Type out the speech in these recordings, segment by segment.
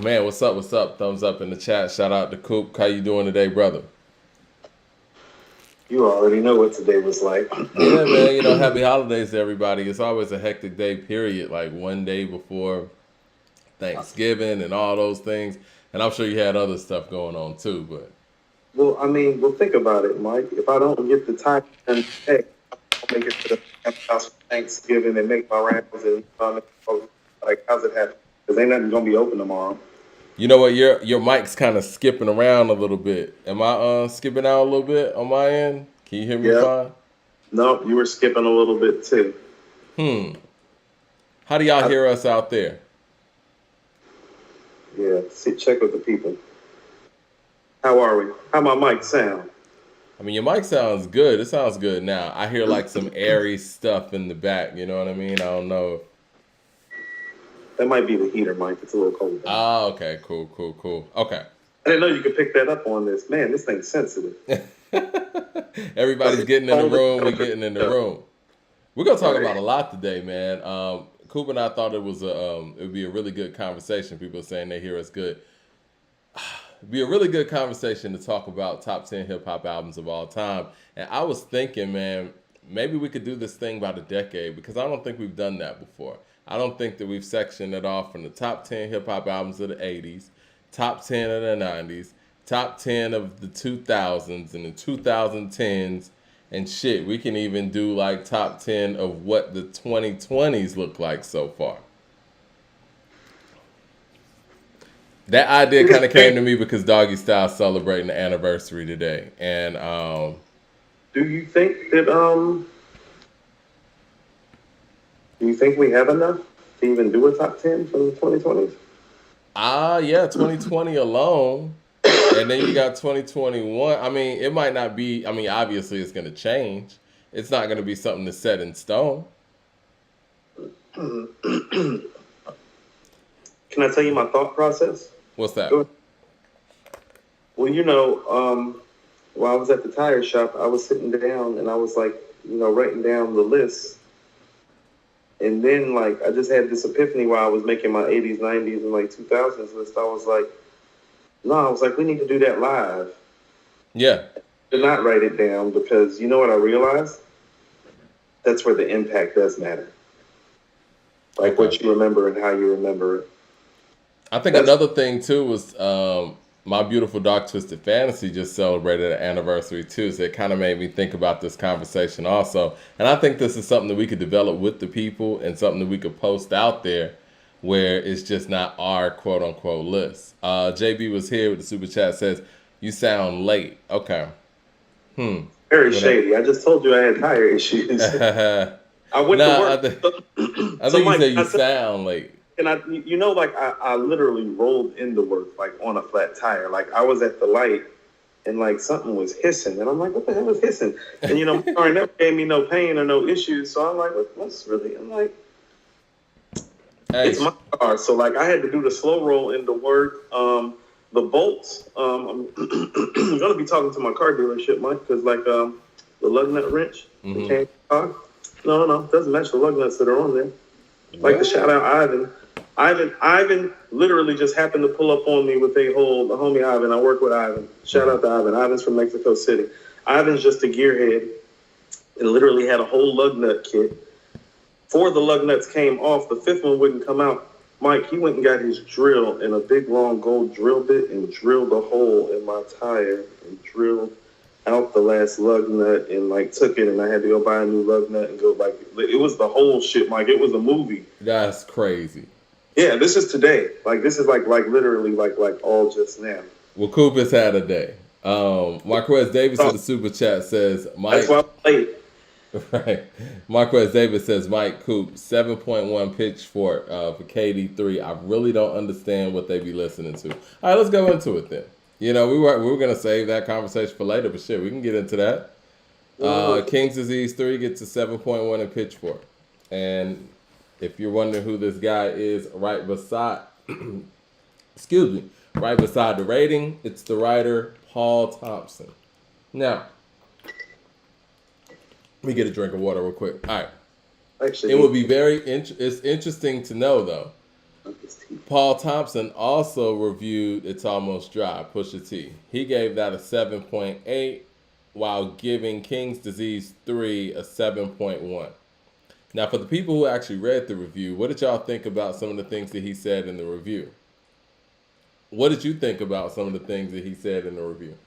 Man, what's up? What's up? Thumbs up in the chat. Shout out to Coop. How you doing today, brother? You already know what today was like. Yeah, man. Happy holidays to everybody. It's always a hectic day, period. Like one day before Thanksgiving and all those things. And I'm sure you had other stuff going on too, but Well, think about it, Mike. If I don't get the time and hey, I'll make it to the house for Thanksgiving and make my rounds and like, how's it happen? Because ain't nothing gonna be open tomorrow. you know what? Your mic's kind of skipping around a little bit. Am I skipping out a little bit on my end? Can you hear me Yeah. fine? No, you were skipping a little bit too. How do y'all hear us out there? Yeah. Check with the people. How are we? How my mic sound? I mean, your mic sounds good. It sounds good now. I hear like some airy stuff in the back. You know what I mean? I don't know. That might be the heater, Mike. It's a little cold. Oh, okay. Cool. Okay. I didn't know you could pick that up on this. Man, this thing's sensitive. Everybody's getting in the room. We're getting in the room. We're gonna talk about a lot today, man. Coop and I thought it would be a really good conversation. People are saying they hear us good. It'd be a really good conversation to talk about top 10 hip hop albums of all time. And I was thinking, man, maybe we could do this thing by the decade because I don't think we've done that before. I don't think that we've sectioned it off from the top 10 hip hop albums of the 80s, top 10 of the 90s, top 10 of the 2000s and the 2010s, and shit. We can even do like top 10 of what the 2020s look like so far. That idea kind of came to me because Doggy Style's celebrating the anniversary today, and Do you think that do you think we have enough to even do a top 10 for the 2020s? Yeah, 2020 alone, and then you got 2021. I mean, it might not be. I mean, obviously, it's going to change. It's not going to be something that's set in stone. Can I tell you my thought process? What's that? Well, while I was at the tire shop, I was sitting down and I was like, writing down the list. And then, like, I just had this epiphany while I was making my 80s, 90s, and, like, 2000s list. I was like, we need to do that live. Yeah. To not write it down because you know what I realized? That's where the impact does matter. Like what you remember and how you remember it. I think another thing, too, was My Beautiful Dark Twisted Fantasy just celebrated an anniversary, too. So it kind of made me think about this conversation also. And I think this is something that we could develop with the people and something that we could post out there where it's just not our quote-unquote list. JB was here with the super chat, says, you sound late. Okay. Very shady. I just told you I had tire issues. I went to work. I think you said you sound late. And I literally rolled into work, like, on a flat tire. Like, I was at the light, and, like, something was hissing. And I'm like, what the hell is hissing? And, my car never gave me no pain or no issues. So I'm like, what's really? I'm like, it's my car. So, like, I had to do the slow roll into work. The bolts, I'm going to be talking to my car dealership, Mike, because, like, the lug nut wrench that came in the car. No, it doesn't match the lug nuts that are on there. Like, to shout out Ivan. Ivan literally just happened to pull up on me with the homie Ivan. I work with Ivan. Shout out to Ivan. Ivan's from Mexico City. Ivan's just a gearhead and literally had a whole lug nut kit. 4 of the lug nuts came off. The 5th one wouldn't come out. Mike, he went and got his drill and a big long gold drill bit and drilled a hole in my tire and drilled out the last lug nut and, like, took it, and I had to go buy a new lug nut and go, like, it was the whole shit, Mike. It was a movie. That's crazy. Yeah, this is today. Like, this is like literally like all just now. Well, Coop has had a day. Marquez Davis in the super chat says, Mike. That's why I'm late. Right. Marquez Davis says, Mike Coop, 7.1 pitchfork for KD3. I really don't understand what they be listening to. All right, let's go into it then. We were gonna save that conversation for later, but shit, we can get into that. King's Disease 3 gets a 7.1 in pitchfork. And if you're wondering who this guy is right beside the rating, it's the writer Paul Thompson. Now, let me get a drink of water real quick. All right. Actually, it would be it's interesting to know, though, Paul Thompson also reviewed It's Almost Dry, Pusha T. He gave that a 7.8 while giving King's Disease 3 a 7.1. Now, for the people who actually read the review, what did y'all think about some of the things that he said in the review? What did you think about some of the things that he said in the review?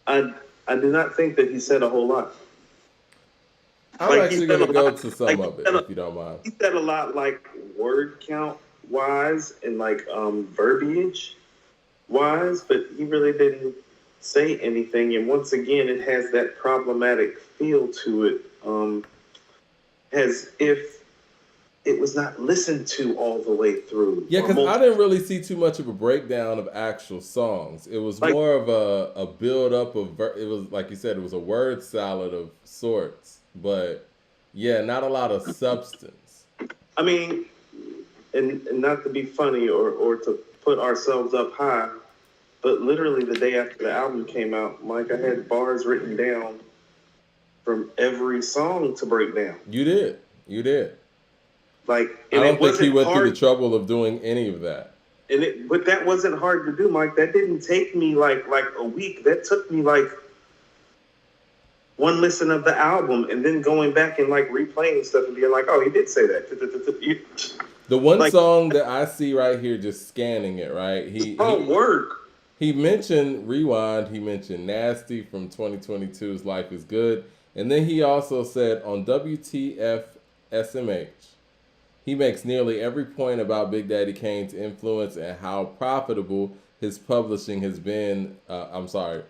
I do not think that he said a whole lot. I'm actually going to go to some of it, if you don't mind. He said a lot, like word count wise and like verbiage wise, but he really didn't say anything. And once again, it has that problematic feel to it, as if it was not listened to all the way through. Yeah, because I didn't really see too much of a breakdown of actual songs. It was more of a build up of it was, like you said, it was a word salad of sorts. But yeah, not a lot of substance. I mean, and not to be funny or to put ourselves up high, but literally the day after the album came out, Mike, I had bars written down from every song to break down. You did. Like, I don't think he went through the trouble of doing any of that. But that wasn't hard to do, Mike. That didn't take me like a week. That took me like one listen of the album and then going back and like replaying stuff and being like, oh, he did say that. The one song that I see right here, just scanning it, right? Work. He mentioned Rewind. He mentioned Nasty from 2022's Life is Good. And then he also said on WTF SMH, he makes nearly every point about Big Daddy Kane's influence and how profitable his publishing has been. That's what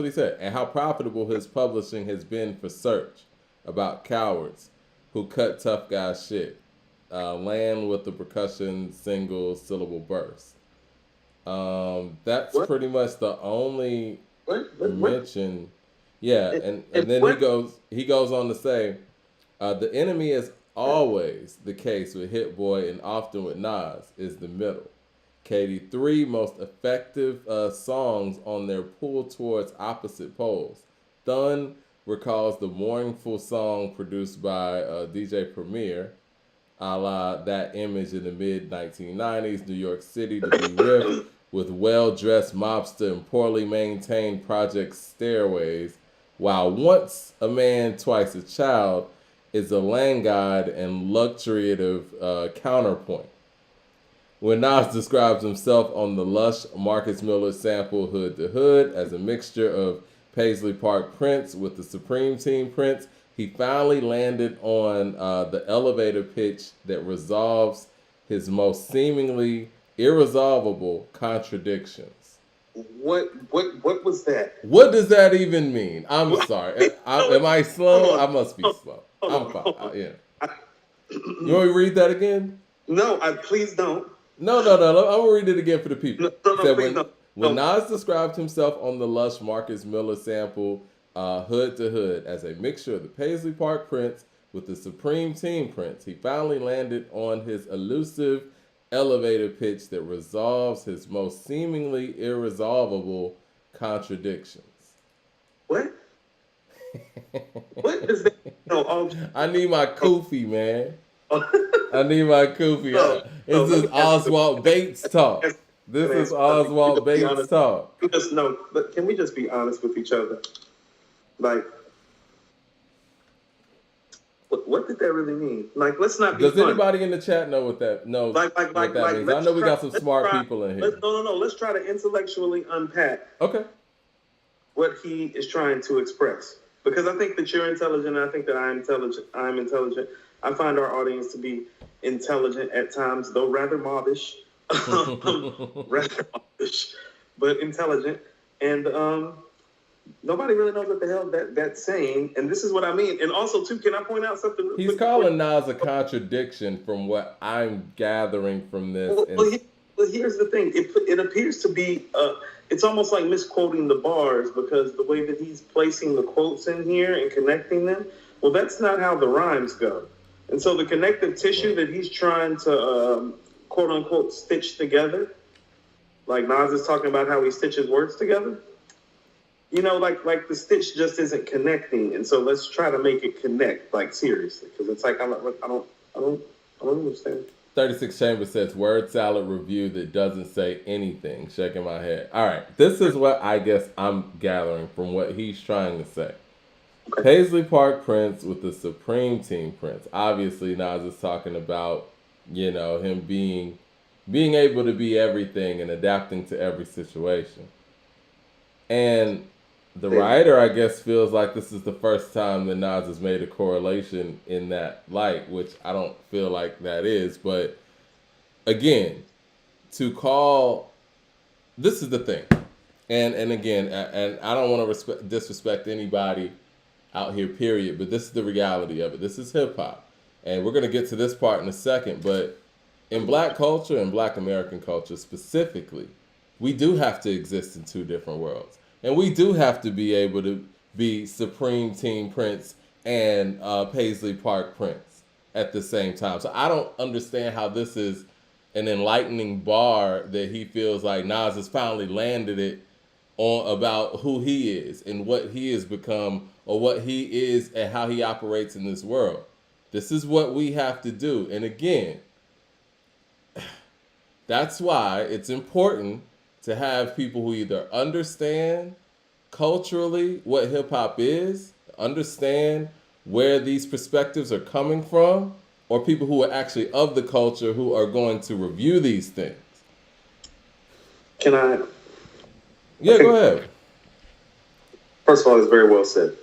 he said. And how profitable his publishing has been for Search, about cowards who cut tough guy shit. Land with the percussion single syllable burst. That's pretty much the only mention. Yeah, and then he goes on to say, the enemy is always the case with Hit Boy and often with Nas is the middle. Katie, 3 most effective songs on their pull towards opposite poles. Thun recalls the mournful song produced by DJ Premier, a la That Image in the mid-1990s, New York City to be riffed with well-dressed mobster and poorly maintained project stairways, while Once a Man, Twice a Child is a land god and luxuriative counterpoint. When Nas describes himself on the lush Marcus Miller sample Hood to Hood as a mixture of Paisley Park Prince with the Supreme Team Prince, he finally landed on the elevator pitch that resolves his most seemingly irresolvable contradictions. What was that? What does that even mean? I'm sorry. Am I slow? I must be slow. I'm fine. Yeah. You want me to read that again? No, please don't. No. I'm going to read it again for the people. No, when Nas described himself on the lush Marcus Miller sample Hood to Hood as a mixture of the Paisley Park Prince with the Supreme Team Prince, he finally landed on his elusive elevator pitch that resolves his most seemingly irresolvable contradictions. What? What is that? No, I need my Koofy, man. I need my Koofy. This is Oswald Bates talk. This is Oswald Bates talk. But can we just be honest with each other? Like, what did that really mean? Like, let's not be. Does anybody in the chat know what that knows? What that means? I know we got some smart people in here. No. Let's try to intellectually unpack. Okay. What he is trying to express, because I think that you're intelligent. And I think that I'm intelligent. I find our audience to be intelligent at times, though rather mobbish, but intelligent. And nobody really knows what the hell that's saying. And this is what I mean. And also, too, can I point out something? He's calling Nas a contradiction from what I'm gathering from this. Well, here's the thing. It appears to be, it's almost like misquoting the bars, because the way that he's placing the quotes in here and connecting them, well, that's not how the rhymes go. And so the connective tissue that he's trying to, quote unquote, stitch together, like Nas is talking about how he stitches words together, you know, like the stitch just isn't connecting. And so let's try to make it connect, like, seriously, because it's like, I don't, I don't, I don't understand. 36 Chambers says word salad review that doesn't say anything. Shaking my head. All right, this is what I guess I'm gathering from what he's trying to say. Okay. Paisley Park Prince with the Supreme Team Prince. Obviously, Nas is talking about him being able to be everything and adapting to every situation. And the writer, I guess, feels like this is the first time that Nas has made a correlation in that light, which I don't feel like that is. But again, to call this is the thing, and again, and I don't want to disrespect anybody out here, period. But this is the reality of it. This is hip hop, and we're gonna get to this part in a second. But in Black culture and Black American culture specifically, we do have to exist in two different worlds. And we do have to be able to be Supreme Team Prince and Paisley Park Prince at the same time. So I don't understand how this is an enlightening bar that he feels like Nas has finally landed it on about who he is and what he has become or what he is and how he operates in this world. This is what we have to do. And again, that's why it's important to have people who either understand culturally what hip hop is, understand where these perspectives are coming from, or people who are actually of the culture who are going to review these things. Can I? Yeah, go ahead. First of all, it's very well said.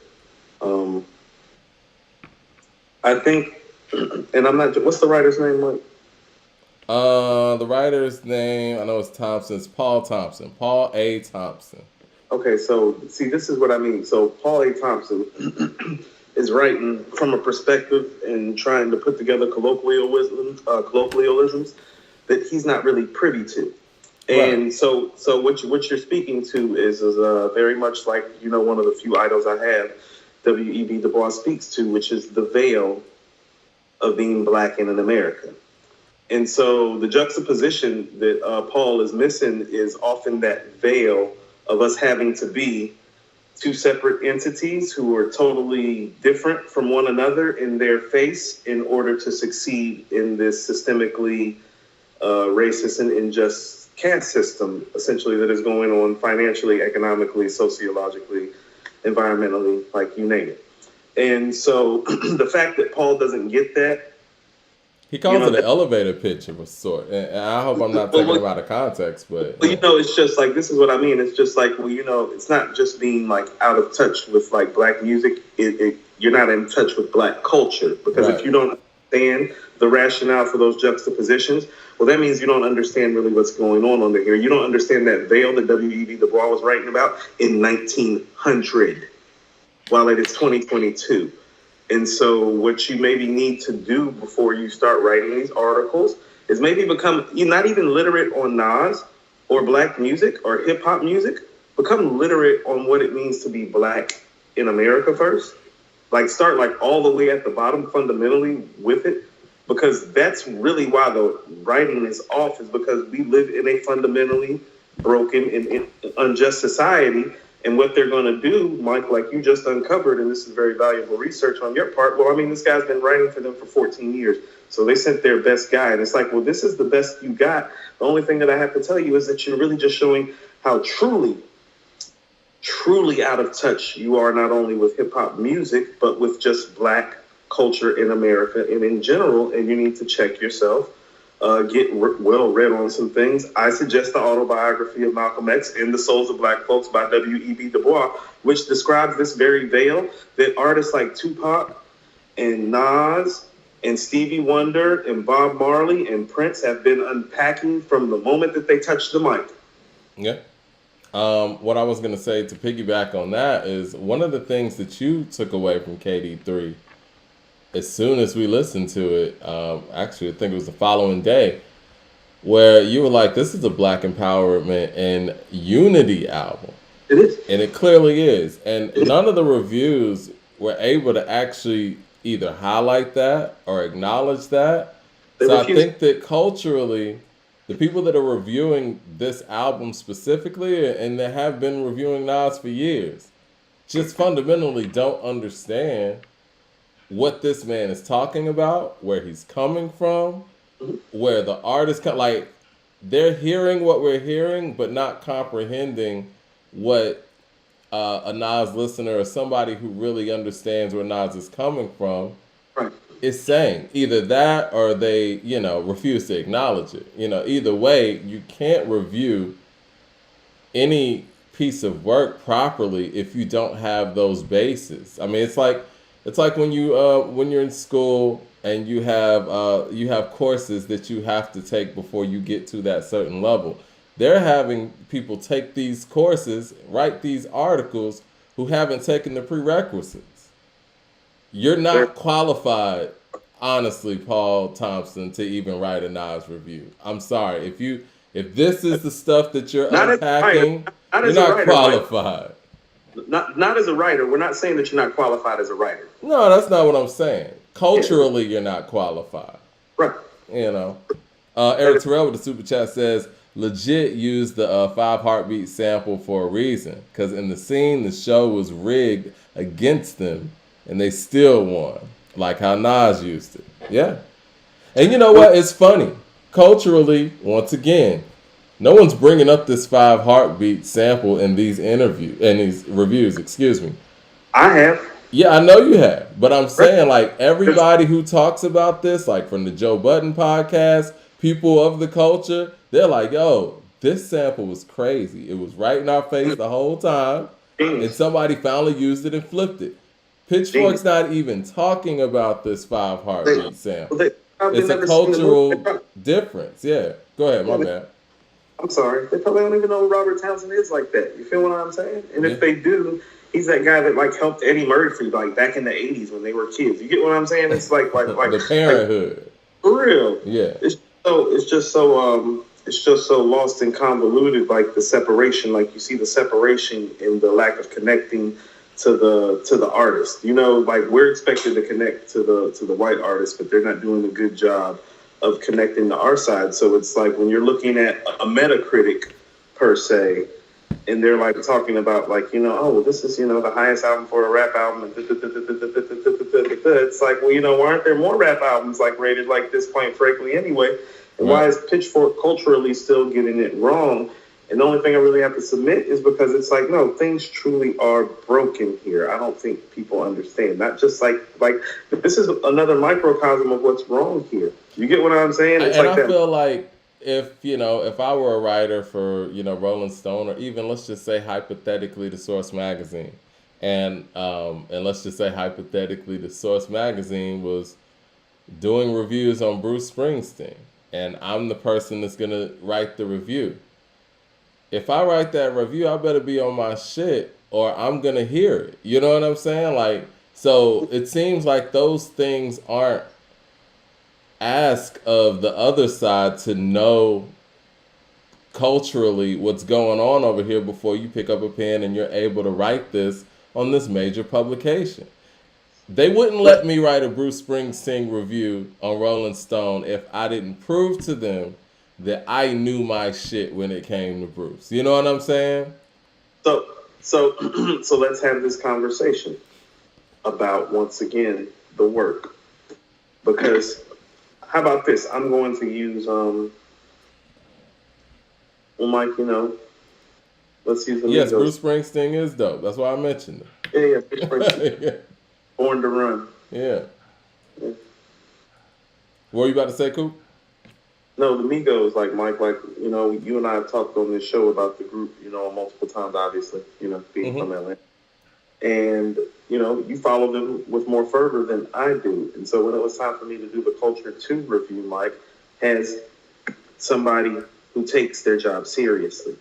I think, and I'm not. What's the writer's name, Mike? The writer's name, I know it's Thompson. It's Paul Thompson. Paul A. Thompson. Okay, so see, this is what I mean. So Paul A. Thompson is writing from a perspective and trying to put together colloquialisms that he's not really privy to. And right. So what you're speaking to is very much like one of the few idols I have, W.E.B. Du Bois speaks to, which is the veil of being Black in America. And so the juxtaposition that Paul is missing is often that veil of us having to be two separate entities who are totally different from one another in their face in order to succeed in this systemically racist and unjust caste system, essentially, that is going on financially, economically, sociologically, environmentally, like you name it. And so the fact that Paul doesn't get that, he calls it an elevator pitch of a sort. And I hope I'm not taking him out of context, but... Well, it's just like, this is what I mean. It's just like, it's not just being, like, out of touch with, like, Black music. You're not in touch with Black culture. Because right. If you don't understand the rationale for those juxtapositions, well, that means you don't understand really what's going on under here. You don't understand that veil that W.E.B. Du Bois was writing about in 1900, while it is 2022. And so what you maybe need to do before you start writing these articles is maybe you're not even literate on Nas or Black music or hip hop music. Become literate on what it means to be Black in America first. Like start like all the way at the bottom fundamentally with it, because that's really why the writing is off, is because we live in a fundamentally broken and unjust society. And what they're going to do, Mike, like you just uncovered, and this is very valuable research on your part. Well, I mean, this guy's been writing for them for 14 years. So they sent their best guy. And it's like, well, this is the best you got. The only thing that I have to tell you is that you're really just showing how truly out of touch you are, not only with hip hop music, but with just Black culture in America and in general. And you need to check yourself. Get well read on some things. I suggest the autobiography of Malcolm X and the Souls of Black Folks by W.E.B. Du Bois, which describes this very veil that artists like Tupac and Nas and Stevie Wonder and Bob Marley and Prince have been unpacking from the moment that they touched the mic. Yeah. What I was going to say to piggyback on that is one of the things that you took away from KD3 as soon as we listened to it, actually I think it was the following day, where you were like, this is a Black empowerment and unity album. It is. And it clearly is. And none of the reviews were able to actually either highlight that or acknowledge that. So I think that culturally, the people that are reviewing this album specifically, and that have been reviewing Nas for years, just fundamentally don't understand what this man is talking about, where he's coming from, where the artist like they're hearing what we're hearing, but not comprehending what a Nas listener or somebody who really understands where Nas is coming from Right. is saying. Either that or they, refuse to acknowledge it. Either way, you can't review any piece of work properly if you don't have those bases. I mean, it's like when you're in school and you have courses that you have to take before you get to that certain level. They're having people take these courses, write these articles who haven't taken the prerequisites. You're not qualified, honestly, Paul Thompson, to even write a Nas review. I'm sorry. If this is the stuff that you're unpacking, you're not qualified. Not as a writer. We're not saying that you're not qualified as a writer. No, that's not what I'm saying. Culturally, you're not qualified. Right. Eric Terrell with the super chat says, legit used the 5 Heartbeat sample for a reason. Because in the scene, the show was rigged against them, and they still won. Like how Nas used it. Yeah. And you know what? It's funny. Culturally, once again, no one's bringing up this 5 Heartbeat sample in these reviews. Excuse me. I have. Yeah, I know you have, but I'm saying like everybody who talks about this, like from the Joe Budden podcast, people of the culture, they're like, "Yo, this sample was crazy. It was right in our face the whole time, and somebody finally used it and flipped it." Pitchfork's not even talking about this 5 Heartbeat sample. It's a cultural difference. Yeah, go ahead, my bad. I'm sorry. They probably don't even know who Robert Townsend is like that. You feel what I'm saying? And if they do, he's that guy that like helped Eddie Murphy like back in the '80s when they were kids. You get what I'm saying? It's like the Parenthood. For real. Yeah. It's just so lost and convoluted. Like the separation. Like you see the separation in the lack of connecting to the artist. Like we're expected to connect to the white artist, but they're not doing a good job of connecting to our side. So it's like when you're looking at a Metacritic per se, and they're like talking about like, oh, this is, the highest album for a rap album. And it's like, well, why aren't there more rap albums like rated like this, quite frankly, anyway? And why is Pitchfork culturally still getting it wrong? And the only thing I really have to submit is because it's like, no, things truly are broken here. I don't think people understand. Not just like this is another microcosm of what's wrong here. You get what I'm saying? It's I feel like if I were a writer for, Rolling Stone, or even let's just say hypothetically the Source Magazine, and let's just say hypothetically the Source Magazine was doing reviews on Bruce Springsteen, and I'm the person that's gonna write the review. If I write that review, I better be on my shit or I'm going to hear it. You know what I'm saying? Like, so it seems like those things aren't asked of the other side to know culturally what's going on over here before you pick up a pen and you're able to write this on this major publication. They wouldn't let me write a Bruce Springsteen review on Rolling Stone if I didn't prove to them that I knew my shit when it came to Bruce. You know what I'm saying? So let's have this conversation about, once again, the work. Because, how about this? I'm going to use, Mike, let's use the Yes, Bruce Springsteen is dope. That's why I mentioned it. Yeah, Bruce Springsteen. Yeah. Born to Run. Yeah. What were you about to say, Coop? No, the Migos, like Mike, you and I have talked on this show about the group, multiple times, obviously, being from Atlanta. And, you follow them with more fervor than I do. And so when it was time for me to do the Culture 2 review, Mike, as somebody who takes their job seriously,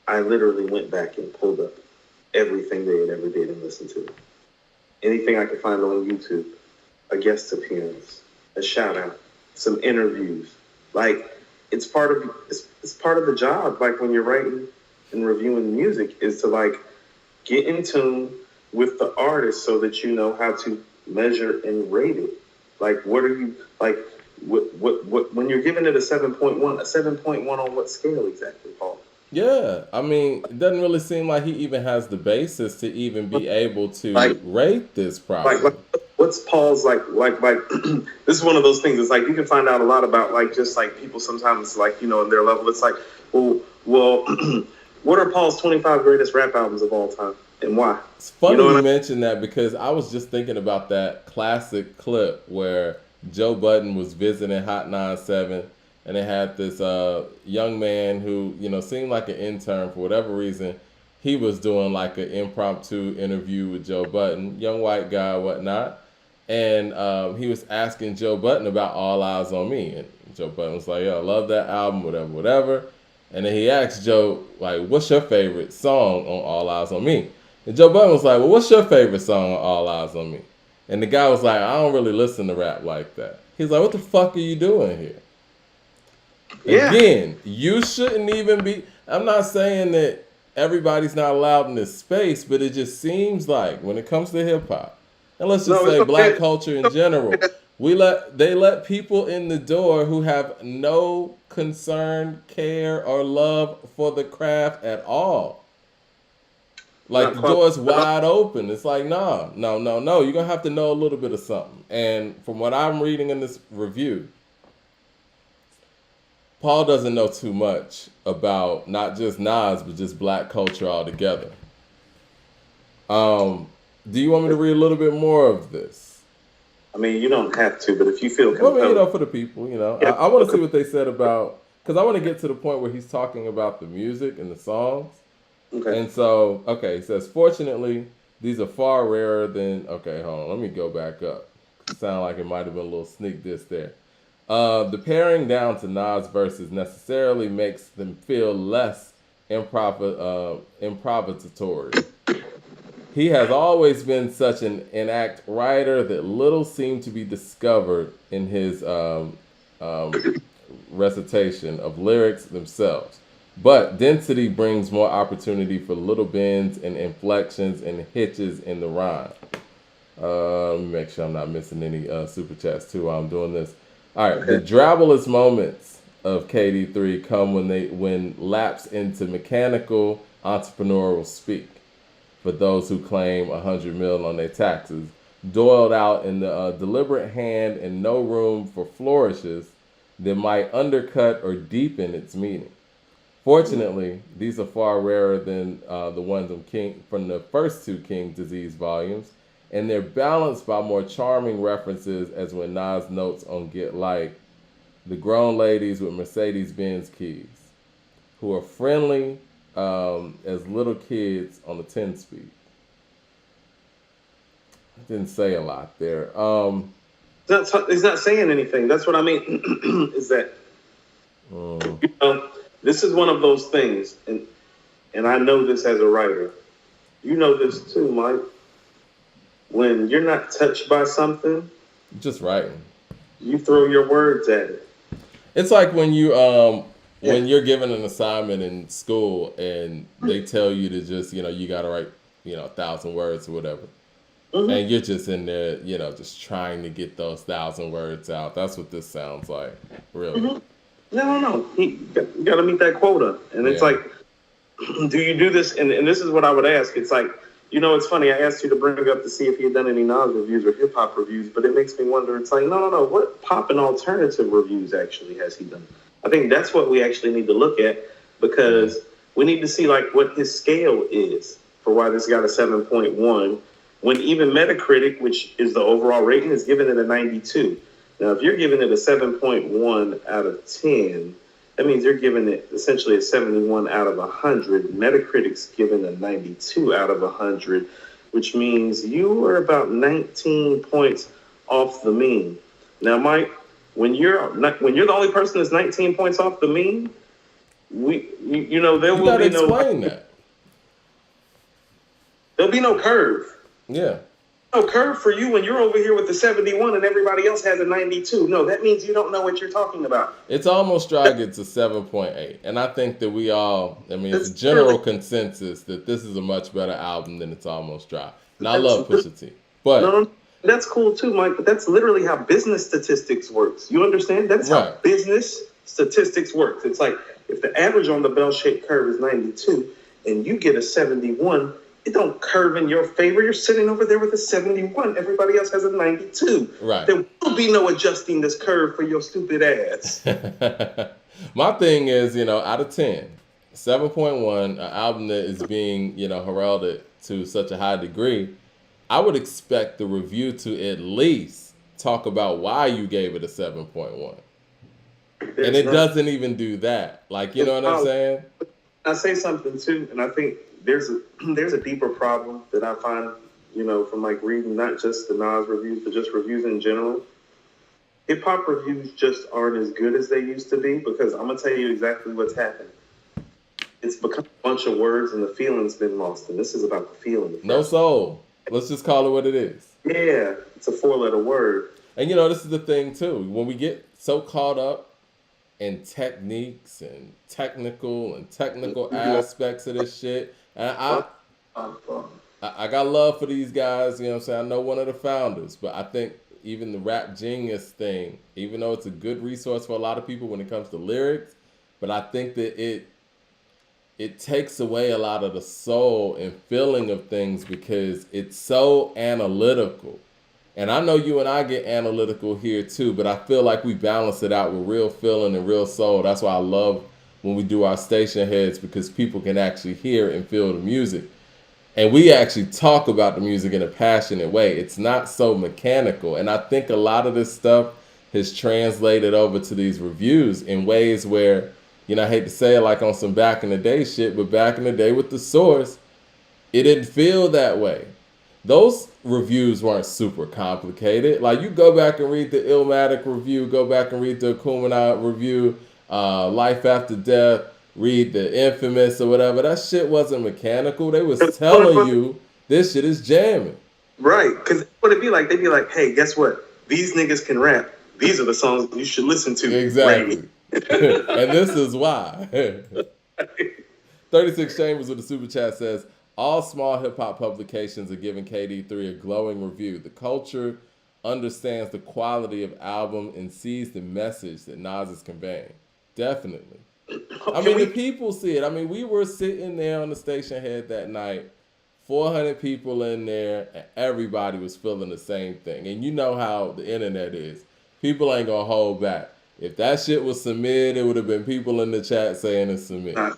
I literally went back and pulled up everything they had ever did and listened to it. Anything I could find on YouTube, a guest appearance, a shout out, some interviews. Like, it's part of the job. Like when you're writing and reviewing music, is to like get in tune with the artist so that you know how to measure and rate it. Like, what are you like? What when you're giving it a 7.1? A 7.1 on what scale exactly, Paul? Yeah, I mean, it doesn't really seem like he even has the basis to even be able to rate this properly. what's Paul's like this is one of those things. It's like you can find out a lot about like just like people sometimes like in their level. It's like well what are Paul's 25 greatest rap albums of all time and why? It's funny you mentioned that because I was just thinking about that classic clip where Joe Budden was visiting Hot 97 and they had this young man who seemed like an intern for whatever reason. He was doing like an impromptu interview with Joe Budden, young white guy, whatnot. And he was asking Joe Budden about All Eyes on Me. And Joe Budden was like, yo, I love that album, whatever. And then he asked Joe, like, what's your favorite song on All Eyes on Me? And Joe Budden was like, well, what's your favorite song on All Eyes on Me? And the guy was like, I don't really listen to rap like that. He's like, what the fuck are you doing here? Yeah. Again, you shouldn't even be, I'm not saying that everybody's not allowed in this space, but it just seems like when it comes to hip hop, and let's just say black culture in general, they let people in the door who have no concern, care, or love for the craft at all. Like the door's wide open. It's like, no. You're gonna have to know a little bit of something. And from what I'm reading in this review, Paul doesn't know too much about not just Nas, but just black culture altogether. Do you want me to read a little bit more of this? I mean, you don't have to, but if you feel compelled. Well, for the people, yeah. I want to see what they said about, because I want to get to the point where he's talking about the music and the songs. Okay. And so, it says, fortunately, these are far rarer than, hold on, let me go back up. It sounded like it might have been a little sneak diss there. The paring down to Nas verses necessarily makes them feel less improvisatory. He has always been such an inact writer that little seemed to be discovered in his recitation of lyrics themselves. But density brings more opportunity for little bends and inflections and hitches in the rhyme. Let me make sure I'm not missing any super chats too while I'm doing this. All right, the drabblest moments of KD3 come when lapse into mechanical entrepreneurial speak. For those who claim $100 million on their taxes, doiled out in the deliberate hand and no room for flourishes that might undercut or deepen its meaning. Fortunately, these are far rarer than the ones from the first two King Disease volumes, and they're balanced by more charming references as when Nas notes on Get Light, the grown ladies with Mercedes-Benz keys, who are friendly as little kids on a 10-speed. I didn't say a lot there. It's not saying anything. That's what I mean. Is that this is one of those things, and I know this as a writer. You know this too, Mike. When you're not touched by something, just writing, you throw your words at it. It's like when you when you're given an assignment in school and they tell you to just you got to write 1,000 words or whatever, and you're just in there just trying to get those 1,000 words out. That's what this sounds like, really. No. You got to meet that quota, and it's like, do you do this? And this is what I would ask. It's like. It's funny. I asked you to bring up to see if he had done any Nas reviews or hip hop reviews, but it makes me wonder. It's like, no. What pop and alternative reviews actually has he done? I think that's what we actually need to look at, because we need to see like what his scale is for why this got a 7.1, when even Metacritic, which is the overall rating, is giving it a 92. Now, if you're giving it a 7.1 out of 10. That means you're giving it essentially a 71 out of 100. Metacritic's giving a 92 out of 100, which means you are about 19 points off the mean. Now, Mike, when you're the only person that's 19 points off the mean, there will be no. Explain that. There'll be no curve. Yeah. No curve for you when you're over here with the 71 and everybody else has a 92. No, that means you don't know what you're talking about. It's Almost Dry gets a 7.8. And I think that it's a general consensus that this is a much better album than It's Almost Dry. And I love Pusha T. But no, that's cool too, Mike. But that's literally how business statistics works. You understand? That's how business statistics works. It's like if the average on the bell-shaped curve is 92 and you get a 71, it don't curve in your favor. You're sitting over there with a 71. Everybody else has a 92. Right. There will be no adjusting this curve for your stupid ass. My thing is, out of 10, 7.1, an album that is being, heralded to such a high degree, I would expect the review to at least talk about why you gave it a 7.1. And it doesn't even do that. Like, you know what I'm saying? I say something too, and I think there's a deeper problem that I find, from like reading not just the Nas reviews, but just reviews in general. Hip hop reviews just aren't as good as they used to be, because I'm gonna tell you exactly what's happened. It's become a bunch of words and the feeling's been lost, and this is about the feeling. No soul. Let's just call it what it is. Yeah, it's a 4-letter word. And this is the thing too. When we get so caught up in techniques and technical aspects of this shit, and I got love for these guys. You know what I'm saying? I know one of the founders, but I think even the Rap Genius thing, even though it's a good resource for a lot of people when it comes to lyrics, but I think that it takes away a lot of the soul and feeling of things because it's so analytical. And I know you and I get analytical here too, but I feel like we balance it out with real feeling and real soul. That's why I love when we do our station heads, because people can actually hear and feel the music. And we actually talk about the music in a passionate way. It's not so mechanical. And I think a lot of this stuff has translated over to these reviews in ways where, I hate to say it like on some back in the day shit, but back in the day with The Source, it didn't feel that way. Those reviews weren't super complicated. Like, you go back and read the Illmatic review, go back and read the Kumina review, Life After Death, read the Infamous or whatever. That shit wasn't mechanical. They was telling you this shit is jamming. Right, because what it'd be like, they'd be like, hey, guess what? These niggas can rap. These are the songs you should listen to. Exactly. And this is why. 36 Chambers with the super chat says, all small hip-hop publications are giving KD3 a glowing review. The culture understands the quality of album and sees the message that Nas is conveying. Definitely. I mean, the people see it. I mean, we were sitting there on the station head that night, 400 people in there, and everybody was feeling the same thing. And you know how the internet is. People ain't going to hold back. If that shit was submitted, it would have been people in the chat saying it's submitted.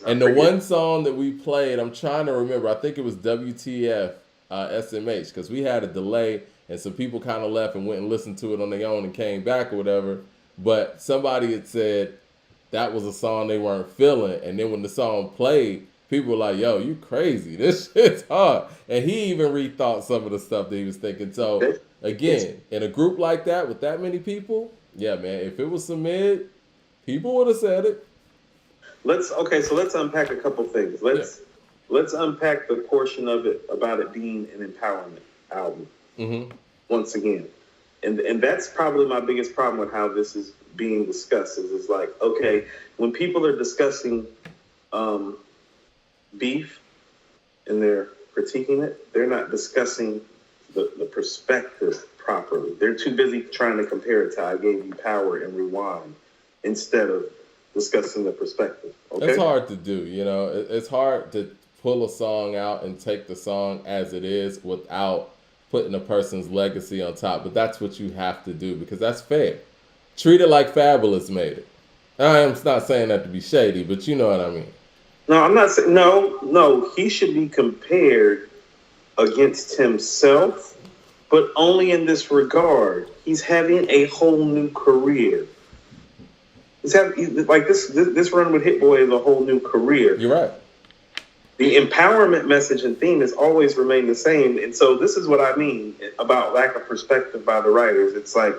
And the one song that we played, I'm trying to remember, I think it was WTF SMH, because we had a delay and some people kind of left and went and listened to it on their own and came back or whatever. But somebody had said that was a song they weren't feeling. And then when the song played, people were like, yo, you crazy. This shit's hard. And he even rethought some of the stuff that he was thinking. So, again, in a group like that with that many people, yeah, man, if it was submitted, people would have said it. Let's unpack a couple things. Let's unpack the portion of it about it being an empowerment album. Mm-hmm. Once again, and that's probably my biggest problem with how this is being discussed. Is like, okay, when people are discussing beef and they're critiquing it, they're not discussing the perspective properly. They're too busy trying to compare it to I Gave You Power and Rewind instead of discussing the perspective. Okay? It's hard to do, It's hard to pull a song out and take the song as it is without putting a person's legacy on top. But that's what you have to do because that's fair. Treat it like Fabulous made it. I'm not saying that to be shady, but you know what I mean. No, I'm not saying no. He should be compared against himself, but only in this regard. He's having a whole new career. He's having like this run with Hit Boy is a whole new career. You're right. The empowerment message and theme has always remained the same, and so this is what I mean about lack of perspective by the writers. It's like,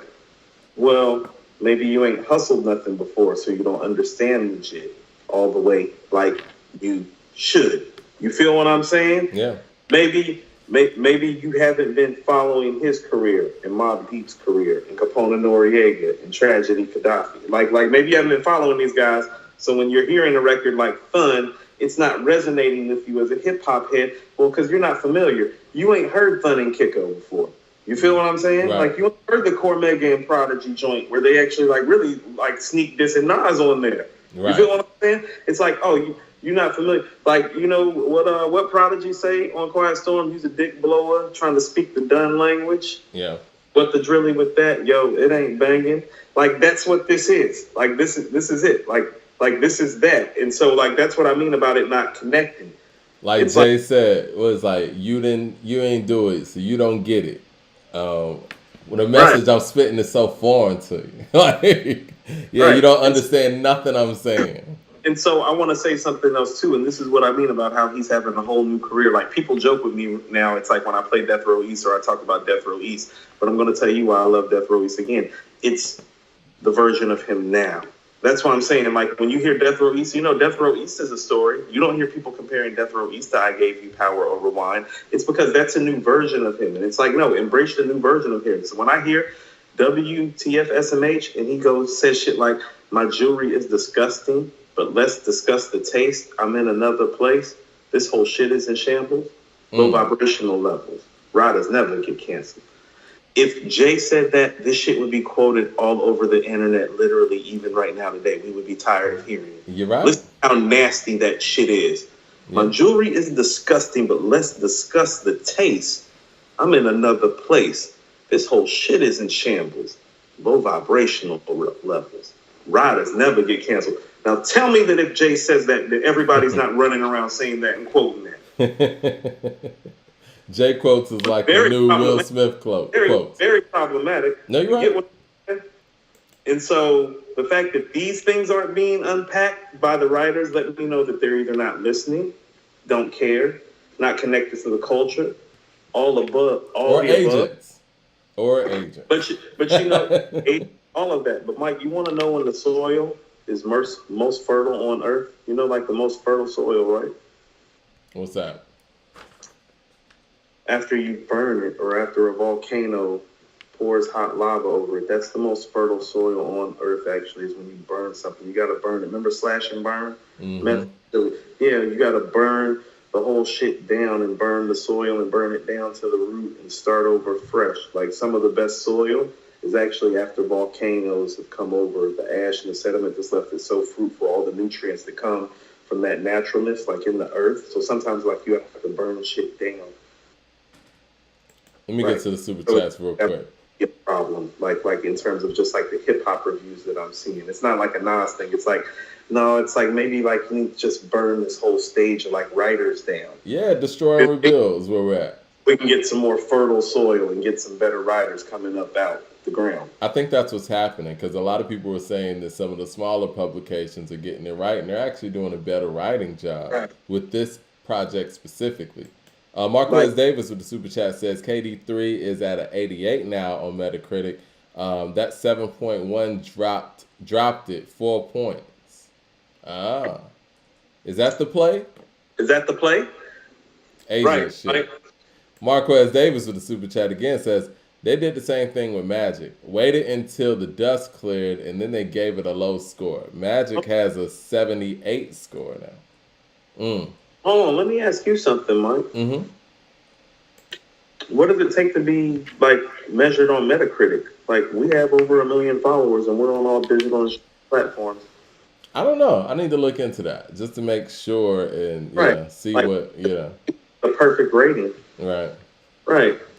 well, maybe you ain't hustled nothing before, so you don't understand the shit all the way like you should. You feel what I'm saying? Yeah. Maybe you haven't been following his career and Mobb Deep's career and Capone Noriega and Tragedy Gaddafi. Like maybe you haven't been following these guys, so when you're hearing a record like Fun, it's not resonating with you as a hip hop head. Well, because you're not familiar. You ain't heard Fun and Kiko before. You feel what I'm saying? Right. Like, you ain't heard the Cormega and Prodigy joint where they actually really sneak dissing Nas on there. Right. You feel what I'm saying? It's like, oh, You're not familiar. Like, you know what Prodigy say on Quiet Storm? He's a dick blower trying to speak the done language. Yeah. What the drilly with that? Yo, it ain't banging. Like, that's what this is. Like, this is it. Like this is that. And so, like, that's what I mean about it not connecting. Like It's Jay said, it was like you ain't do it, so you don't get it. When the message I'm spitting is so foreign to you, like you don't understand nothing I'm saying. And so I want to say something else too, and this is what I mean about how he's having a whole new career. Like, people joke with me now. It's like when I play Death Row East or I talk about Death Row East. But I'm going to tell you why I love Death Row East again. It's the version of him now. That's what I'm saying. And like, when you hear Death Row East, you know Death Row East is a story. You don't hear people comparing Death Row East to I Gave You Power or Rewind. It's because that's a new version of him. And it's like, no, embrace the new version of him. So when I hear WTF SMH and he says shit like, my jewelry is disgusting, but let's discuss the taste. I'm in another place. This whole shit is in shambles. Low vibrational levels. Riders never get canceled. If Jay said that, this shit would be quoted all over the internet, literally, even right now today. We would be tired of hearing it. You're right. Listen how nasty that shit is. My jewelry is disgusting, but let's discuss the taste. I'm in another place. This whole shit is in shambles. Low vibrational levels. Riders never get canceled. Now tell me that if Jay says that everybody's not running around saying that and quoting that. Jay quotes is like the new Will Smith quote. Very problematic. No, you're right. And so the fact that these things aren't being unpacked by the writers let me know that they're either not listening, don't care, not connected to the culture, all above, all or the agents. above. Or agents. But you know, all of that. But Mike, you want to know when the soil is most fertile on Earth? You know, like the most fertile soil, right? What's that? After you burn it, or after a volcano pours hot lava over it, that's the most fertile soil on Earth. Actually, is when you burn something. You got to burn it. Remember slash and burn? Mm-hmm. Yeah, you got to burn the whole shit down and burn the soil and burn it down to the root and start over fresh. Like, some of the best soil is actually after volcanoes have come over. The ash and the sediment that's left is so fruitful. All the nutrients that come from that naturalness, like in the earth. So sometimes, like, you have to burn shit down. Let me get to the super chats real quick. Problem, like in terms of just like the hip hop reviews that I'm seeing. It's not like a Nas thing. It's like, no, it's like maybe like you need to just burn this whole stage of like writers down. Yeah, destroy and rebuild is where we're at. We can get some more fertile soil and get some better writers coming up out the ground. I think that's what's happening, because a lot of people were saying that some of the smaller publications are getting it right, and they're actually doing a better writing job with this project specifically. Marquez Davis with the super chat says KD3 is at an 88 now on Metacritic. That 7.1 dropped it 4 points. Is that the play? Is that the play? Asian shit. Marquez Davis with the super chat again says they did the same thing with Magic. Waited until the dust cleared and then they gave it a low score. Magic has a 78 score now. Hold on, let me ask you something, Mike. Mm-hmm. What does it take to be like measured on Metacritic? Like, we have over 1 million followers and we're on all digital platforms. I don't know. I need to look into that just to make sure and see like, what the perfect rating. Right.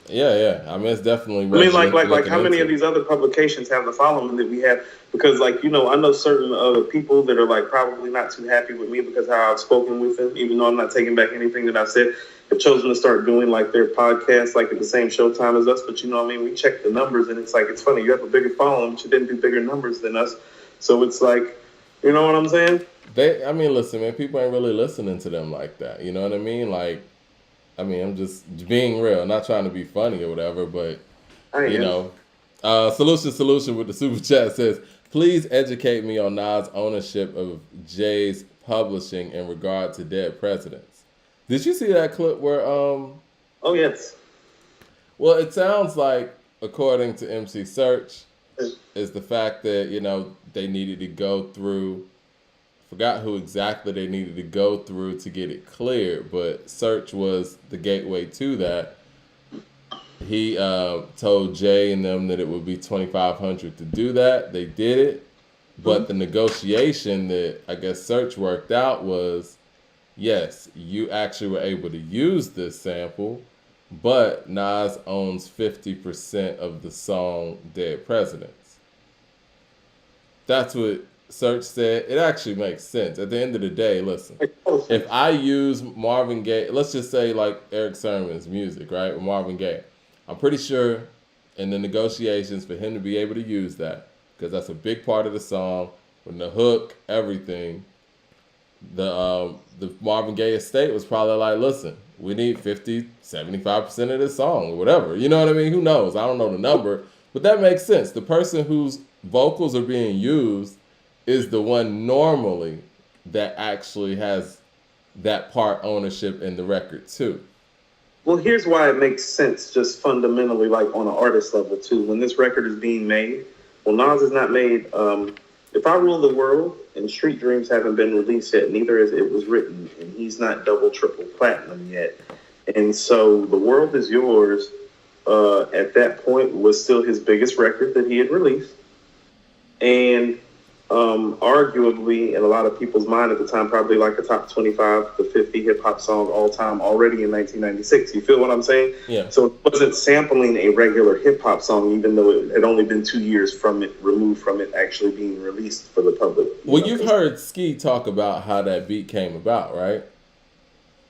Yeah. I mean, it's definitely. I mean, like how many of these other publications have the following that we have? Because, like, you know, I know certain other people that are like probably not too happy with me because how I've spoken with them, even though I'm not taking back anything that I said, have chosen to start doing like their podcast like at the same showtime as us. But you know what I mean? We check the numbers and it's like, it's funny. You have a bigger following, but you didn't do bigger numbers than us. So it's like, you know what I'm saying? I mean, listen, man, people ain't really listening to them like that. You know what I mean? Like, I mean, I'm just being real, not trying to be funny or whatever, but, you know. Solution with the super chat says, please educate me on Nas' ownership of Jay's publishing in regard to dead presidents. Did you see that clip where... Oh, yes. Well, it sounds like, according to MC Search, is the fact that, you know, they needed to go through... Forgot who exactly they needed to go through to get it cleared, but Search was the gateway to that. He told Jay and them that it would be $2,500 to do that. They did it, but the negotiation that I guess Search worked out was yes, you actually were able to use this sample, but Nas owns 50% of the song Dead Presidents. That's what Search said. It actually makes sense. At the end of the day, listen, if I use Marvin Gaye, let's just say like Eric Sermon's music, right? With Marvin Gaye, I'm pretty sure in the negotiations for him to be able to use that, because that's a big part of the song, when the hook, everything, the Marvin Gaye estate was probably like, listen, we need 50, 75% of this song or whatever. You know what I mean? Who knows? I don't know the number, but that makes sense. The person whose vocals are being used is the one normally that actually has that part ownership in the record too. Well, here's why it makes sense, just fundamentally, like on an artist level too. When this record is being made, well, Nas is not made. If I Rule the World and Street Dreams haven't been released yet, neither is It Was Written, and he's not double, triple platinum yet. And so The World Is Yours, at that point, was still his biggest record that he had released. And arguably, in a lot of people's mind at the time, probably like a top 25 to 50 hip hop song all time already in 1996. You feel what I'm saying? Yeah. So it wasn't sampling a regular hip hop song, even though it had only been 2 years from it, removed from it actually being released for the public. Well, you've heard Ski talk about how that beat came about, right?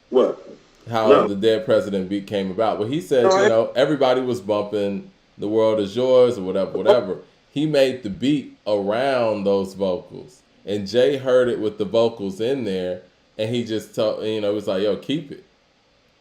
What? How the Dead President beat came about. Well, he said, everybody was bumping The World Is Yours or whatever. He made the beat around those vocals. And Jay heard it with the vocals in there, and he just told, it was like, yo, keep it.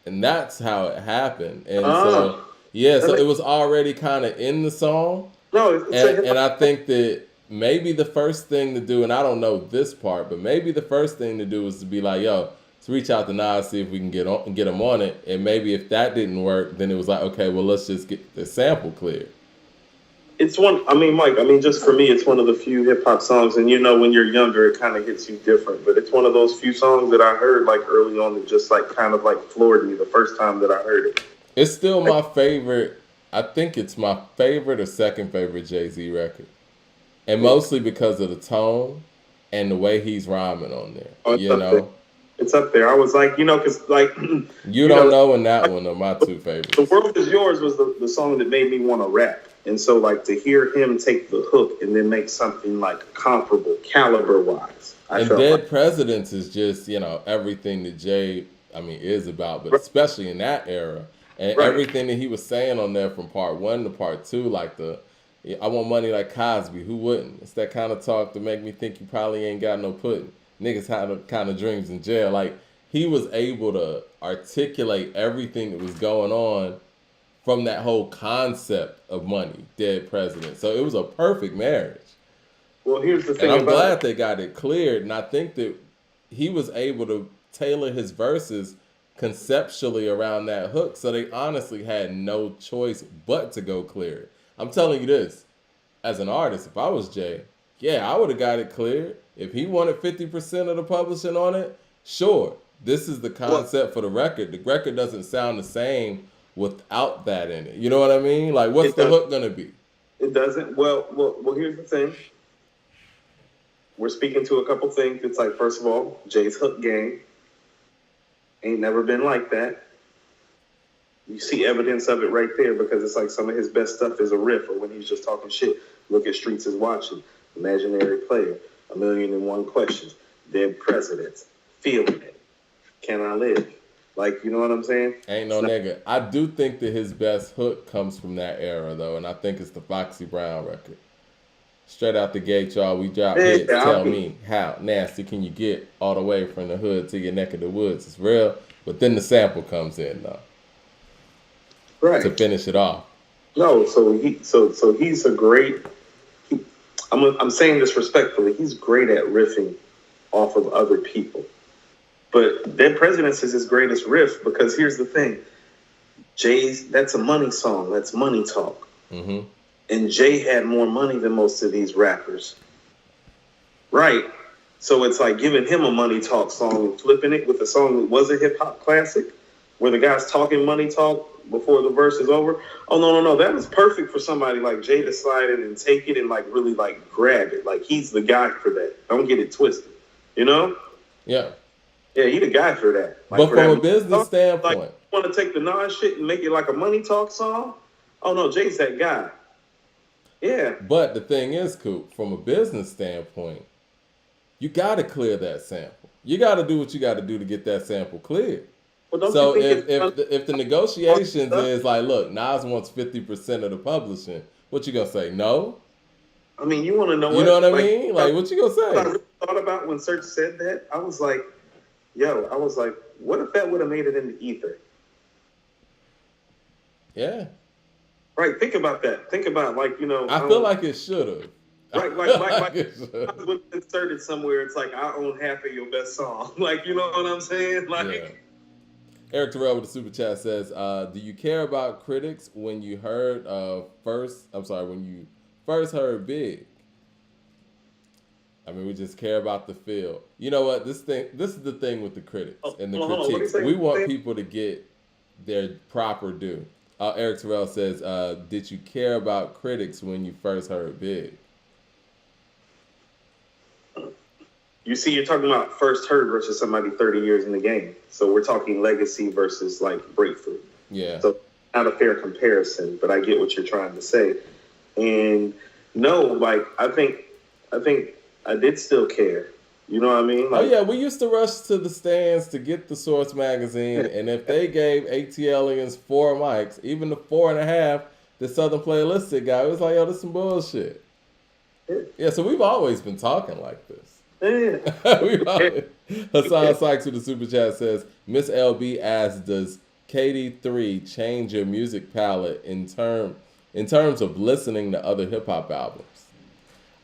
And that's how it happened. And so it was already kind of in the song. And I think that maybe the first thing to do, and I don't know this part, but maybe the first thing to do is to be like, yo, let's reach out to Nas, see if we can get him on it. And maybe if that didn't work, then it was like, okay, well, let's just get the sample cleared. It's Mike, just for me, it's one of the few hip hop songs, and when you're younger, it kind of hits you different, but it's one of those few songs that I heard like early on that just like kind of like floored me the first time that I heard it. It's still my favorite. I think it's my favorite or second favorite Jay-Z record, and mostly because of the tone and the way he's rhyming on there. It's up there. I was like, because like you don't know, and that one are my two favorites. The World Is Yours was the song that made me want to rap. And so, like, to hear him take the hook and then make something, like, comparable, caliber-wise. And Dead Presidents is just, everything that Jay, is about, but especially in that era. And everything that he was saying on there from part 1 to part 2, like I want money like Cosby, who wouldn't? It's that kind of talk to make me think you probably ain't got no pudding. Niggas had the kind of dreams in jail. Like, he was able to articulate everything that was going on from that whole concept of money, Dead President. So it was a perfect marriage. Well, here's the thing. And I'm glad they got it cleared. And I think that he was able to tailor his verses conceptually around that hook. So they honestly had no choice but to go clear it. I'm telling you this, as an artist, if I was Jay, I would have got it cleared. If he wanted 50% of the publishing on it, sure. This is the concept for the record. The record doesn't sound the same without that in it. You know what I mean? Like, what's the hook gonna be? It doesn't. Well, here's the thing. We're speaking to a couple things. It's like, first of all, Jay's hook game ain't never been like that. You see evidence of it right there, because it's like some of his best stuff is a riff, or when he's just talking shit. Look at Streets Is Watching, Imaginary Player, 1,000,001 Questions, Dead Presidents, Feeling It, Can I Live? Like, you know what I'm saying? Ain't no nigga. I do think that his best hook comes from that era, though, and I think it's the Foxy Brown record. Straight out the gate, y'all, we drop hits. Tell me, how nasty can you get all the way from the hood to your neck of the woods? It's real, but then the sample comes in, though. Right. To finish it off. No, so he's a great... I'm saying this respectfully. He's great at riffing off of other people. But Dead Presidents is his greatest riff, because here's the thing. That's a money song. That's money talk. Mm-hmm. And Jay had more money than most of these rappers. Right. So it's like giving him a money talk song and flipping it with a song that was a hip-hop classic, where the guy's talking money talk before the verse is over. Oh, no. That was perfect for somebody like Jay to slide in and take it and, like, really, like, grab it. Like, he's the guy for that. Don't get it twisted. You know? Yeah. Yeah, he the guy for that. Like But for from a that, business like standpoint, you want to take the Nas shit and make it like a money talk song. Oh no, Jay's that guy. Yeah. but the thing is, Coop, from a business standpoint, you got to clear that sample. You got to do what you got to do to get that sample cleared. Well, don't you So think it's if the negotiations is like, look, Nas wants 50% of the publishing, what you gonna say? No. I mean, you want to know You know what? what I Like, mean? Like, what you gonna what I say? really thought about when Serge said that, I was like, what if that would have made it into ether? Yeah. Right? Think about that. Think about like I feel like it should have. right, I feel like it should. I would inserted somewhere. It's like I own half of your best song. Like you know what I'm saying? Like. Yeah. Eric Terrell with the super chat says, "Do you care about critics when you heard first? I'm sorry, when you first heard Big? I mean, we just care about the feel. You know what? This is the thing with the critics and the critiques. We want people to get their proper due." Eric Terrell says, "Did you care about critics when you first heard Big?" You see, you're talking about first heard versus somebody 30 years in the game. So we're talking legacy versus like breakthrough. Yeah. So not a fair comparison, but I get what you're trying to say. And no, like I think I did still care. You know what I mean? Like, oh yeah, we used to rush to the stands to get the Source magazine, and if they gave ATLians 4 mics, even the 4.5, the Southern Playlistic guy, it was like, yo, this is some bullshit. Yeah, so we've always been talking like this. Hassan Sykes with the super chat says, Miss LB asks, does KD3 change your music palette in terms of listening to other hip hop albums?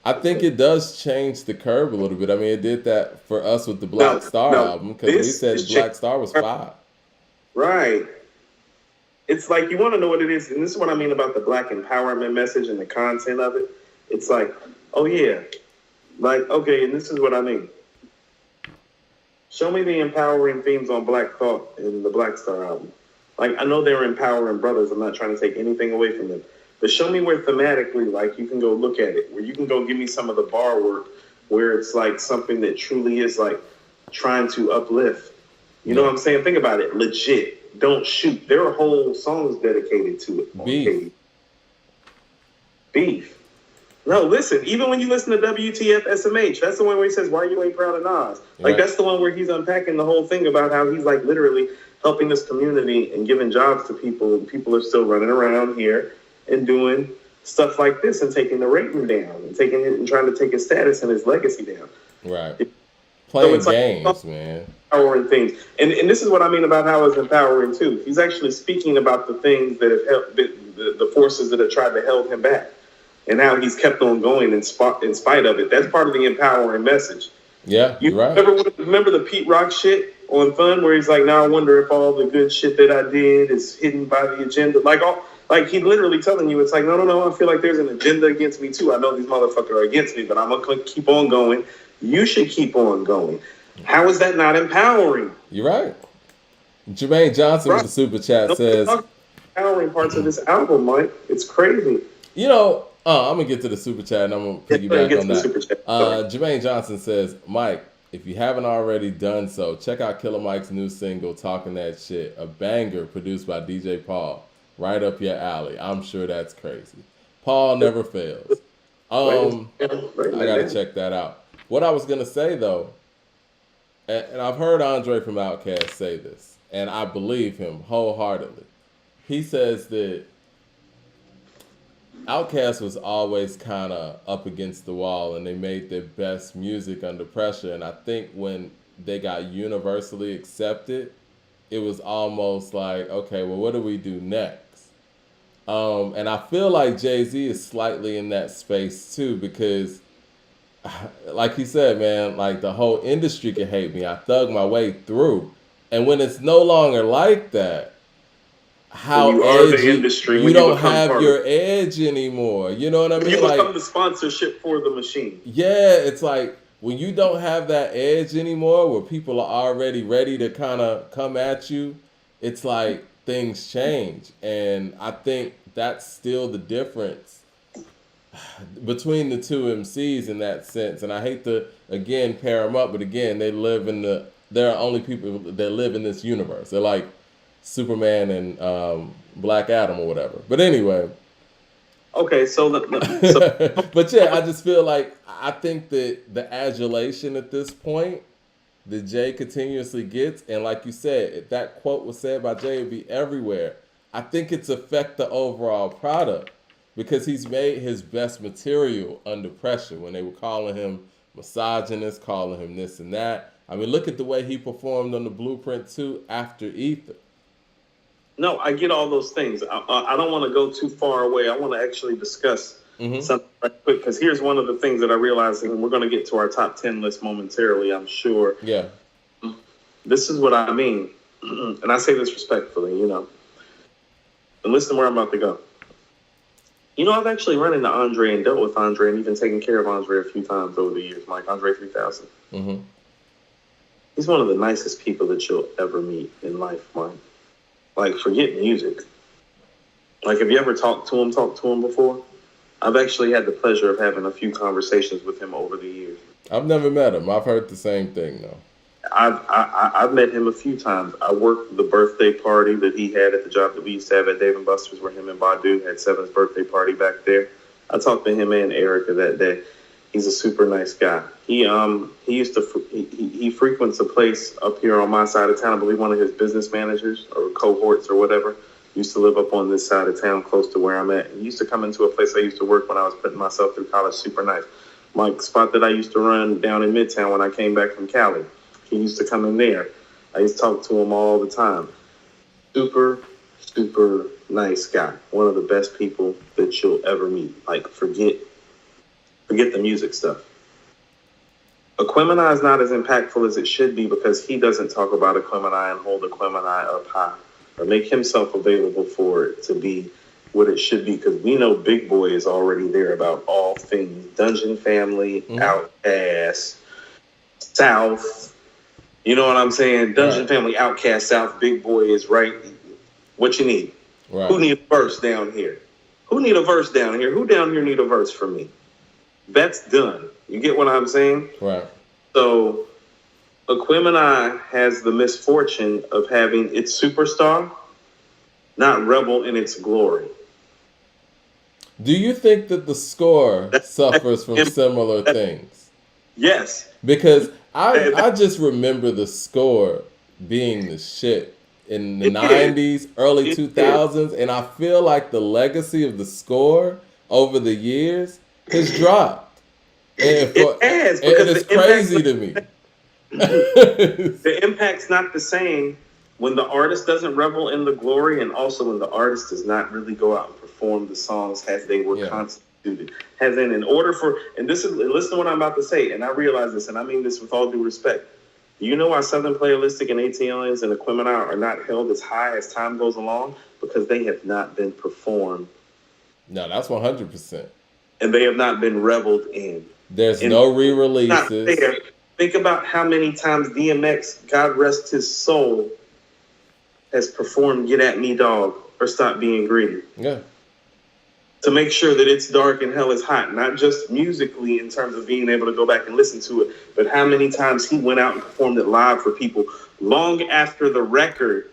I think it does change the curve a little bit. I mean, it did that for us with the Black Star album because we said Black Star was fire. Right. It's like you want to know what it is, and this is what I mean about the Black empowerment message and the content of it. It's like, oh yeah. Like, okay, and this is what I mean. Show me the empowering themes on Black Thought in the Black Star album. Like, I know they're empowering brothers. I'm not trying to take anything away from them. But show me where thematically, like, you can go look at it. Where you can go give me some of the bar work where it's, like, something that truly is, like, trying to uplift. You know what I'm saying? Think about it. Legit. Don't shoot. There are whole songs dedicated to it. Beef. No, listen, even when you listen to WTF SMH, that's the one where he says, why you ain't proud of Nas? Like, that's the one where he's unpacking the whole thing about how he's, like, literally helping this community and giving jobs to people. And people are still running around here and doing stuff like this and taking the rating down and taking it and trying to take his status and his legacy down. Right. Playing so games, like, man. Empowering things. And this is what I mean about how it's empowering, too. He's actually speaking about the things that have helped, the forces that have tried to hold him back. And how he's kept on going in spite of it. That's part of the empowering message. Yeah, you're right. Remember the Pete Rock shit on Fun, where he's like, now I wonder if all the good shit that I did is hidden by the agenda. Like he literally telling you, it's like, no, I feel like there's an agenda against me too. I know these motherfuckers are against me, but I'm gonna keep on going. You should keep on going. How is that not empowering? You're right. Jermaine Johnson with the super chat says, empowering parts of this album, Mike. It's crazy. You know, I'm going to get to the super chat and I'm going to piggyback on that. Jermaine Johnson says, Mike, if you haven't already done so, check out Killer Mike's new single, Talking That Shit, a banger produced by DJ Paul. Right up your alley. I'm sure that's crazy. Paul never fails. I got to check that out. What I was going to say, though, and I've heard Andre from Outkast say this, and I believe him wholeheartedly. He says that Outkast was always kind of up against the wall and they made their best music under pressure. And I think when they got universally accepted, it was almost like, okay, well, what do we do next? And I feel like Jay-Z is slightly in that space too, because like he said, man, like the whole industry can hate me. I thug my way through. And when it's no longer like that, how you edgy, are the industry, you don't have your edge anymore. You know what I mean? You become the sponsorship for the machine. Yeah, it's like when you don't have that edge anymore, where people are already ready to kind of come at you, it's like things change. And I think that's still the difference between the two MCs in that sense. And I hate to, again, pair them up, but again, they live in the there are only people that live in this universe. They're like Superman and Black Adam or whatever. But anyway. Okay, But yeah, I just feel like I think that the adulation at this point that Jay continuously gets, and like you said, if that quote was said by Jay, it'd be everywhere. I think it's affect the overall product because he's made his best material under pressure when they were calling him misogynist, calling him this and that. I mean, look at the way he performed on the Blueprint 2 after Ether. No, I get all those things. I don't want to go too far away. I want to actually discuss something right quick because here's one of the things that I realized, and we're going to get to our top 10 list momentarily, I'm sure. Yeah. This is what I mean, and I say this respectfully, you know. And listen to where I'm about to go. You know, I've actually run into Andre and dealt with Andre and even taken care of Andre a few times over the years, Mike. Andre 3000. Mm-hmm. He's one of the nicest people that you'll ever meet in life, Mike. Like, forget music. Like, have you ever talked to him before? I've actually had the pleasure of having a few conversations with him over the years. I've never met him. I've heard the same thing, though. I've met him a few times. I worked the birthday party that he had at the job that we used to have at Dave & Buster's, where him and Badu had Seven's birthday party back there. I talked to him and Erica that day. He's a super nice guy. He frequents a place up here on my side of town. I believe one of his business managers or cohorts or whatever used to live up on this side of town close to where I'm at. He used to come into a place I used to work when I was putting myself through college. Super nice. My spot that I used to run down in Midtown when I came back from Cali. He used to come in there. I used to talk to him all the time. Super, super nice guy. One of the best people that you'll ever meet. Like, forget the music stuff. Aquemini is not as impactful as it should be because he doesn't talk about Aquemini and hold Aquemini up high or make himself available for it to be what it should be, because we know Big Boy is already there about all things Dungeon Family, Outkast, South. You know what I'm saying? Dungeon Family, Outkast, South. Big Boy is right. What you need? Right. Who need a verse down here? Who need a verse down here? Who down here need a verse from me? That's done. You get what I'm saying? Right. So, Aquemini has the misfortune of having its superstar not revel in its glory. Do you think that the score suffers from similar things? Yes. Because I just remember the score being the shit in the 90s, early 2000s, and I feel like the legacy of the score over the years has dropped. And it's crazy to me. The impact's not the same when the artist doesn't revel in the glory, and also when the artist does not really go out and perform the songs as they were constituted. As in order for, and listen to what I'm about to say, and I realize this, and I mean this with all due respect. You know why Southern Playalistic and ATLians and Aquemini are not held as high as time goes along? Because they have not been performed. No, that's 100%. And they have not been reveled in. There's no re-releases. Think about how many times DMX, God rest his soul, has performed Get At Me Dog or Stop Being Greedy. Yeah. To make sure that it's dark and hell is hot, not just musically in terms of being able to go back and listen to it, but how many times he went out and performed it live for people long after the record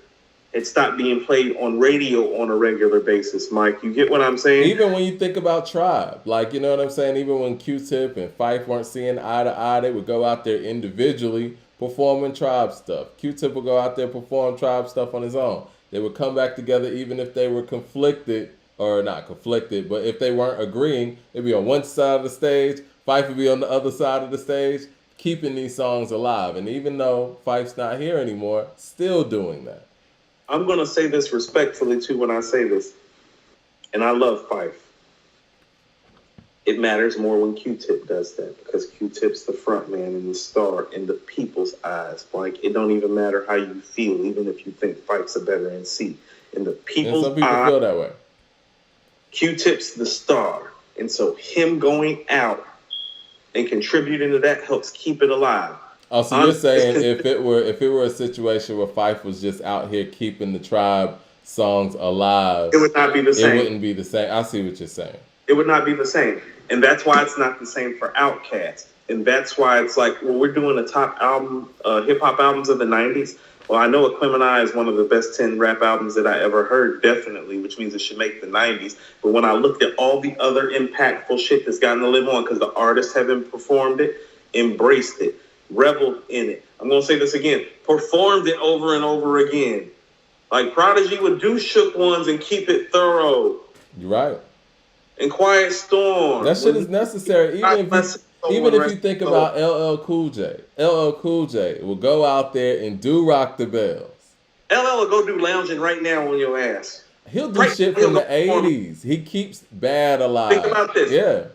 had stopped being played on radio on a regular basis. Mike, you get what I'm saying? Even when you think about Tribe, like, you know what I'm saying? Even when Q-Tip and Phife weren't seeing eye to eye, they would go out there individually performing Tribe stuff. Q-Tip would go out there perform Tribe stuff on his own. They would come back together even if they were conflicted, or not conflicted, but if they weren't agreeing, they'd be on one side of the stage, Phife would be on the other side of the stage, keeping these songs alive. And even though Phife's not here anymore, still doing that. I'm going to say this respectfully, too, when I say this. And I love Phife. It matters more when Q-Tip does that, because Q-Tip's the front man and the star in the people's eyes. Like, it don't even matter how you feel, even if you think Phife's a better MC. In the people's eyes, some people feel that way. Q-Tip's the star. And so him going out and contributing to that helps keep it alive. Oh, so you're saying if it were a situation where Phife was just out here keeping the Tribe songs alive, it would not be the same. It wouldn't be the same. I see what you're saying. It would not be the same. And that's why it's not the same for Outkast. and that's why it's like, well, we're doing the top album, hip hop albums of the '90s. Well, I know Aquemini is one of the best 10 rap albums that I ever heard, definitely, which means it should make the '90s. But when I looked at all the other impactful shit that's gotten to live on, because the artists haven't performed it, embraced it, reveled in it. I'm gonna say this again: performed it over and over again. Like Prodigy would do Shook Ones and keep it thorough. You're right. And Quiet Storm. That shit is necessary. Even if you think about LL Cool J. LL Cool J will go out there and do Rock the Bells. LL will go do Lounging right now on your ass. He'll do shit from the 80s. He keeps bad alive. Think about this. Yeah.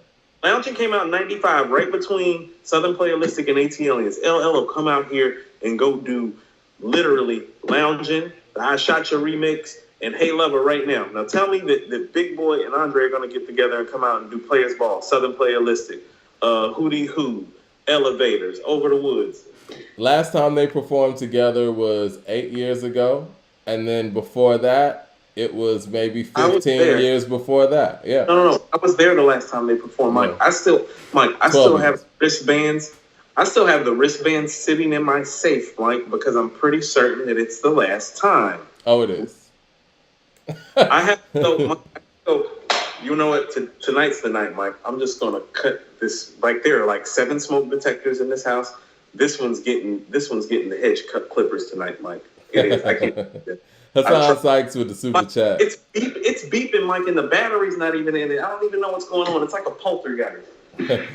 Lounging came out in 95, right between Southern Playalistic and AT Aliens. LL will come out here and go do literally Lounging, the I Shot Your remix, and Hey Lover right now. Now tell me that Big Boy and Andre are going to get together and come out and do Players Ball, Southern Playalistic, Hootie Hoo, Elevators, Over the Woods. Last time they performed together was 8 years ago. And then before that, it was maybe 15 years before that. Yeah. No. I was there the last time they performed, Mike. I still have wristbands. I still have the wristbands sitting in my safe, Mike, because I'm pretty certain that it's the last time. Oh, it is. I have so you know what? Tonight's the night, Mike. I'm just gonna cut this right there. Like 7 smoke detectors in this house. This one's getting the hedge cut clippers tonight, Mike. It is. I can't. Hassan Sykes with the super chat. It's beeping, Mike, and the battery's not even in it. I don't even know what's going on. It's like a poltergeist.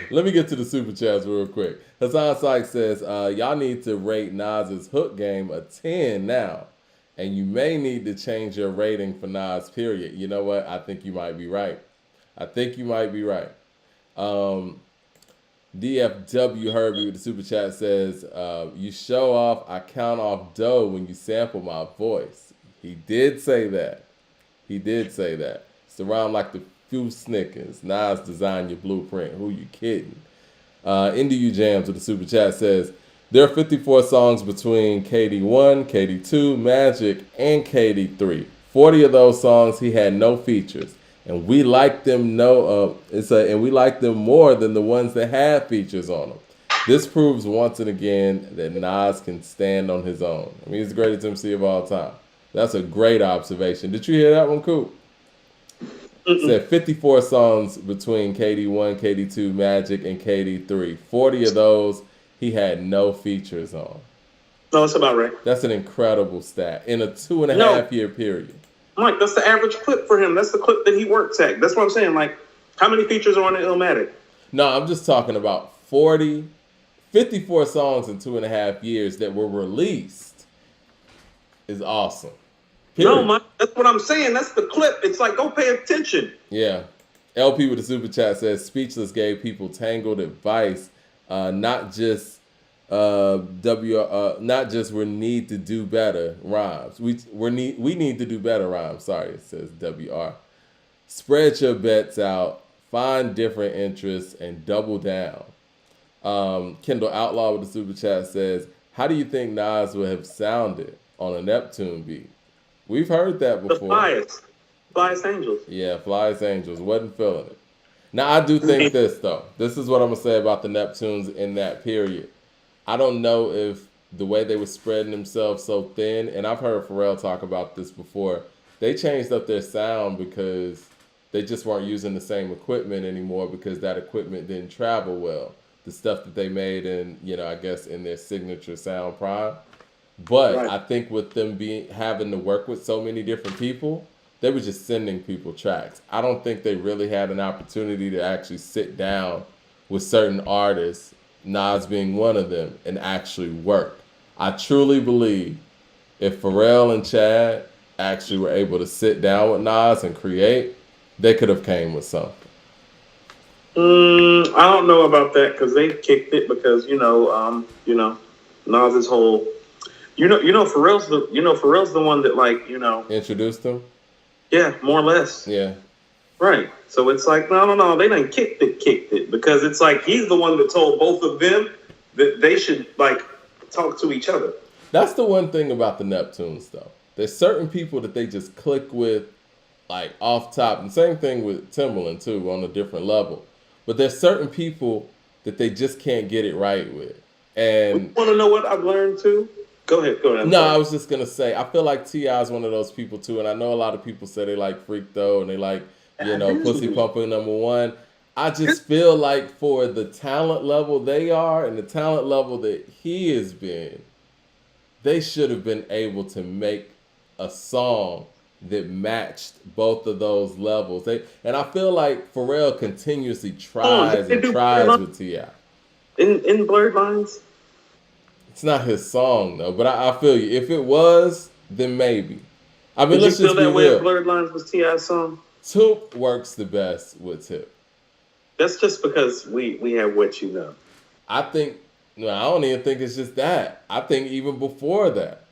Let me get to the super chats real quick. Hassan Sykes says, y'all need to rate Nas's hook game a 10 now. And you may need to change your rating for Nas, period. You know what? I think you might be right. DFW Herbie with the super chat says, you show off, I count off dough when you sample my voice. He did say that. It's around like the few Snickers. Nas designed your blueprint. Who you kidding? NDU Jams with the super chat says, there are 54 songs between KD1, KD2, Magic, and KD3. 40 of those songs he had no features, and we like them and we like them more than the ones that had features on them. This proves once and again that Nas can stand on his own. I mean, he's the greatest MC of all time. That's a great observation. Did you hear that one, Coop? Said 54 songs between KD1, KD2, Magic, and KD3. 40 of those he had no features on. No, that's about right. That's an incredible stat in a 2.5 year period. Mike, that's the average clip for him. That's the clip that he works at. That's what I'm saying. Like, how many features are on the Illmatic? No, I'm just talking about 54 songs in 2.5 years that were released is awesome. Period. No, Mike, that's what I'm saying. That's the clip. It's like, go pay attention. Yeah. LP with the super chat says, Speechless gave people tangled advice. Not just not just we need to do better rhymes. We need to do better rhymes. Sorry, it says WR. Spread your bets out, find different interests, and double down. Kendall Outlaw with the super chat says, how do you think Nas would have sounded on a Neptune beat? We've heard that before. The Flyest Angels. Yeah, Flyest Angels. Wasn't feeling it. Now, I do think this, though. This is what I'm going to say about the Neptunes in that period. I don't know if the way they were spreading themselves so thin, and I've heard Pharrell talk about this before, they changed up their sound because they just weren't using the same equipment anymore because that equipment didn't travel well. The stuff that they made in, I guess in their signature sound prime. But right. I think with them having to work with so many different people, they were just sending people tracks. I don't think they really had an opportunity to actually sit down with certain artists, Nas being one of them, and actually work. I truly believe if Pharrell and Chad actually were able to sit down with Nas and create, they could have came with something. I don't know about that because they kicked it because Nas's whole Pharrell's the one that introduced them. Yeah, more or less. Yeah. Right. So it's like, no, they done kicked it because it's like he's the one that told both of them that they should talk to each other. That's the one thing about the Neptunes, though. There's certain people that they just click with, off top, and same thing with Timbaland too, on a different level. But there's certain people that they just can't get it right with. And want to know what I've learned too? Go ahead. I'm no, sorry. I was just gonna say I feel like T.I. is one of those people too, and I know a lot of people say they like Freak Though and they like Pussy Pumping #1. I just feel like for the talent level they are and the talent level that he has been, they should have been able to make a song that matched both of those levels. And I feel like Pharrell continuously tries and tries with T.I. In Blurred Lines? It's not his song though, but I feel you. If it was, then maybe. I mean, let's just be real. Did you feel that way Blurred Lines was T.I.'s song? Coop works the best with Tip. That's just because we have What You Know. I think, no, I don't even think it's just that. I think even before that.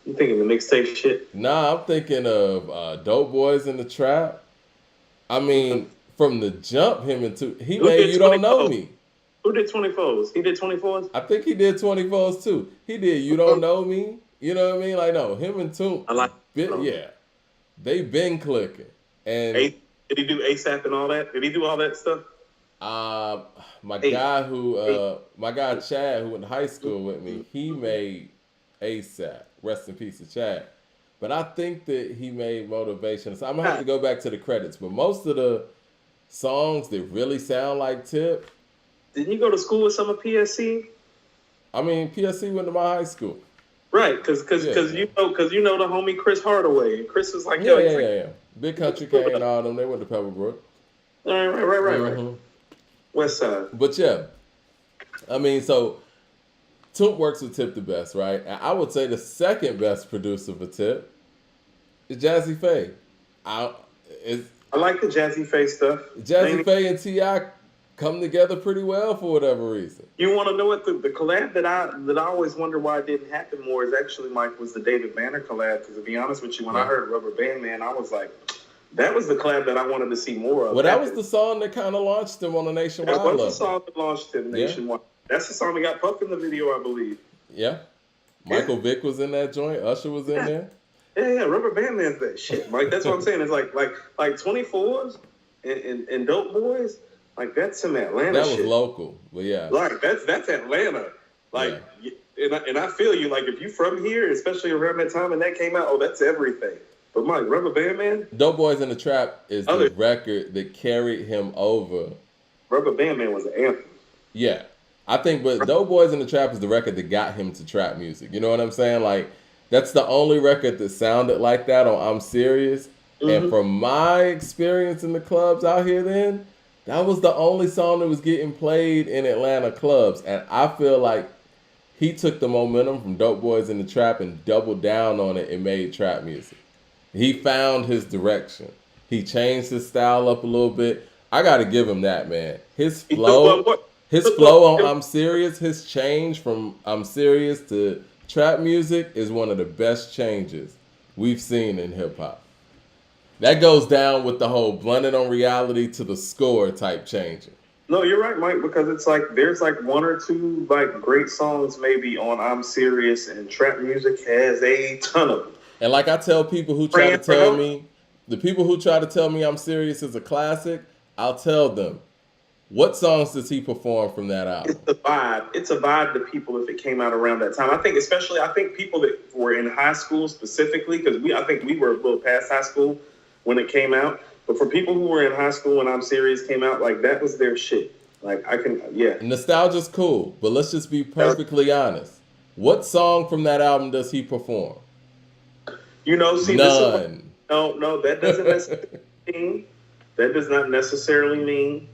You thinking the mixtape shit? Nah, I'm thinking of Dope Boys in the Trap. I mean, from the jump, him and Tip, he made You Don't Know Me. Who did 24s? He did 24s? I think he did 24s too. He did You Don't Know Me. You know what I mean? Like, no, him and Toomp. I like yeah. They been clicking. And did he do ASAP and all that? Did he do all that stuff? My guy Chad, who went to high school with me, he made ASAP. Rest in peace to Chad. But I think that he made Motivation. So I'm gonna have to go back to the credits. But most of the songs that really sound like Tip. Didn't you go to school with some of PSC? I mean, PSC went to my high school. Right, because you know the homie Chris Hardaway. And Chris was like, yeah. Big Country K and all them, they went to Pebblebrook. Right. West Side. But yeah, I mean, so Toomp works with Tip the best, right? And I would say the second best producer for Tip is Jazzy Faye. I like the Jazzy Faye stuff. Jazzy Faye and T.I. come together pretty well for whatever reason. You want to know what the collab that I always wonder why it didn't happen more is actually, Mike, was the David Banner collab. Because to be honest with you, when I heard Rubber Band Man, I was like, that was the collab that I wanted to see more of. Well, that was the song that kind of launched him on a nationwide level. That was the song that launched him nationwide. That's the song that got Puff in the video, I believe. Yeah. Michael Vick was in that joint. Usher was in there. Yeah. Rubber Band Man's that shit, Mike. That's what I'm saying. It's like 24s and Dope Boys. Like, that's some Atlanta shit. That was local, but yeah. Like, that's Atlanta. Like, and I feel you. Like, if you from here, especially around that time and that came out, that's everything. But Mike, Rubber Band Man? Dope Boys in the Trap is the record that carried him over. Rubber Band Man was an anthem. Yeah. I think, but Dope Boys in the Trap is the record that got him to trap music. You know what I'm saying? Like, that's the only record that sounded like that on I'm Serious. Mm-hmm. And from my experience in the clubs out here then, that was the only song that was getting played in Atlanta clubs. And I feel like he took the momentum from Dope Boys in the Trap and doubled down on it and made trap music. He found his direction. He changed his style up a little bit. I got to give him that, man. His flow on I'm Serious, his change from I'm Serious to trap music is one of the best changes we've seen in hip-hop. That goes down with the whole blended on reality to the score type changing. No, you're right, Mike, because it's like there's like one or two like great songs maybe on I'm Serious, and trap music has a ton of them. And like I tell people who try to tell me, the people who try to tell me I'm Serious is a classic, I'll tell them, what songs does he perform from that album? It's the vibe. It's a vibe to people if it came out around that time. I think people that were in high school specifically, because I think we were a little past high school when it came out. But for people who were in high school when I'm Serious came out, like that was their shit. Like Nostalgia's cool, but let's just be perfectly honest. What song from that album does he perform? None. No, that doesn't necessarily mean. That does not necessarily mean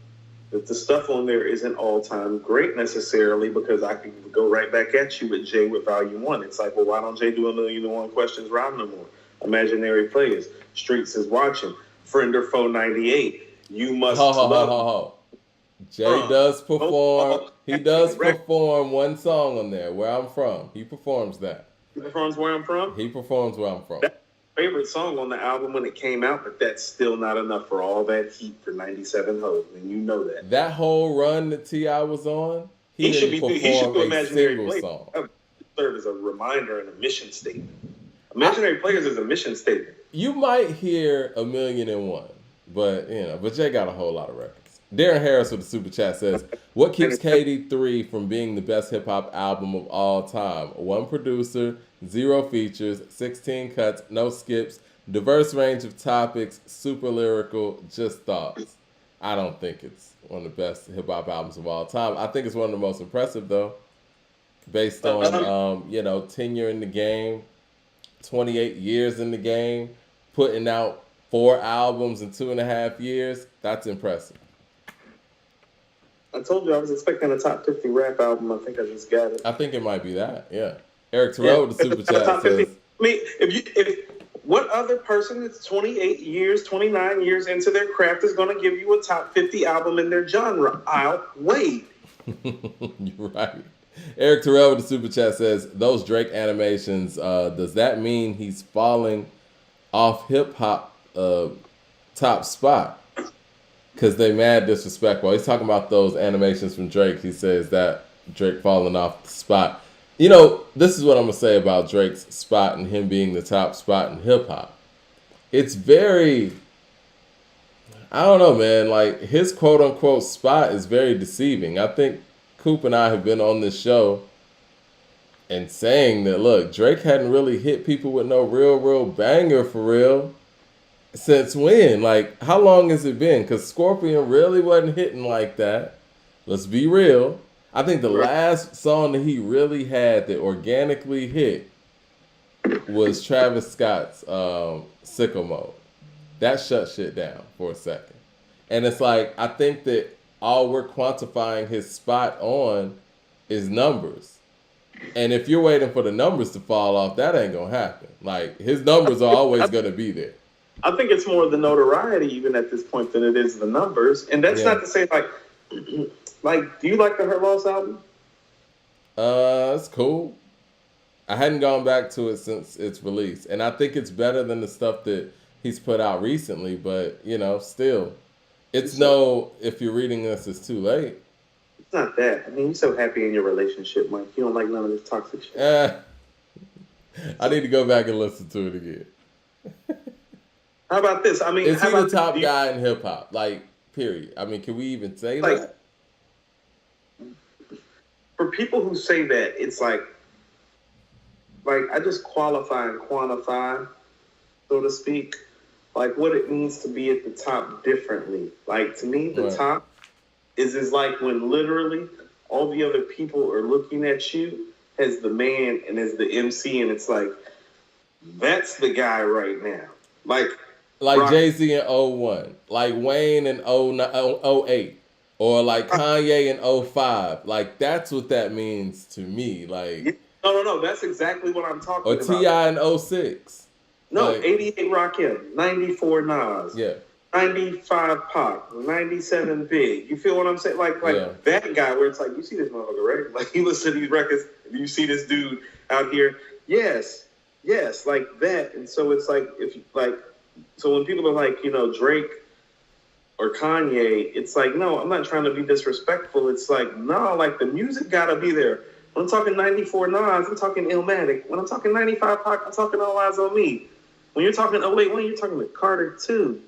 that the stuff on there isn't all-time great necessarily, because I can go right back at you with Jay with Volume 1. It's like, well, why don't Jay do 1,000,001 Questions Round no more? Imaginary Players, Streets is Watching, Friend or Foe 98, You Must Love. Jay does perform. He does perform one song on there, Where I'm From. He performs that. He performs Where I'm From? He performs Where I'm From. That's my favorite song on the album when it came out, but that's still not enough for all that heat for 97 Hoes, and you know that. That whole run that T.I. was on, he didn't perform a single song. That serve as a reminder and a mission statement. Imaginary Players is a mission statement. You might hear 1,000,001, but Jay got a whole lot of records. Darren Harris with the super chat says, "What keeps KD3 from being the best hip hop album of all time? One producer, 0 features, 16 cuts, no skips, diverse range of topics, super lyrical, just thoughts." I don't think it's one of the best hip hop albums of all time. I think it's one of the most impressive though, based on tenure in the game, 28 years in the game, putting out 4 albums in 2.5 years. That's impressive. I told you I was expecting a top 50 rap album. I think I just got it. I think it might be that. Yeah. Eric Terrell with the super chat top says, 50. I mean, if what other person that's 28 years, 29 years into their craft is going to give you a top 50 album in their genre? I'll wait. You're right. Eric Terrell with the super chat says, "Those Drake animations, does that mean he's falling off hip hop top spot? Because they mad disrespectful." He's talking about those animations from Drake. He says that Drake falling off the spot. You know, this is what I'm going to say about Drake's spot and him being the top spot in hip hop. It's very, I don't know, man. Like, his quote unquote spot is very deceiving. I think Coop and I have been on this show and saying that, look, Drake hadn't really hit people with no real banger for real. Since when? Like, how long has it been? Because Scorpion really wasn't hitting like that. Let's be real. I think the last song that he really had that organically hit was Travis Scott's Sicko Mode. That shut shit down for a second. And it's like, I think that all we're quantifying his spot on is numbers. And if you're waiting for the numbers to fall off, that ain't going to happen. Like, his numbers are always going to be there. I think it's more the notoriety even at this point than it is the numbers. And that's not to say, like, do you like the Her Loss album? It's cool. I hadn't gone back to it since its release. And I think it's better than the stuff that he's put out recently. But, still. It's if you're reading this, it's too late. It's not that. I mean, you're so happy in your relationship, Mike. You don't like none of this toxic shit. I need to go back and listen to it again. How about this? I mean, is he the top guy in hip hop? Like, period. I mean, can we even say that? For people who say that, it's like I just qualify and quantify, so to speak, like what it means to be at the top differently. Like, to me, the top is like when literally all the other people are looking at you as the man and as the MC, and it's like, that's the guy right now. Like Jay-Z in 01, like Wayne in 08, or like Kanye in 05. Like, that's what that means to me. Like, no, that's exactly what I'm talking about. Or T.I. in 06. No, like, 88 Rakim, 94 Nas, 95 Pac, 97 Big. You feel what I'm saying? Like that guy where it's like, you see this motherfucker, right? Like, you listen to these records, and you see this dude out here. Yes, like that. And so it's like, so when people are like, Drake or Kanye, it's like, no, I'm not trying to be disrespectful. It's like, no, like the music gotta be there. When I'm talking 94 Nas, I'm talking Illmatic. When I'm talking 95 Pac, I'm talking All Eyes on Me. When you're talking 08, you're talking with Carter 2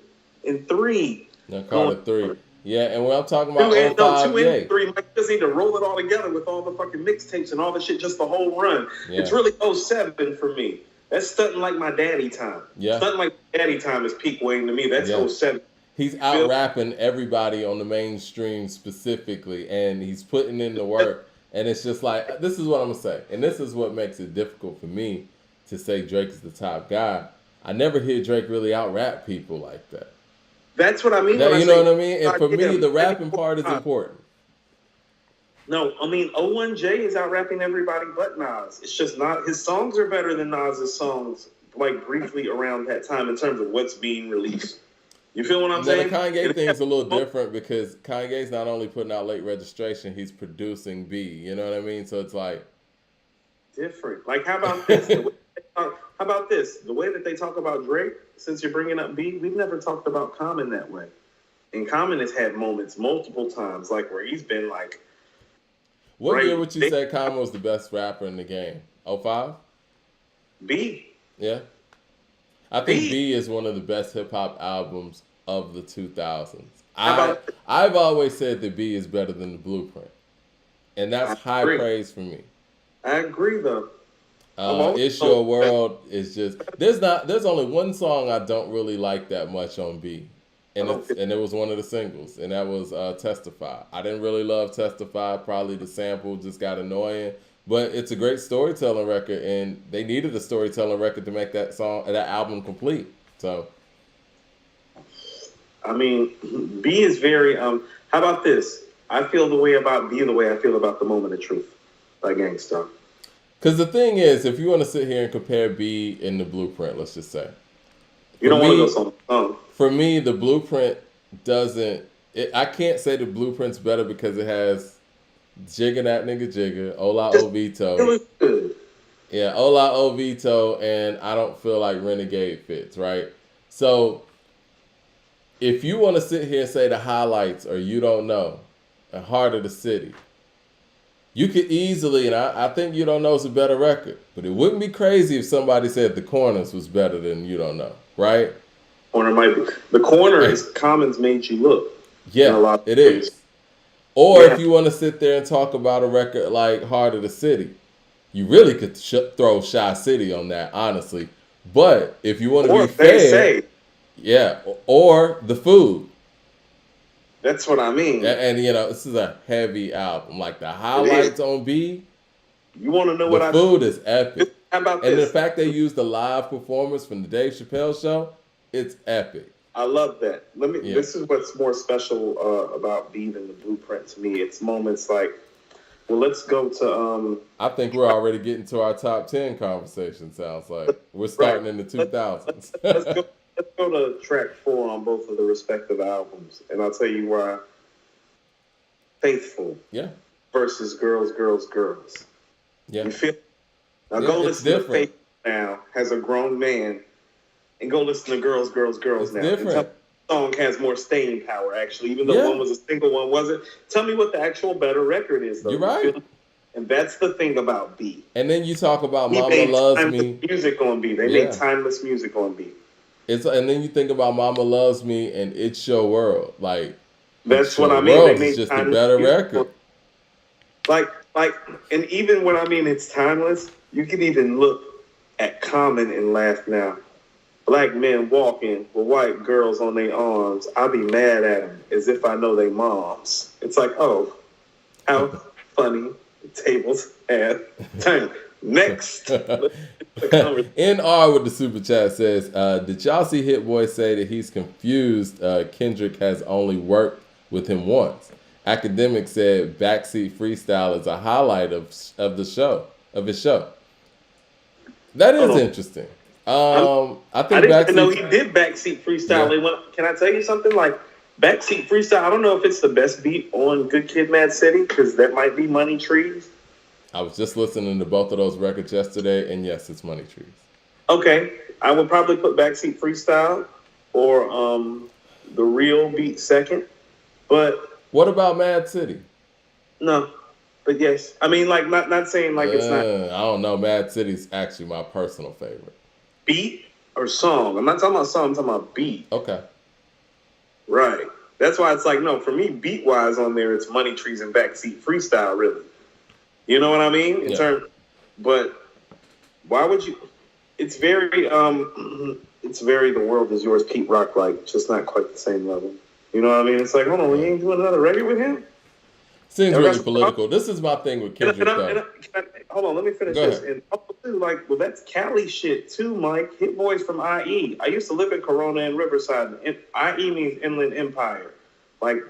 and 3. No, Carter 3. Yeah, and when I'm talking about 05, 2 and 3, Mike just need to roll it all together with all the fucking mixtapes and all the shit, just the whole run. Yeah. It's really 07 for me. That's stunting like my daddy time. Yeah. Stunting like daddy time is peak Wayne to me. That's 07. He's out rapping everybody on the mainstream specifically, and he's putting in the work. And it's just like, this is what I'm going to say. And this is what makes it difficult for me to say Drake is the top guy. I never hear Drake really out rap people like that. That's what I mean. You know what I mean? And for me, the rapping part is important. No, I mean, 01J is out rapping everybody but Nas. It's just not, his songs are better than Nas's songs, like briefly around that time in terms of what's being released. You feel what I'm saying? The Kanye thing's a little different because Kanye's not only putting out Late Registration, he's producing B. You know what I mean? So it's like different. Like, how about this? The way that they talk about Drake, since you're bringing up B, we've never talked about Common that way. And Common has had moments multiple times, like where he's been like. What year would you say Common was the best rapper in the game? 05? B. Yeah. I think B is one of the best hip hop albums of the 2000s. How about I've always said that B is better than the Blueprint, and that's I high agree. praise for me. I agree though. I'm always It's told Your World is just there's only one song I don't really like that much on B, I and don't feel it was one of the singles, and that was Testify. I didn't really love Testify. Probably the sample just got annoying, but it's a great storytelling record, and they needed a storytelling record to make that album complete. So I mean, B is very how about this? I feel the way about B the way I feel about The Moment of Truth by Gangstar. because the thing is, if you want to sit here and compare B and the Blueprint, let's just say, You for don't want to go me, song for song. for me, the Blueprint doesn't. I can't say the Blueprint's better because it has Jigga That Nigga Jigga, Ola Just it Ovito. was good. Yeah, Ola Ovito, and I don't feel like Renegade fits, right? So if you want to sit here and say the highlights or You Don't Know, and Heart of the City, you could easily, and I think You Don't Know is a better record, but it wouldn't be crazy if somebody said The Corners was better than You Don't Know, right? Corner might be the corner is Commons Made You Look in a Yeah, lot it of ways. is. Or if Yeah, you want to sit there and talk about a record like Heart of the City, you really could throw Shy City on that, honestly. But if you want to be or they fair, say yeah, or The Food. that's what I mean. And this is a heavy album. Like the It is. highlights on B, You want to know The what I? Food is epic. How about And the this? fact they used the live performance from the Dave Chappelle show, it's epic. I love that. Yeah. This is what's more special about B than the Blueprint to me. It's moments like, well, let's go to I think we're already getting to our top 10 conversation, sounds like. We're starting in the 2000s. let's go let's go to track 4 on both of the respective albums, and I'll tell you why. Faithful Yeah. versus Girls, Girls, Girls. Yeah. You feel? Now Yeah, go it's listen to different. Faithful now as a grown man, and go listen to Girls, Girls, Girls It's now. And different. tell me the song has more staying power, actually, even though Yeah. one was a single, one wasn't. Tell me what the actual better record is, though. You're You right. feel? And that's the thing about B. And then you talk about He Mama made Loves timeless Me. music on B. They Yeah. made timeless music on B. And then you think about Mama Loves Me and It's Your World. Like That's It's what Your I mean. They World is made just a timeless better music record. on- and even when I mean it's timeless, you can even look at Common and laugh now. Black men walking with white girls on their arms. I'll be mad at them as if I know they moms. It's like, oh, how funny the tables have turned. Next. NR with the super chat says, did y'all see Hit Boy say that he's confused Kendrick has only worked with him once? Academic said Backseat Freestyle is a highlight of his show. That is interesting. I think I didn't even know Backseat. he did Backseat Freestyle. Yeah. Can I tell you something? Like, Backseat Freestyle, I don't know if it's the best beat on Good Kid, Mad City, because that might be Money Trees. I was just listening to both of those records yesterday, and yes, it's Money Trees. Okay, I would probably put Backseat Freestyle or The Real beat second. But What about Mad City? no, but yes. I mean, like, not saying like it's not I don't know. Mad City's actually my personal favorite. beat or song. I'm not talking about song, I'm talking about beat. Okay. Right. That's why it's like, no, for me, beat-wise on there, it's Money Trees and Backseat Freestyle, really. You know what I mean? But why would you? It's very The World Is Yours, Pete Rock, like, just not quite the same level. You know what I mean? It's like, hold on, we ain't doing another record with him? Seems Ever got really some- political. This is my thing with Kendrick, though. Hold on, let me finish Go this. ahead. And also, too, like, well, that's Cali shit, too, Mike. Hit Boys from IE. I used to live in Corona and Riverside. IE means Inland Empire. Like,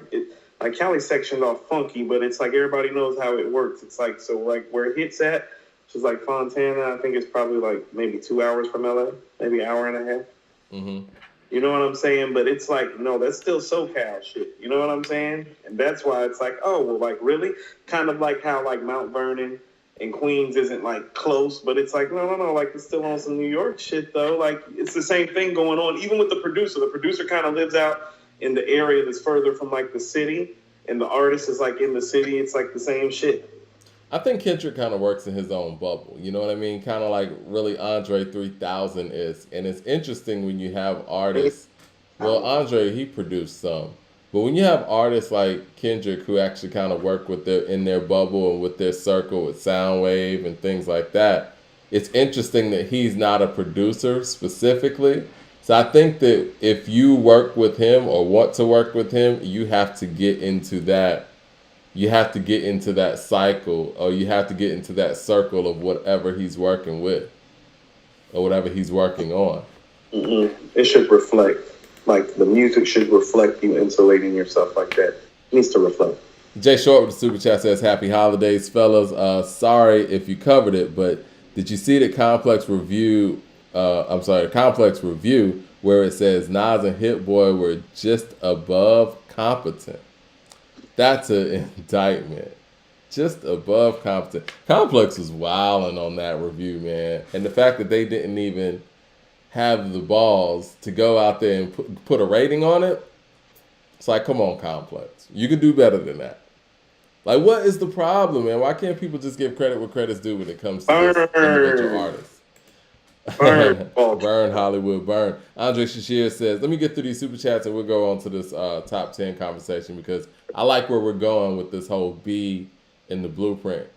Cali sectioned off funky, but it's like everybody knows how it works. It's like, so, like, where it hits at, which is like Fontana, I think it's probably, like, maybe 2 hours from LA, maybe an hour and a half. Mm-hmm. You know what I'm saying? But it's like, no, that's still SoCal shit. You know what I'm saying? And that's why it's like, oh, well, like, really? Kind of like how, like, Mount Vernon and Queens isn't, like, close, but it's like, no, like, it's still on some New York shit, though. Like, it's the same thing going on, even with the producer. The producer kind of lives out in the area that's further from, like, the city, and the artist is, like, in the city. It's, like, the same shit. I think Kendrick kind of works in his own bubble. You know what I mean? Kind of like really Andre 3000 is. And it's interesting when you have artists. Well, Andre, he produced some. But when you have artists like Kendrick who actually kind of work with their bubble and with their circle with Soundwave and things like that, it's interesting that he's not a producer specifically. So I think that if you work with him or want to work with him, you have to get into that. You have to get into that cycle, or you have to get into that circle of whatever he's working with or whatever he's working on. It should reflect, like the music should reflect you insulating yourself like that. It needs to reflect. Jay Short with the super chat says, "Happy holidays, fellas. Sorry if you covered it, but did you see the Complex review? Complex review where it says Nas and Hit Boy were just above competent. That's an indictment. Just above competent. Complex was wilding on that review, man. And the fact that they didn't even have the balls to go out there and put a rating on it, it's like, come on, Complex. You can do better than that. Like, what is the problem, man? Why can't people just give credit where credit's due when it comes to this individual artist? Burn Hollywood, burn. Andre Shashir says, let me get through these super chats and we'll go on to this top 10 conversation because I like where we're going with this whole B in the blueprint.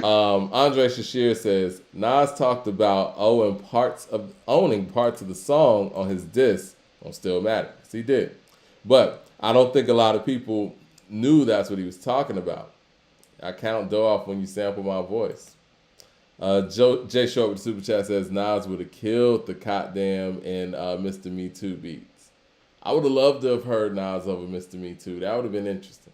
Andre Shashir says, Nas talked about owning parts of the song on his disc on Stillmatic. Yes, he did. But I don't think a lot of people knew that's what he was talking about. I count dough off when you sample my voice. Jay Short with the super chat says Nas would have killed the Goddamn and Mr. Me Too beats. I would have loved to have heard Nas over Mr. Me Too. That would have been interesting.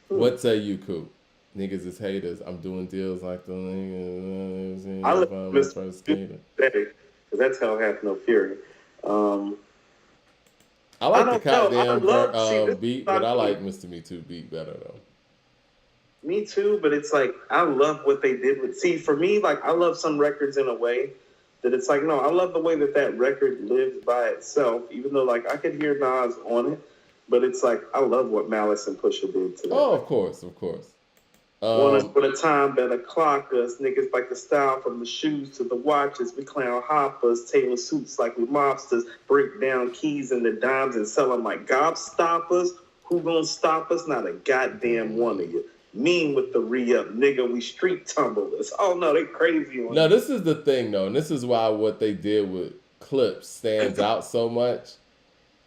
What say you, Coop? Niggas is haters. I'm doing deals like the niggas. I love Mr. Me because that's Hell Hath No Fury. I like the Goddamn beat, but I like Mr. Me Too beat better though. Me too, but it's like, I love what they did with, see, for me, like, I love some records in a way that it's like, no, I love the way that record lives by itself, even though, like, I could hear Nas on it, but it's like, I love what Malice and Pusha did to that. Oh, of course. Once upon a time, better clock us, niggas like the style from the shoes to the watches, we clown hoppers, tailor suits like we mobsters, break down keys and the dimes and sell them like gobstoppers. Who gonna stop us? Not a goddamn one of you. Mean with the re-up, nigga, we street tumblers. Oh, no, they crazy. No, this is the thing, though, and this is why what they did with Clips stands out so much.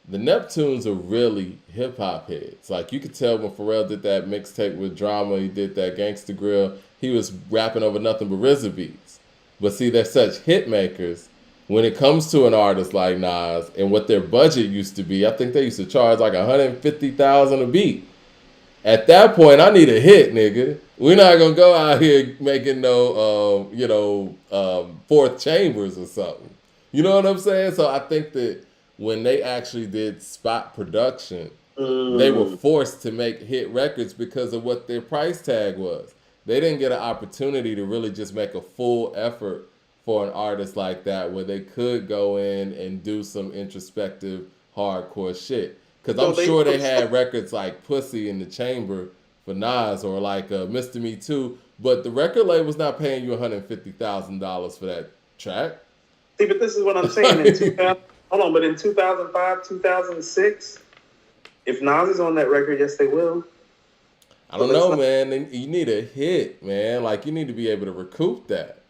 The Neptunes are really hip-hop heads. Like, you could tell when Pharrell did that mixtape with Drama, he did that Gangsta Grill, he was rapping over nothing but RZA beats. But see, they're such hit makers. When it comes to an artist like Nas and what their budget used to be, I think they used to charge like $150,000 a beat. At that point, I need a hit, nigga. We're not gonna go out here making no, fourth chambers or something. You know what I'm saying? So I think that when they actually did spot production, they were forced to make hit records because of what their price tag was. They didn't get an opportunity to really just make a full effort for an artist like that where they could go in and do some introspective, hardcore shit. Because I'm sure they had records like Pussy in the Chamber for Nas or like Mr. Me Too, but the record label's not paying you $150,000 for that track. See, but this is what I'm saying. In 2005, 2006, if Nas is on that record, yes, they will. I don't know, man. You need a hit, man. Like, you need to be able to recoup that.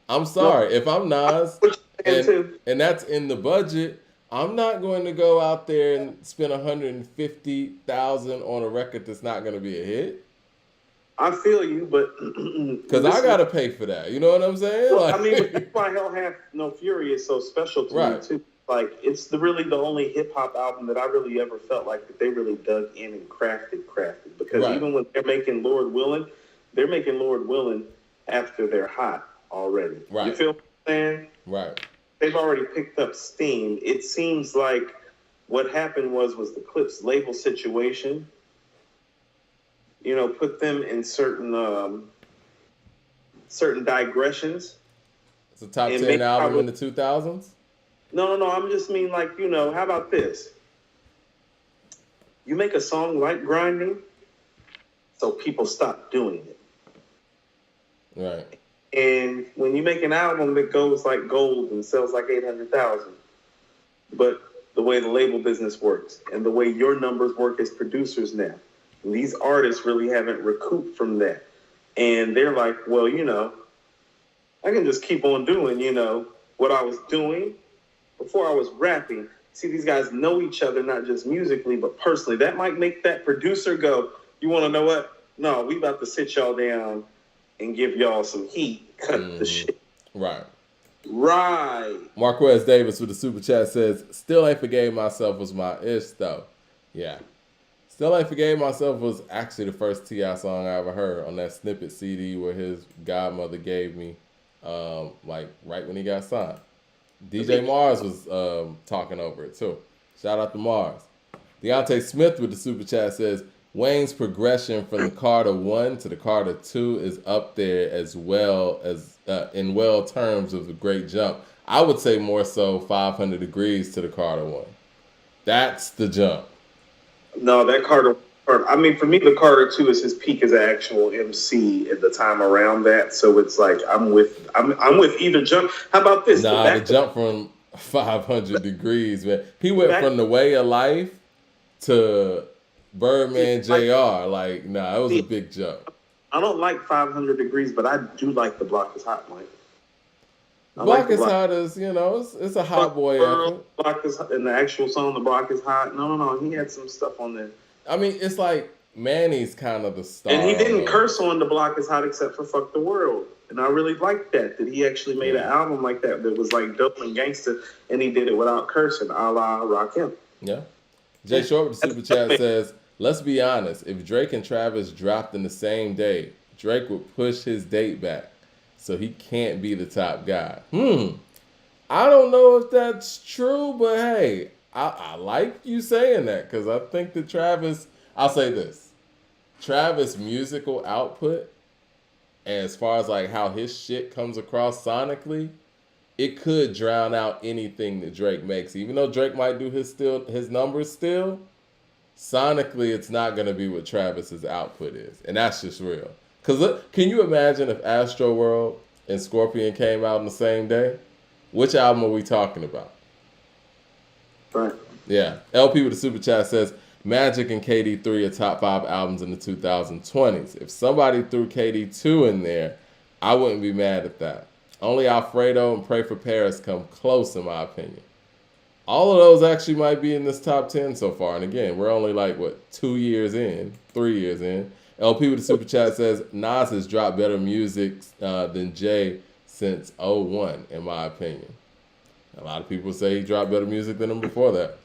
I'm sorry. If I'm Nas and that's in the budget, I'm not going to go out there and spend $150,000 on a record that's not going to be a hit. I feel you, but because I got to pay for that. You know what I'm saying? Well, I mean, that's why Hell Hath No Fury is so special to me too. Like, it's really the only hip hop album that I really ever felt like that they really dug in and crafted. Because even when they're making Lord Willin', they're making Lord Willin' after they're hot already. Right. You feel what I'm saying? Right. They've already picked up steam. It seems like what happened was the Clips label situation, put them in certain digressions. It's a top 10 album in the 2000s? No. I'm just mean like, how about this? You make a song like Grinding, so people stop doing it. Right. And when you make an album that goes like gold and sells like 800,000, but the way the label business works and the way your numbers work as producers now. And these artists really haven't recouped from that. And they're like, well, I can just keep on doing, what I was doing before I was rapping. See, these guys know each other, not just musically, but personally. That might make that producer go, you want to know what? No, we about to sit y'all down and give y'all some heat. Cut the shit. Right. Marquez Davis with the super chat says, still ain't forgave myself was my ish though. Yeah. Still ain't forgave myself was actually the first T.I. song I ever heard on that snippet CD where his godmother gave me, right when he got signed. DJ Mars was talking over it too. Shout out to Mars. Deontay Smith with the super chat says, Wayne's progression from the Carter 1 to the Carter 2 is up there as well as in well terms of a great jump. I would say more so 500 Degrees to the Carter 1. That's the jump. No, that Carter. I mean, for me, the Carter 2 is his peak as an actual MC at the time around that. So it's like I'm with either jump. How about this? Nah, the jump from 500 Degrees, man. He went from The Way of Life to Birdman Jr. It was a big jump. I don't like 500 Degrees, but I do like The Block is Hot, Mike. Block is Hot is, it's a hot boy effort. Block is, and the actual song, The Block is Hot. No. He had some stuff on there. I mean, it's like Manny's kind of the star. And he didn't curse on The Block is Hot except for Fuck the World. And I really liked that he actually made an album like that was like dope and gangster, and he did it without cursing, a la Rakim. Yeah. Jay Short with the super chat says, let's be honest, if Drake and Travis dropped in the same day, Drake would push his date back. So he can't be the top guy. I don't know if that's true, but hey, I like you saying that because I think that Travis, I'll say this, Travis' musical output, as far as like how his shit comes across sonically, it could drown out anything that Drake makes. Even though Drake might do his numbers still, sonically it's not going to be what Travis's output is. And that's just real. Because can you imagine if Astro World and Scorpion came out on the same day? Which album are we talking about? Right. Yeah. LP with the super chat says, Magic and KD3 are top 5 albums in the 2020s. If somebody threw KD2 in there, I wouldn't be mad at that. Only Alfredo and Pray for Paris come close in my opinion. All of those actually might be in this top 10 so far. And again, we're only 3 years in. LP with the super chat says, Nas has dropped better music than Jay since 01, in my opinion. A lot of people say he dropped better music than him before that.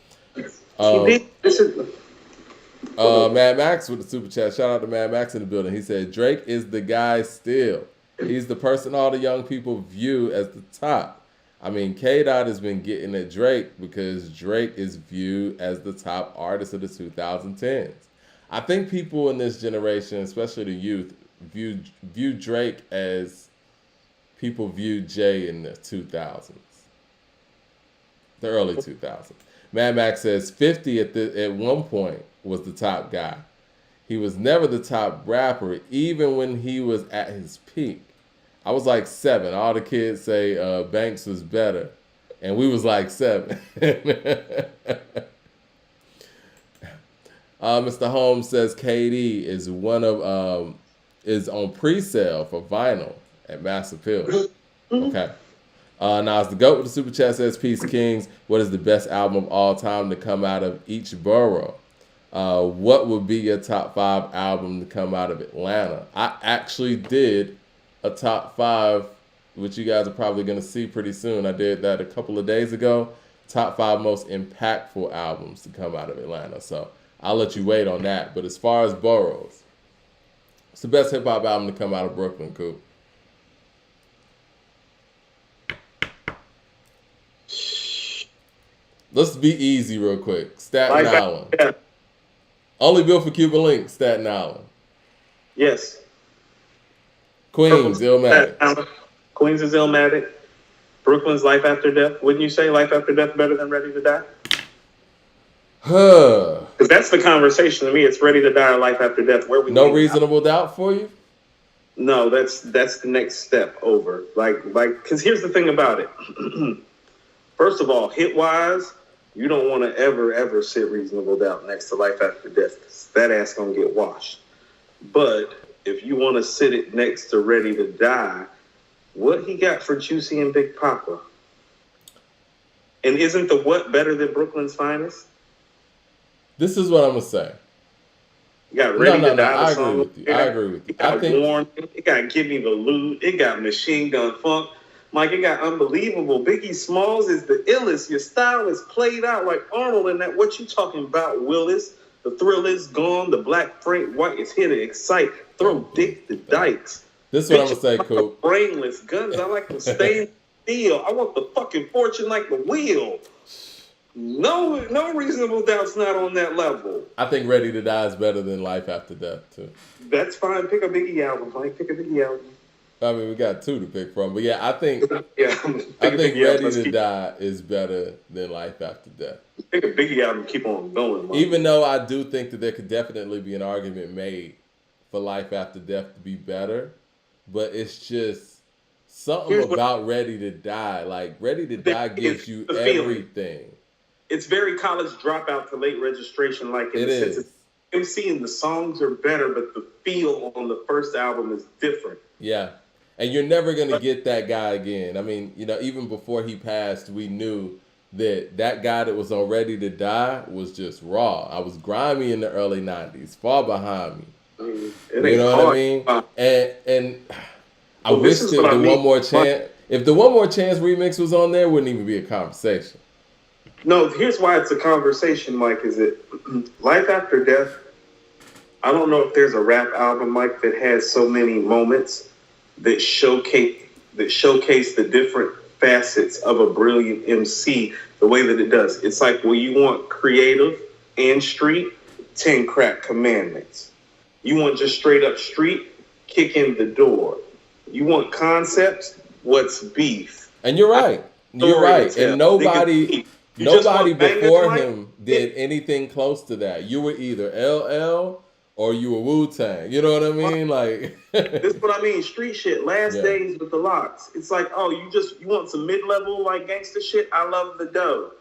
Mad Max with the super chat. Shout out to Mad Max in the building. He said, Drake is the guy still. He's the person all the young people view as the top. I mean, K-Dot has been getting at Drake because Drake is viewed as the top artist of the 2010s. I think people in this generation, especially the youth, view Drake as people viewed Jay in the 2000s. The early 2000s. Mad Max says 50 at one point was the top guy. He was never the top rapper, even when he was at his peak. I was 7. All the kids say Banks was better, and we was 7. Mr. Holmes says KD is is on pre-sale for vinyl at Mass Appeal. Okay. Now, as the GOAT with the super chat says, Peace Kings, what is the best album of all time to come out of each borough? What would be your top 5 album to come out of Atlanta? I actually did a top 5, which you guys are probably going to see pretty soon. I did that a couple of days ago. Top 5 most impactful albums to come out of Atlanta. So I'll let you wait on that. But as far as boroughs, it's the best hip-hop album to come out of Brooklyn, Coop. Let's be easy real quick. Staten Island. Yeah. Only built for Cuban Links, Staten Island. Yes. Queens, Illmatic. Queens is Illmatic. Brooklyn's Life After Death. Wouldn't you say Life After Death better than Ready to Die? Because that's the conversation to me. It's Ready to Die or Life After Death. Where we No Reasonable Doubt for you? No, that's the next step over. Because here's the thing about it. First of all, hit-wise, you don't want to ever sit Reasonable Doubt next to Life After Death. That ass gonna get washed. But if you want to sit it next to Ready to Die, what he got for Juicy and Big Papa? And isn't the what better than Brooklyn's Finest? This is what I'm gonna say. You got Ready to Die. I agree with you. I agree with you. It got Warning. It got Give Me the Loot. It got Machine Gun Funk. Mike, it got Unbelievable. Biggie Smalls is the illest. Your style is played out like Arnold in that. What you talking about, Willis? The Thrill is gone. The Black Frank White is here to excite. Throw dick to dykes. This is what I'm gonna say, Coop. Brainless guns. I like to stay in steel. I want the fucking fortune like the wheel. No Reasonable Doubt's not on that level. I think Ready to Die is better than Life After Death too. That's fine. Pick a Biggie album, Mike. Pick a Biggie album. I mean, we got two to pick from, but yeah, I think Ready to Die is better than Life After Death. Pick a Biggie album, keep on going, Mike. Even though I do think that there could definitely be an argument made for Life After Death to be better, but it's just something about Ready to Die. Like Ready to Die gives you everything. It's very College Dropout to Late Registration, like in the sense of MC and the songs are better, but the feel on the first album is different. Yeah. And you're never going to get that guy again. I mean, even before he passed, we knew that guy that was on Ready to Die was just raw. I was grimy in the early 90s, far behind me. You know what I mean? And I wish that the One More Chance, if the One More Chance remix was on there, it wouldn't even be a conversation. No, here's why it's a conversation, Mike, is it Life After Death, I don't know if there's a rap album, Mike, that has so many moments that showcase the different facets of a brilliant MC the way that it does. It's like, well, you want creative and street, 10 crack commandments. You want just straight up street, kick in the door. You want concepts, what's beef? And you're right. You're right. And nobody before him did anything close to that. You were either LL or you were Wu-Tang. You know what I mean? Like this is what I mean. Street shit. Last Days with the Locks. It's like, oh, you want some mid-level like gangster shit? I love the dough.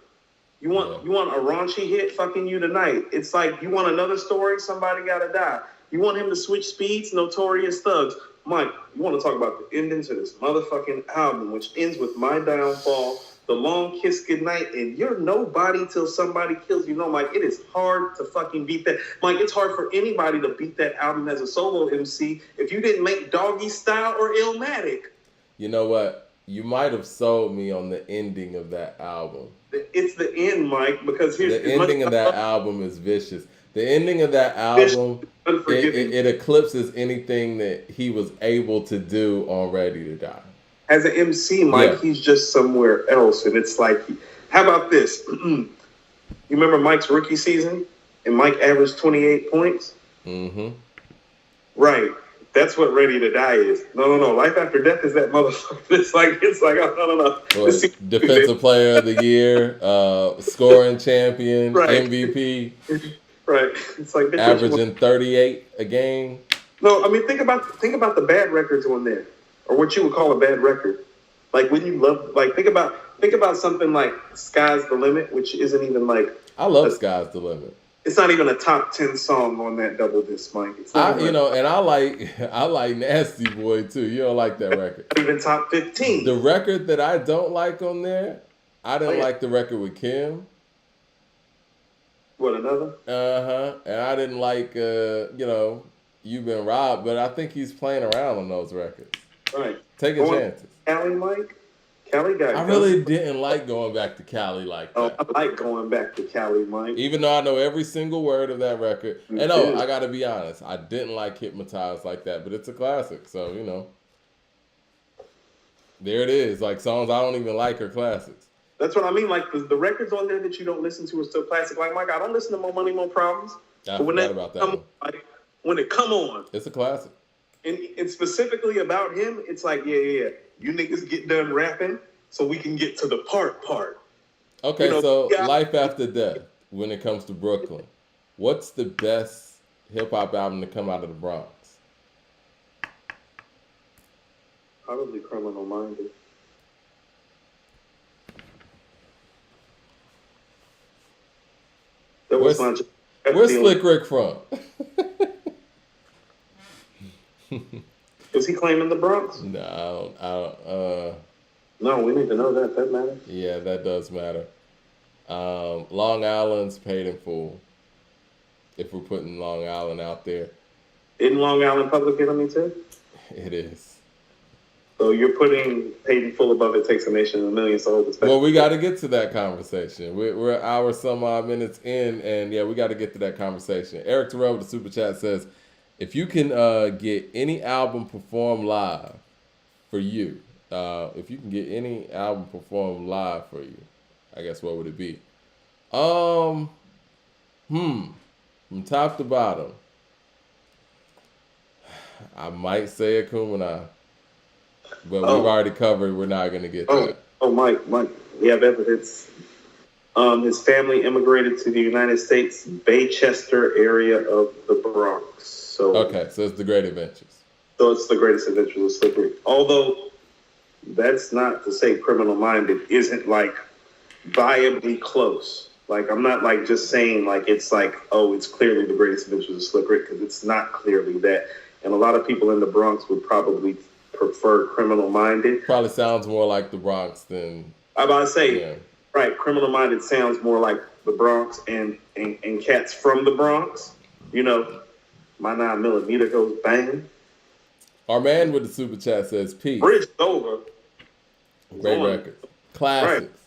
You want a raunchy hit? Fucking You Tonight. It's like, you want another story? Somebody Gotta Die. You want him to switch speeds? Notorious Thugs. Mike, you want to talk about the ending to this motherfucking album, which ends with My Downfall, The Long Kiss Goodnight, and You're Nobody Till Somebody Kills You. No, Mike, it is hard to fucking beat that. Mike, it's hard for anybody to beat that album as a solo MC if you didn't make Doggy Style or Illmatic. You know what? You might have sold me on the ending of that album. It's the end, Mike, because here's the ending of that album is vicious. The ending of that album, it eclipses anything that he was able to do on Ready to Die. As an MC, Mike, he's just somewhere else. And it's like, how about this? You remember Mike's rookie season? And Mike averaged 28 points? Mm-hmm. Right. That's what Ready to Die is. No. Life After Death is that motherfucker. It's like, oh, no. Well, Defensive Player of the Year, scoring champion, right. MVP. Right. It's like averaging 38 a game. No, I mean, think about the bad records on there. Or what you would call a bad record. Like when you love, like think about something like Sky's the Limit, which isn't even like. I love Sky's the Limit. It's not even a top 10 song on that double disc, Mike. And I like Nasty Boy too. You don't like that record. Not even top 15. The record that I don't like on there, I didn't like the record with Kim. What, another? And I didn't like You've Been Robbed, but I think he's playing around on those records. Right. Taking chances. Cali, Mike? Cali got I really didn't like going back to Cali like that. Oh, I like going back to Cali, Mike. Even though I know every single word of that record. And I got to be honest, I didn't like Hypnotized like that, but it's a classic. So, there it is. Like songs I don't even like are classics. That's what I mean. Like the records on there that you don't listen to are still classic. Like, Mike, I don't listen to More Money, More Problems. I forgot about that one. When it come on. It's a classic. And specifically about him, it's like, yeah. You niggas get done rapping so we can get to the part. Okay, Life After Death, when it comes to Brooklyn, what's the best hip-hop album to come out of the Bronx? Probably Criminal Minded. That was Where's not just Where's Slick Rick from? Was he claiming the Bronx? No, No, we need to know that. That matters. yeah, that does matter. Long Island's paid in full. If we're putting Long Island out there, Isn't Long Island public enemy too? it is. So you're putting paid in full above it takes a nation of millions to hold the Well, we got to get to that conversation. We're an hour some odd minutes in, and yeah, we got to get to that conversation. Eric Terrell with the super chat says, if you can get any album performed live for you, if you can get any album performed live for you, I guess what would it be? From top to bottom, I might say a Kumina, but we've already covered. We're not going to get that. Mike, we have evidence. His family immigrated to the United States, Baychester area of the Bronx. So Okay, so it's The Great Adventures. So it's The Greatest Adventures of Slick Rick. Although that's not to say Criminal Minded isn't like viably close. Like I'm not like just saying like it's like, oh, it's clearly The Greatest Adventures of Slick Rick, because it's not clearly that. And a lot of people in the Bronx would probably prefer Criminal Minded. Probably sounds more like the Bronx than. I'm about to say, yeah. Right, Criminal Minded sounds more like the Bronx and cats from the Bronx. You know, my 9mm goes bang. Our man with the super chat says, peace. Bridge is over. Great records. Classics.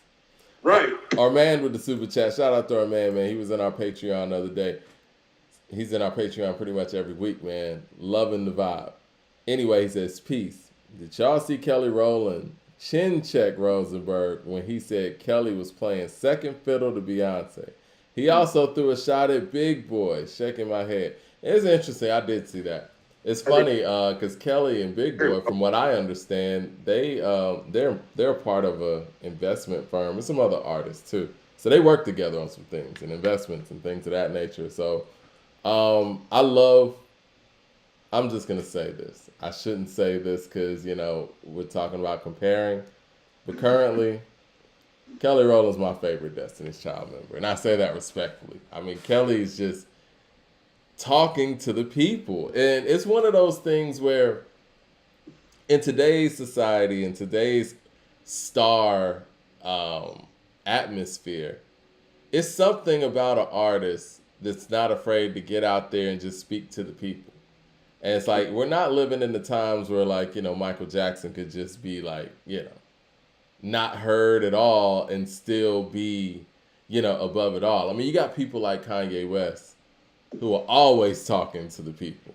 Right. Our man with the super chat, shout out to our man. He was in our Patreon the other day. He's in our Patreon pretty much every week, man. Loving the vibe. Anyway, he says, peace. Did y'all see Kelly Rowland chin check Rosenberg when he said Kelly was playing second fiddle to Beyonce? He also threw a shot at Big Boy, shaking my head. It's interesting. I did see that. It's funny because Kelly and Big Boy, from what I understand, they're part of a investment firm and some other artists too. So they work together on some things and investments and things of that nature. So I'm just going to say this. I shouldn't say this because, we're talking about comparing. But currently, Kelly Rowland's my favorite Destiny's Child member. And I say that respectfully. I mean, Kelly's just talking to the people. And it's one of those things where in today's society, in today's star atmosphere, it's something about an artist that's not afraid to get out there and just speak to the people. And it's like, we're not living in the times where Michael Jackson could just be not heard at all and still be, above it all. I mean, you got people like Kanye West who are always talking to the people.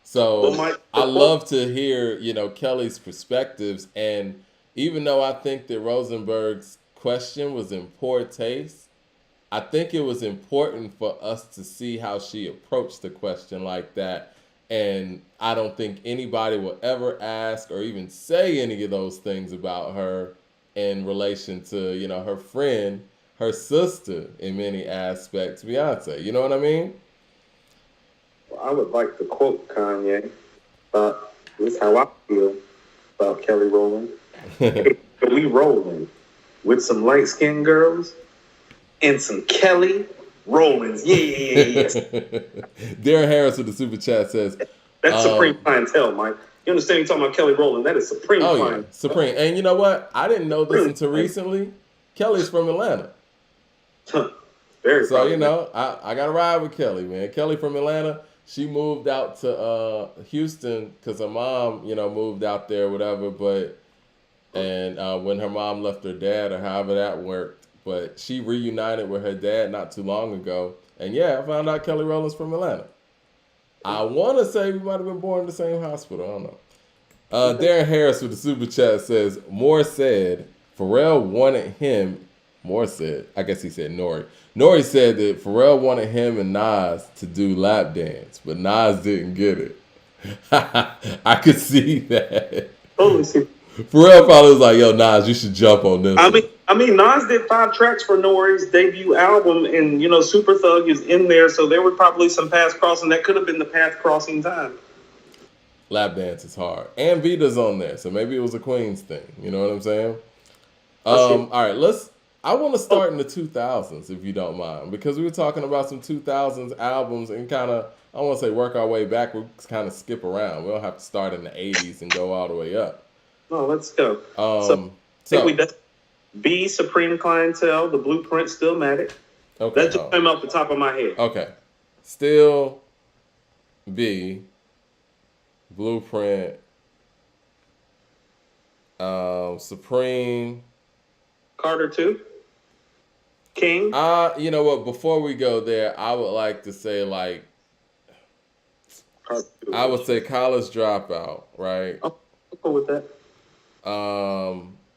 So I love to hear, Kelly's perspectives. And even though I think that Rosenberg's question was in poor taste, I think it was important for us to see how she approached the question like that. And I don't think anybody will ever ask or even say any of those things about her in relation to, her friend, her sister in many aspects, Beyonce. You know what I mean? Well, I would like to quote Kanye. This is how I feel about Kelly Rowland. We rolling with some light-skinned girls and some Kelly Rowlands. Yes. Darren Harris with the super chat says, that's supreme clientele, Mike. You understand? You're talking about Kelly Rowland. That is supreme clientele. Yeah, supreme. And you know what? I didn't know this until recently. Kelly's from Atlanta. Very so, I got to ride with Kelly, man. Kelly from Atlanta. She moved out to Houston because her mom, moved out there or whatever. And when her mom left her dad or however that worked, but she reunited with her dad not too long ago. And yeah, I found out Kelly Rowland's from Atlanta. I want to say we might have been born in the same hospital. I don't know. Darren Harris with the super chat says, Moore said Pharrell wanted him. Moore said, I guess he said Nori. Nori said that Pharrell wanted him and Nas to do lap dance, but Nas didn't get it. I could see that. Totally see. Pharrell probably was like, yo, Nas, you should jump on this. I mean, Nas did 5 tracks for Nori's debut album, and, Super Thug is in there, so there were probably some paths crossing. That could have been the path crossing time. Lap dance is hard. And Vita's on there, so maybe it was a Queens thing. You know what I'm saying? All right, let's I want to start in the 2000s, if you don't mind, because we were talking about some 2000s albums and kind of, I don't want to say work our way back, we kind of skip around. We don't have to start in the 80s and go all the way up. No, let's go. So, I think So, we done B, Supreme Clientele, The Blueprint, Stillmatic. okay. That just came off the top of my head. Okay. Still B, Blueprint, Supreme. Carter 2. King. You know what? Before we go there, I would like to say, like, Carter 2. I would say College Dropout, right? I'll go with that.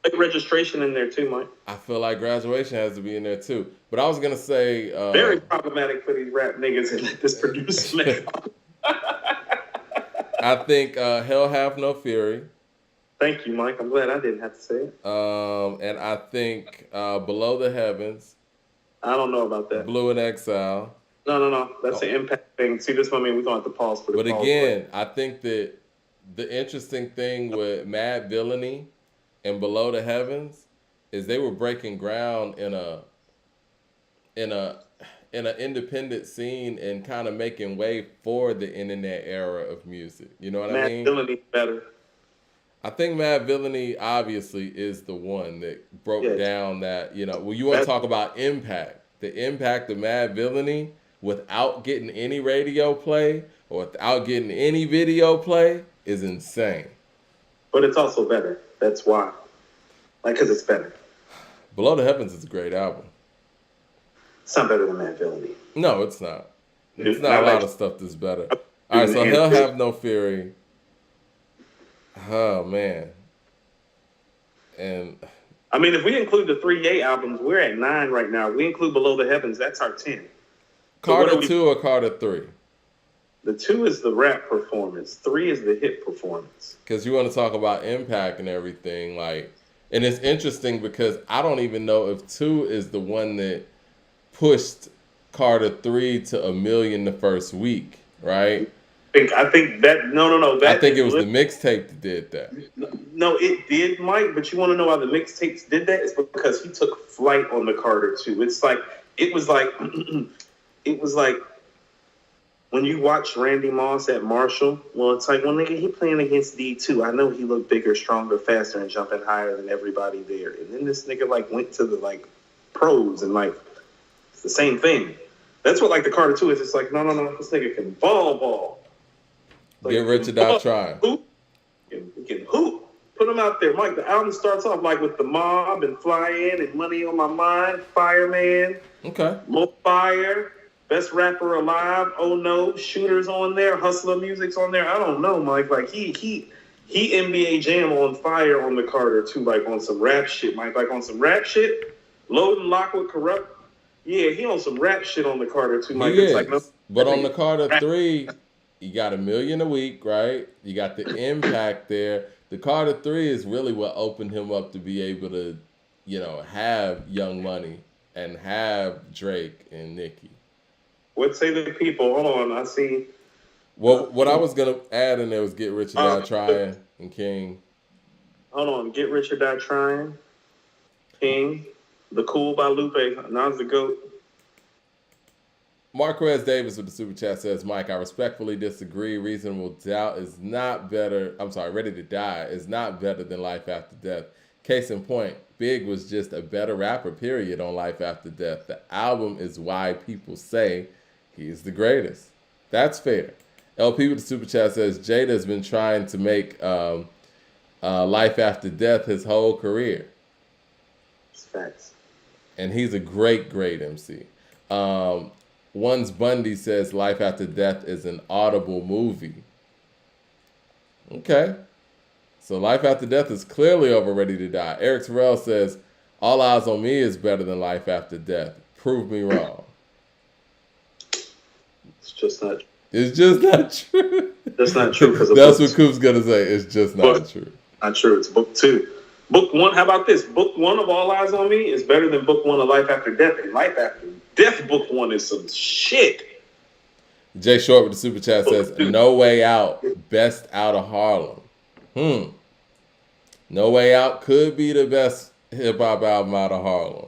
Like registration in there too, Mike. I feel like Graduation has to be in there too. But I was gonna say very problematic for these rap niggas and this producer. I think Hell Have No Fury. Thank you, Mike. I'm glad I didn't have to say it. And I think Below the Heavens. I don't know about that. Blue in Exile. No. That's an impact thing. See, this one, I mean, we're going to have to pause for the But pause again, I think that the interesting thing with Mad Villainy and Below the Heavens is they were breaking ground in an independent scene and kind of making way for the internet era of music. You know what I mean? Mad Villainy better. I think Mad Villainy obviously is the one that broke down that, you know, well, you want to talk about impact. The impact of Mad Villainy without getting any radio play or without getting any video play is insane. But it's also better. That's why. Like, because it's better. Below the Heavens is a great album. It's not better than Mad Villainy. No, it's not. It's not a lot of stuff that's better. All right, so Hell Have No Fury. Oh, man. And I mean, if we include the 3 albums, we're at 9 right now. We include Below the Heavens, that's our 10. Carter 2 or Carter 3? The 2 is the rap performance. 3 is the hit performance. Because you want to talk about impact and everything, like, and it's interesting because I don't even know if 2 is the one that pushed Carter 3 to 1 million the first week, right? I think that no. That I think it was the mixtape that did that. No, it did, Mike. But you want to know why the mixtapes did that? It's because he took flight on the Carter 2. It was like when you watch Randy Moss at Marshall. Well, it's like, well, nigga, he playing against D2. I know he looked bigger, stronger, faster, and jumping higher than everybody there. And then this nigga like went to the like pros and like it's the same thing. That's what like the Carter 2 is. It's like no. This nigga can ball. Like, Get Rich or Die Trying. He can hoop. Put him out there, Mike. The album starts off like with The Mob and Fly In and Money on My Mind, Fireman. Okay. More Fire, Best Rapper Alive. Oh no, Shooters on there, Hustler Music's on there. I don't know, Mike. Like he NBA Jam on fire on the Carter too, like on some rap shit, Mike. Like on some rap shit. Load and Lock with Corrupt. Yeah, he on some rap shit on the Carter too, Mike. It's like, no, but on the Carter 3. You got 1 million a week, right? You got the impact there. The Carter 3 is really what opened him up to be able to, you know, have Young Money and have Drake and Nicki. What say the people? Hold on, I see. Well, what I was going to add in there was Get Rich or Die Trying and King. Hold on, Get Rich or Die Trying, King, The Cool by Lupe, Nas the GOAT. Marquez Davis with the super chat says, Mike, I respectfully disagree. Reasonable Doubt is not better. I'm sorry, Ready to Die is not better than Life After Death. Case in point, Big was just a better rapper, period, on Life After Death. The album is why people say he's the greatest. That's fair. LP with the super chat says, Jada's been trying to make Life After Death his whole career. It's facts. And he's a great, great MC. One's Bundy says Life After Death is an audible movie. Okay. So Life After Death is clearly over Ready to Die. Eric Terrell says All Eyes on Me is better than Life After Death. Prove me wrong. It's just not true. It's just not true. That's not true. That's what Coop's going to say. It's just not true. Not true. It's book 2. Book 1, how about this? Book 1 of All Eyes on Me is better than book 1 of Life After Death. And Life After Death book 1 is some shit. Jay Short with the super chat says, No Way Out, best out of Harlem. No Way Out could be the best hip-hop album out of Harlem.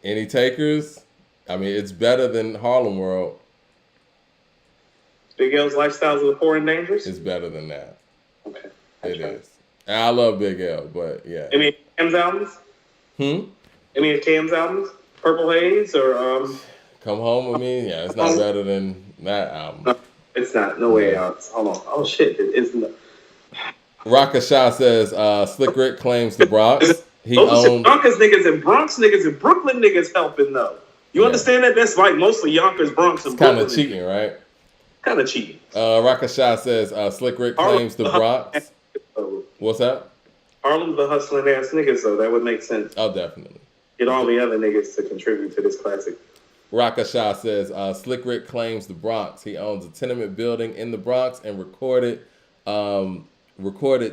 Any takers? I mean, it's better than Harlem World. Big L's Lifestyles of the Poor and Dangerous? It's better than that. Okay. It is. And I love Big L, but yeah. Any of Cam's albums? Any of Cam's albums? Purple Haze or Come Home With Me? Yeah, it's not better than that album. No, it's not. No way. Hold on. Oh shit! It's not. Raka Shah says Slick Rick claims the Bronx. Those are Yonkers niggas and Bronx niggas and Brooklyn niggas helping though. You understand that? That's like mostly Yonkers, Bronx, and Brooklyn. Kind of cheating, right? Kind of cheating. Raka Shah says Slick Rick claims the Bronx. What's that? Harlem's the hustling ass niggas, though. That would make sense. Oh, definitely. Get all the other niggas to contribute to this classic. Raka Shah says Slick Rick claims the Bronx. He owns a tenement building in the Bronx and recorded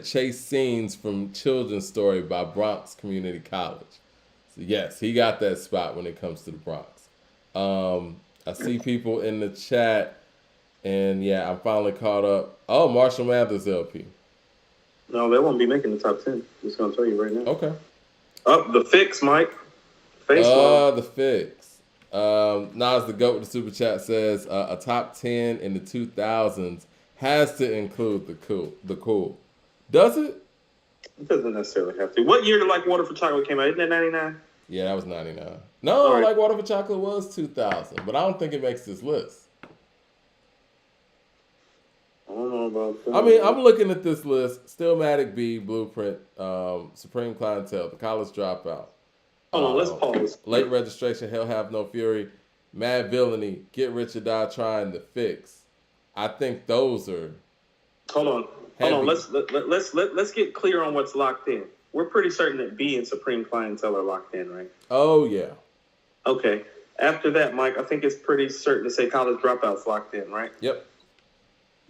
chase scenes from Children's Story by Bronx Community College. So yes, he got that spot when it comes to the Bronx. I see people in the chat, and yeah, I'm finally caught up. Oh, Marshall Mathers LP. No, they won't be making the top 10. I'm just going to tell you right now. Okay. Up The Fix, Mike. The Fix. Nas the GOAT with the super chat says a top 10 in the 2000s has to include the Cool. Does it? It doesn't necessarily have to. What year did Like Water for Chocolate came out? Isn't that 99? Yeah, that was 99. No, right. Like Water for Chocolate was 2000, but I don't think it makes this list. I don't know about that. I mean, I'm looking at this list. Stillmatic B, Blueprint, Supreme Clientele, The College Dropout. Hold on, let's pause. Late Registration, Hell Have No Fury, Mad Villainy, Get Rich or Die Trying, The Fix. I think those are. Hold on. Let's get clear on what's locked in. We're pretty certain that B and Supreme Clientele are locked in, right? Oh yeah. Okay. After that, Mike, I think it's pretty certain to say College Dropout's locked in, right? Yep.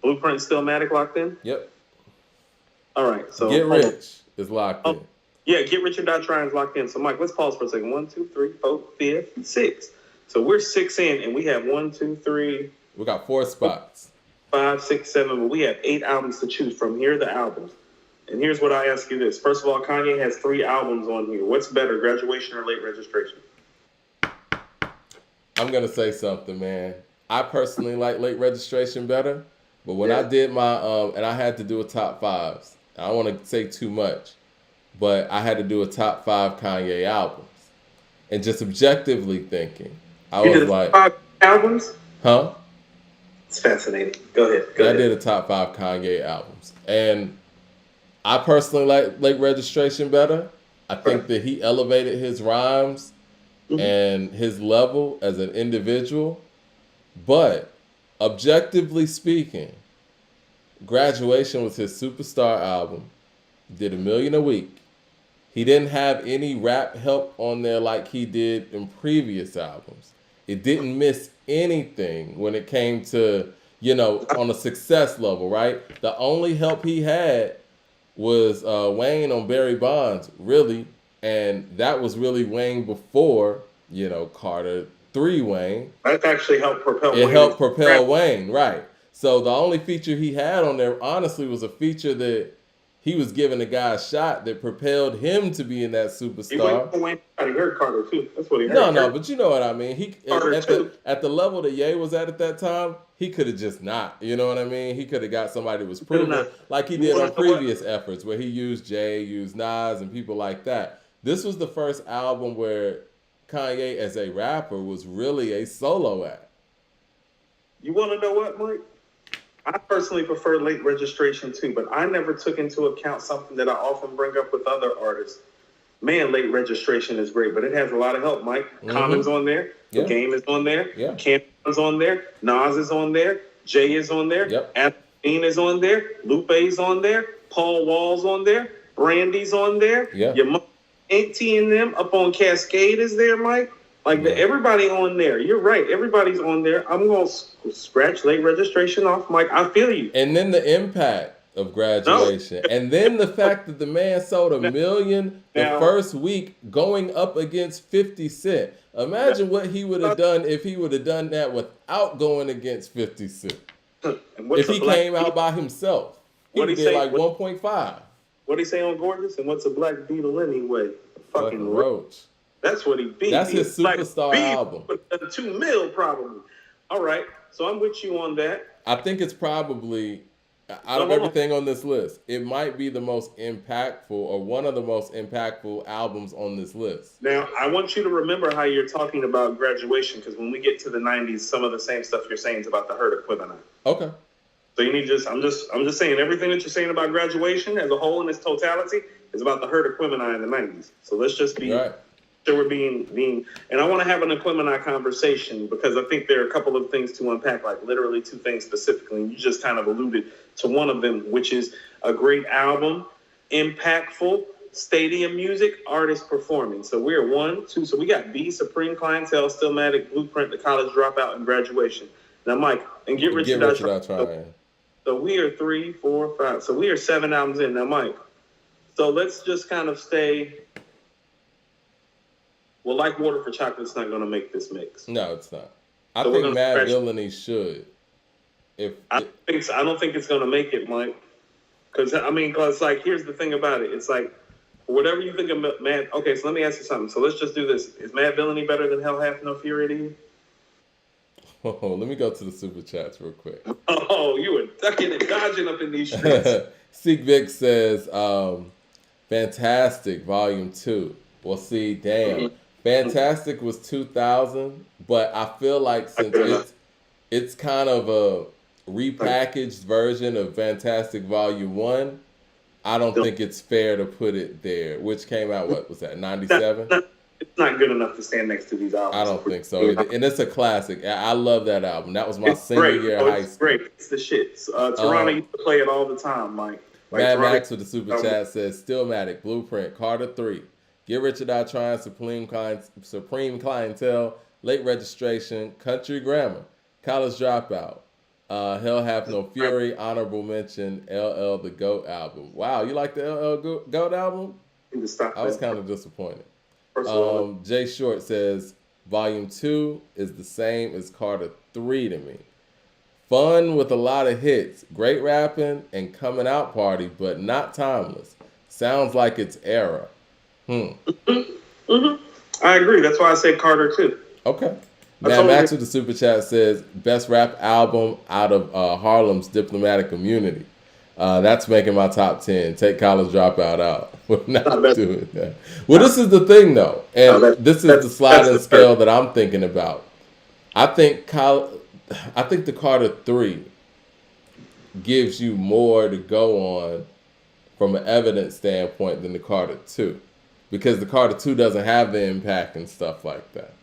Blueprint Stillmatic locked in? Yep. All right. So Get Rich is locked in. Yeah, Get Rich or Die Trying is locked in. So, Mike, let's pause for a second. 1, 2, 3, 4, 5, 6. So we're 6 in, and we have 1, 2, 3. We got 4 spots. 5, 6, 7. But we have 8 albums to choose from. Here are the albums. And here's what I ask you this. First of all, Kanye has 3 albums on here. What's better, Graduation or Late Registration? I'm going to say something, man. I personally like Late Registration better. But when I did my, and I had to do a top 5s. I don't want to say too much, but I had to do a top 5 Kanye albums. And just objectively thinking, I was like, 5 albums? Huh? It's fascinating. Go ahead. I did a top 5 Kanye albums. And I personally like Late Registration better. I think that he elevated his rhymes and his level as an individual. But objectively speaking, Graduation was his superstar album. Did $1 million a week. He didn't have any rap help on there like he did in previous albums. It didn't miss anything when it came to, on a success level, right? The only help he had was Wayne on Barry Bonds, really. And that was really Wayne before, Carter 3 Wayne. That actually helped propel Wayne. It helped propel Wayne, right. So the only feature he had on there, honestly, was a feature that he was giving the guy a shot that propelled him to be in that superstar. He went for Wayne. He heard Carter, too. That's what he heard. No, but you know what I mean. He at the level that Ye was at that time, he could have just not. You know what I mean? He could have got somebody who was proven, like he did on previous efforts, where he used Jay, used Nas, and people like that. This was the first album where Kanye, as a rapper, was really a solo act. You want to know what, Mike? I personally prefer Late Registration too, but I never took into account something that I often bring up with other artists. Man, Late Registration is great, but it has a lot of help, Mike. Common's on there. The Game is on there. Yeah. Camp's on there. Nas is on there. Jay is on there. Yep. Anthony is on there. Lupe's on there. Paul Wall's on there. Brandy's on there. Yeah. Your Auntie and them up on Cascade is there, Mike. Everybody on there. You're right. Everybody's on there. I'm going to scratch Late Registration off, Mike. I feel you. And then the impact of Graduation. And then the fact that the man sold 1 million the first week going up against 50 Cent. Imagine what he would have done if he would have done that without going against 50 Cent. If he came out by himself. He did like 1.5. What'd he say on Gorgeous? And what's a black beetle anyway? Fucking roach. That's what he be. That's his superstar like, album. $2 million probably. All right, so I'm with you on that. I think it's probably out of everything on this list, it might be the most impactful or one of the most impactful albums on this list. Now, I want you to remember how you're talking about Graduation, because when we get to the 90s, some of the same stuff you're saying is about the Hurt Equipment. Okay. So you need I'm just saying everything that you're saying about Graduation as a whole in its totality is about the Hurt Equipment in the 90s. So let's just be right. sure we're being, and I want to have an Equipment conversation because I think there are a couple of things to unpack, like literally two things specifically. And you just kind of alluded to one of them, which is a great album, impactful, stadium music, artists performing. So we're 1, 2. So we got B, Supreme Clientele, Stillmatic, Blueprint, The College Dropout, and Graduation. Now, Mike, and Get Rich or Die Trying. So we are 3, 4, 5. So we are 7 albums in. Now, Mike, so let's just kind of stay. Well, Like Water for Chocolate's not going to make this mix. No, it's not. I think Mad Villainy should. I don't think it's going to make it, Mike. Because like, here's the thing about it. It's like, whatever you think of Mad. Okay, so let me ask you something. So let's just do this. Is Mad Villainy better than Hell Hath No Fury to you? Oh, let me go to the super chats real quick. Oh, you were ducking and dodging up in these streets. Seek Vic says, Fantastic, Volume 2. Well, see, damn. Fantastic was 2000, but I feel like since it's kind of a repackaged version of Fantastic Volume 1, I don't think it's fair to put it there, which came out, what was that, 97? It's not good enough to stand next to these albums. I don't think so. And it's a classic. I love that album. That was my senior year of high school. It's great. It's the shit. Toronto used to play it all the time, Mike. Mad Max with the super chat says, Stillmatic, Blueprint, Carter 3, Get Rich or Die Trying, Supreme Clientele, Late Registration, Country Grammar, College Dropout, Hell Hath No Fury, Honorable Mention, LL The GOAT album. Wow, you like the LL GOAT album? I was kind of disappointed. Jay Short says, Volume 2 is the same as Carter 3 to me. Fun with a lot of hits, great rapping, and coming out party, but not timeless. Sounds like it's era. I agree. That's why I say Carter 2. Okay. Man, Max with the super chat says, best rap album out of Harlem's Diplomatic Immunity. That's making my top 10. Take College Dropout out. We're not doing that. Well, this is the thing, though. And this is the sliding scale that I'm thinking about. I think the Carter 3 gives you more to go on from an evidence standpoint than the Carter 2. Because the Carter 2 doesn't have the impact and stuff like that.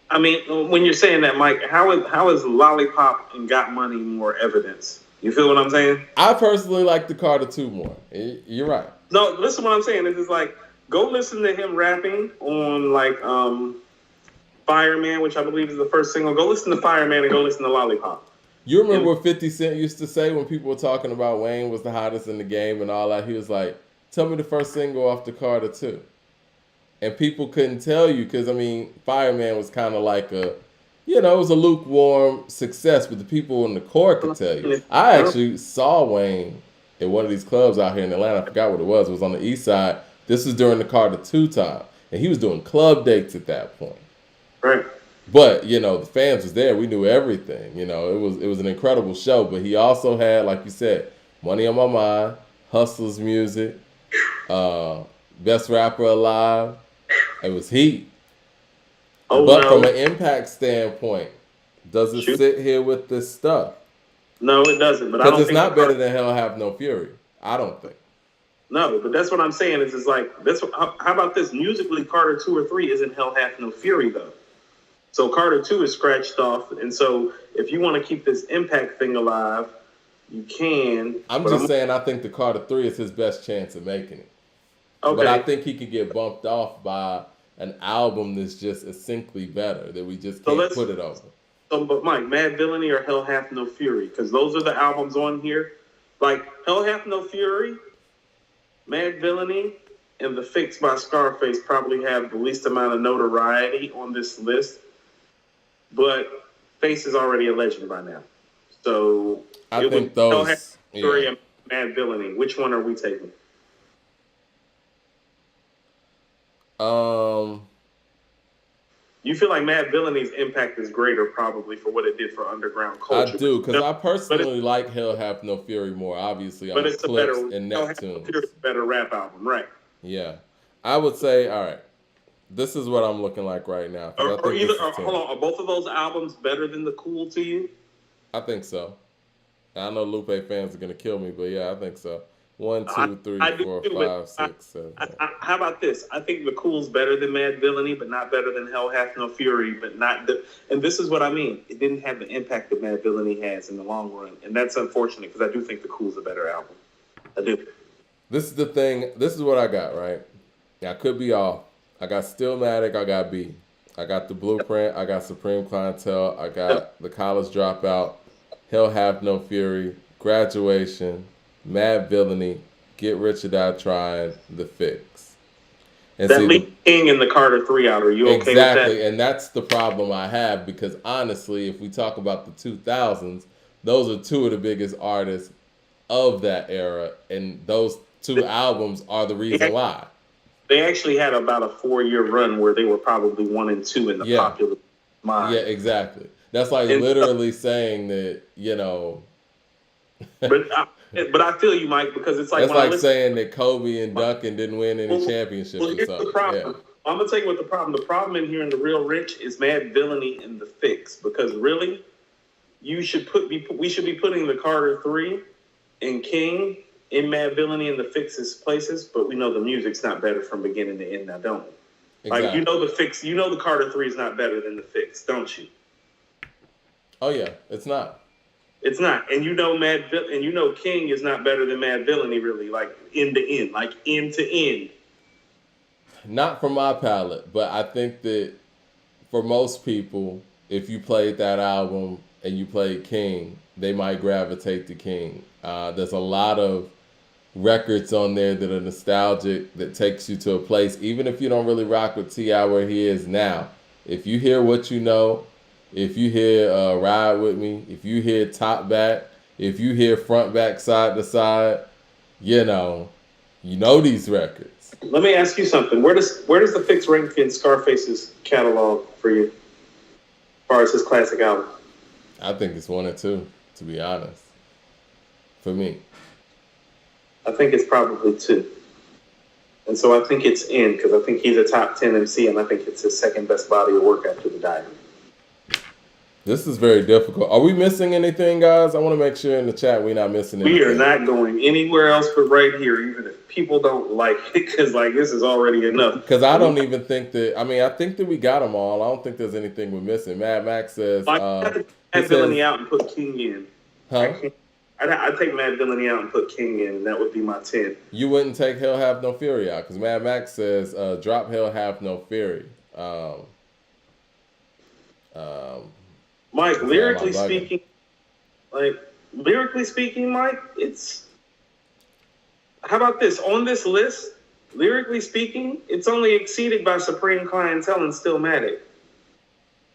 I mean, when you're saying that, Mike, how is Lollipop and Got Money more evidence? You feel what I'm saying? I personally like the Carter 2 more. You're right. No, listen what I'm saying. It's just like, go listen to him rapping on like Fireman, which I believe is the first single. Go listen to Fireman and go listen to Lollipop. You remember what 50 Cent used to say when people were talking about Wayne was the hottest in the game and all that? He was like, tell me the first single off the Carter 2. And people couldn't tell you because, I mean, Fireman was kind of like it was a lukewarm success, but the people in the core could tell you. I actually saw Wayne at one of these clubs out here in Atlanta. I forgot what it was. It was on the east side. This was during the Carter 2 time. And he was doing club dates at that point. Right. But, the fans was there. We knew everything. It was an incredible show. But he also had, like you said, Money on My Mind, Hustlers Music, Best Rapper Alive. It was heat. But from an impact standpoint, does it sit here with this stuff? No, it doesn't. But because it's not better than Hell Have No Fury. I don't think. No, but that's what I'm saying. Is it's like how about this? Musically, Carter 2 or 3 isn't Hell Hath No Fury though. So Carter 2 is scratched off, and so if you want to keep this impact thing alive, you can. I'm saying I think the Carter 3 is his best chance of making it. Okay. But I think he could get bumped off by an album that's just essentially better, that we just can't put it over. So, but Mike, Mad Villainy or Hell Hath No Fury? Because those are the albums on here. Like, Hell Hath No Fury, Mad Villainy, and The Fix by Scarface probably have the least amount of notoriety on this list. But Face is already a legend by now. So, I think those... Hell Hath No Fury and Mad Villainy. Which one are we taking? You feel like Mad Villain's impact is greater probably for what it did for underground I culture. do, because I But personally like Hell Have No Fury more, obviously, but on it's a Clips better and Hell Have No Fear Neptunes. is a better rap album, right? Yeah. I would say, all right, this is what I'm looking like right now, because I Or think either this is hold 10. on, are both of those albums better than the Cool to you? I think so. I know Lupe fans are going to kill me, but yeah, I think so. One, I, two, three, I do four, too, but 5, 6, 7, 8. how about this? I think the Cool's better than Mad Villainy, but not better than Hell Hath No Fury, but not the. And this is what I mean. It didn't have the impact that Mad Villainy has in the long run, and that's unfortunate because I do think the Cool's a better album. I do. This is the thing. This is what I got, right? Now, I could be off. I got Stillmatic. I got B. I got The Blueprint. I got Supreme Clientele. I Yep. got The College Dropout. Hell Have No Fury. Graduation. Mad Villainy. Get Rich or Die Trying. The Fix. And That see, leaves King and the Carter 3 out. Are you okay exactly, with that? and that's the problem I have, because honestly, if we talk about the 2000s, those are two of the biggest artists of that era, and those two albums are the reason why. They actually had about a 4-year run where they were probably 1 and 2 in the Yeah. popular mind. Yeah, exactly. That's like And- literally saying that, you know, But I feel you, Mike, because it's like that's when I like listen. saying that Kobe and Duncan didn't win any championships Well, or here's the something. problem. Yeah. I'm gonna tell you what the problem. The problem in here in the Real Rich is Mad Villainy and the Fix, because really, we should be putting the Carter 3 and King in Mad Villainy and the Fix's places, but we know the music's not better from beginning to end now, don't we? Exactly. Like, you know the Fix, you know the Carter 3 is not better than the Fix, don't you? Oh yeah, it's not. It's not. And you know King is not better than Mad Villainy, really, like end to end, like end to end. Not for my palate, but I think that for most people, if you played that album and you played King, they might gravitate to King. There's a lot of records on there that are nostalgic, that takes you to a place, even if you don't really rock with T.I. where he is now. If you hear What You Know, if you hear Ride With Me, if you hear Top Back, if you hear Front Back Side to Side, you know these records. Let me ask you something. Where does the Fix rank in Scarface's catalog for you, as far as his classic album? I think it's 1 or 2, to be honest. For me. I think it's probably 2. And so I think it's in, because I think he's a top 10 MC, and I think it's his second best body of work after The Diamond. This is very difficult. Are we missing anything, guys? I want to make sure in the chat we're not missing anything. We are not going anywhere else but right here, even if people don't like it, because this is already enough. Because I don't even think that. I mean, I think that we got them all. I don't think there's anything we're missing. Mad Max says. Mad Villainy out and put King in. Huh? I'd take Mad Villainy out and put King in, and that would be my 10. You wouldn't take Hell Have No Fury out, because Mad Max says drop Hell Have No Fury. Mike, lyrically speaking, Mike, it's. How about this? On this list, lyrically speaking, it's only exceeded by Supreme Clientele and Stillmatic.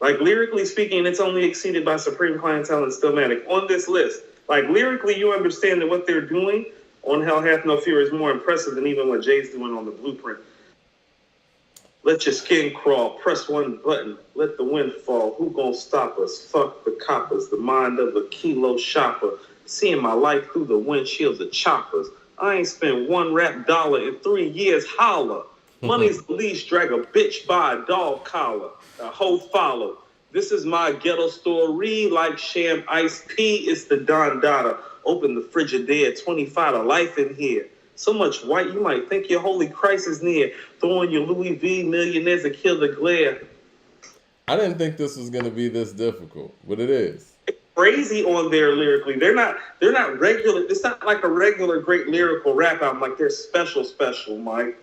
Lyrically speaking, it's only exceeded by Supreme Clientele and Stillmatic on this list. Lyrically, you understand that what they're doing on Hell Hath No Fear is more impressive than even what Jay's doing on The Blueprint. Let your skin crawl, press one button, let the wind fall. Who gonna stop us? Fuck the coppers, the mind of a kilo shopper. Seeing my life through the windshields of choppers. I ain't spent one rap dollar in 3 years, holla. Money's the least, drag a bitch by a dog collar. A hoe follow. This is my ghetto story, like Sham Ice P. It's the Don Dada. Open the Frigidaire, 25 to life in here. So much white, you might think your holy Christ is near. Throwing your Louis V millionaires to kill the glare. I didn't think this was going to be this difficult, but it is. Crazy on there lyrically. They're not regular. It's not like a regular great lyrical rap album. They're special, Mike.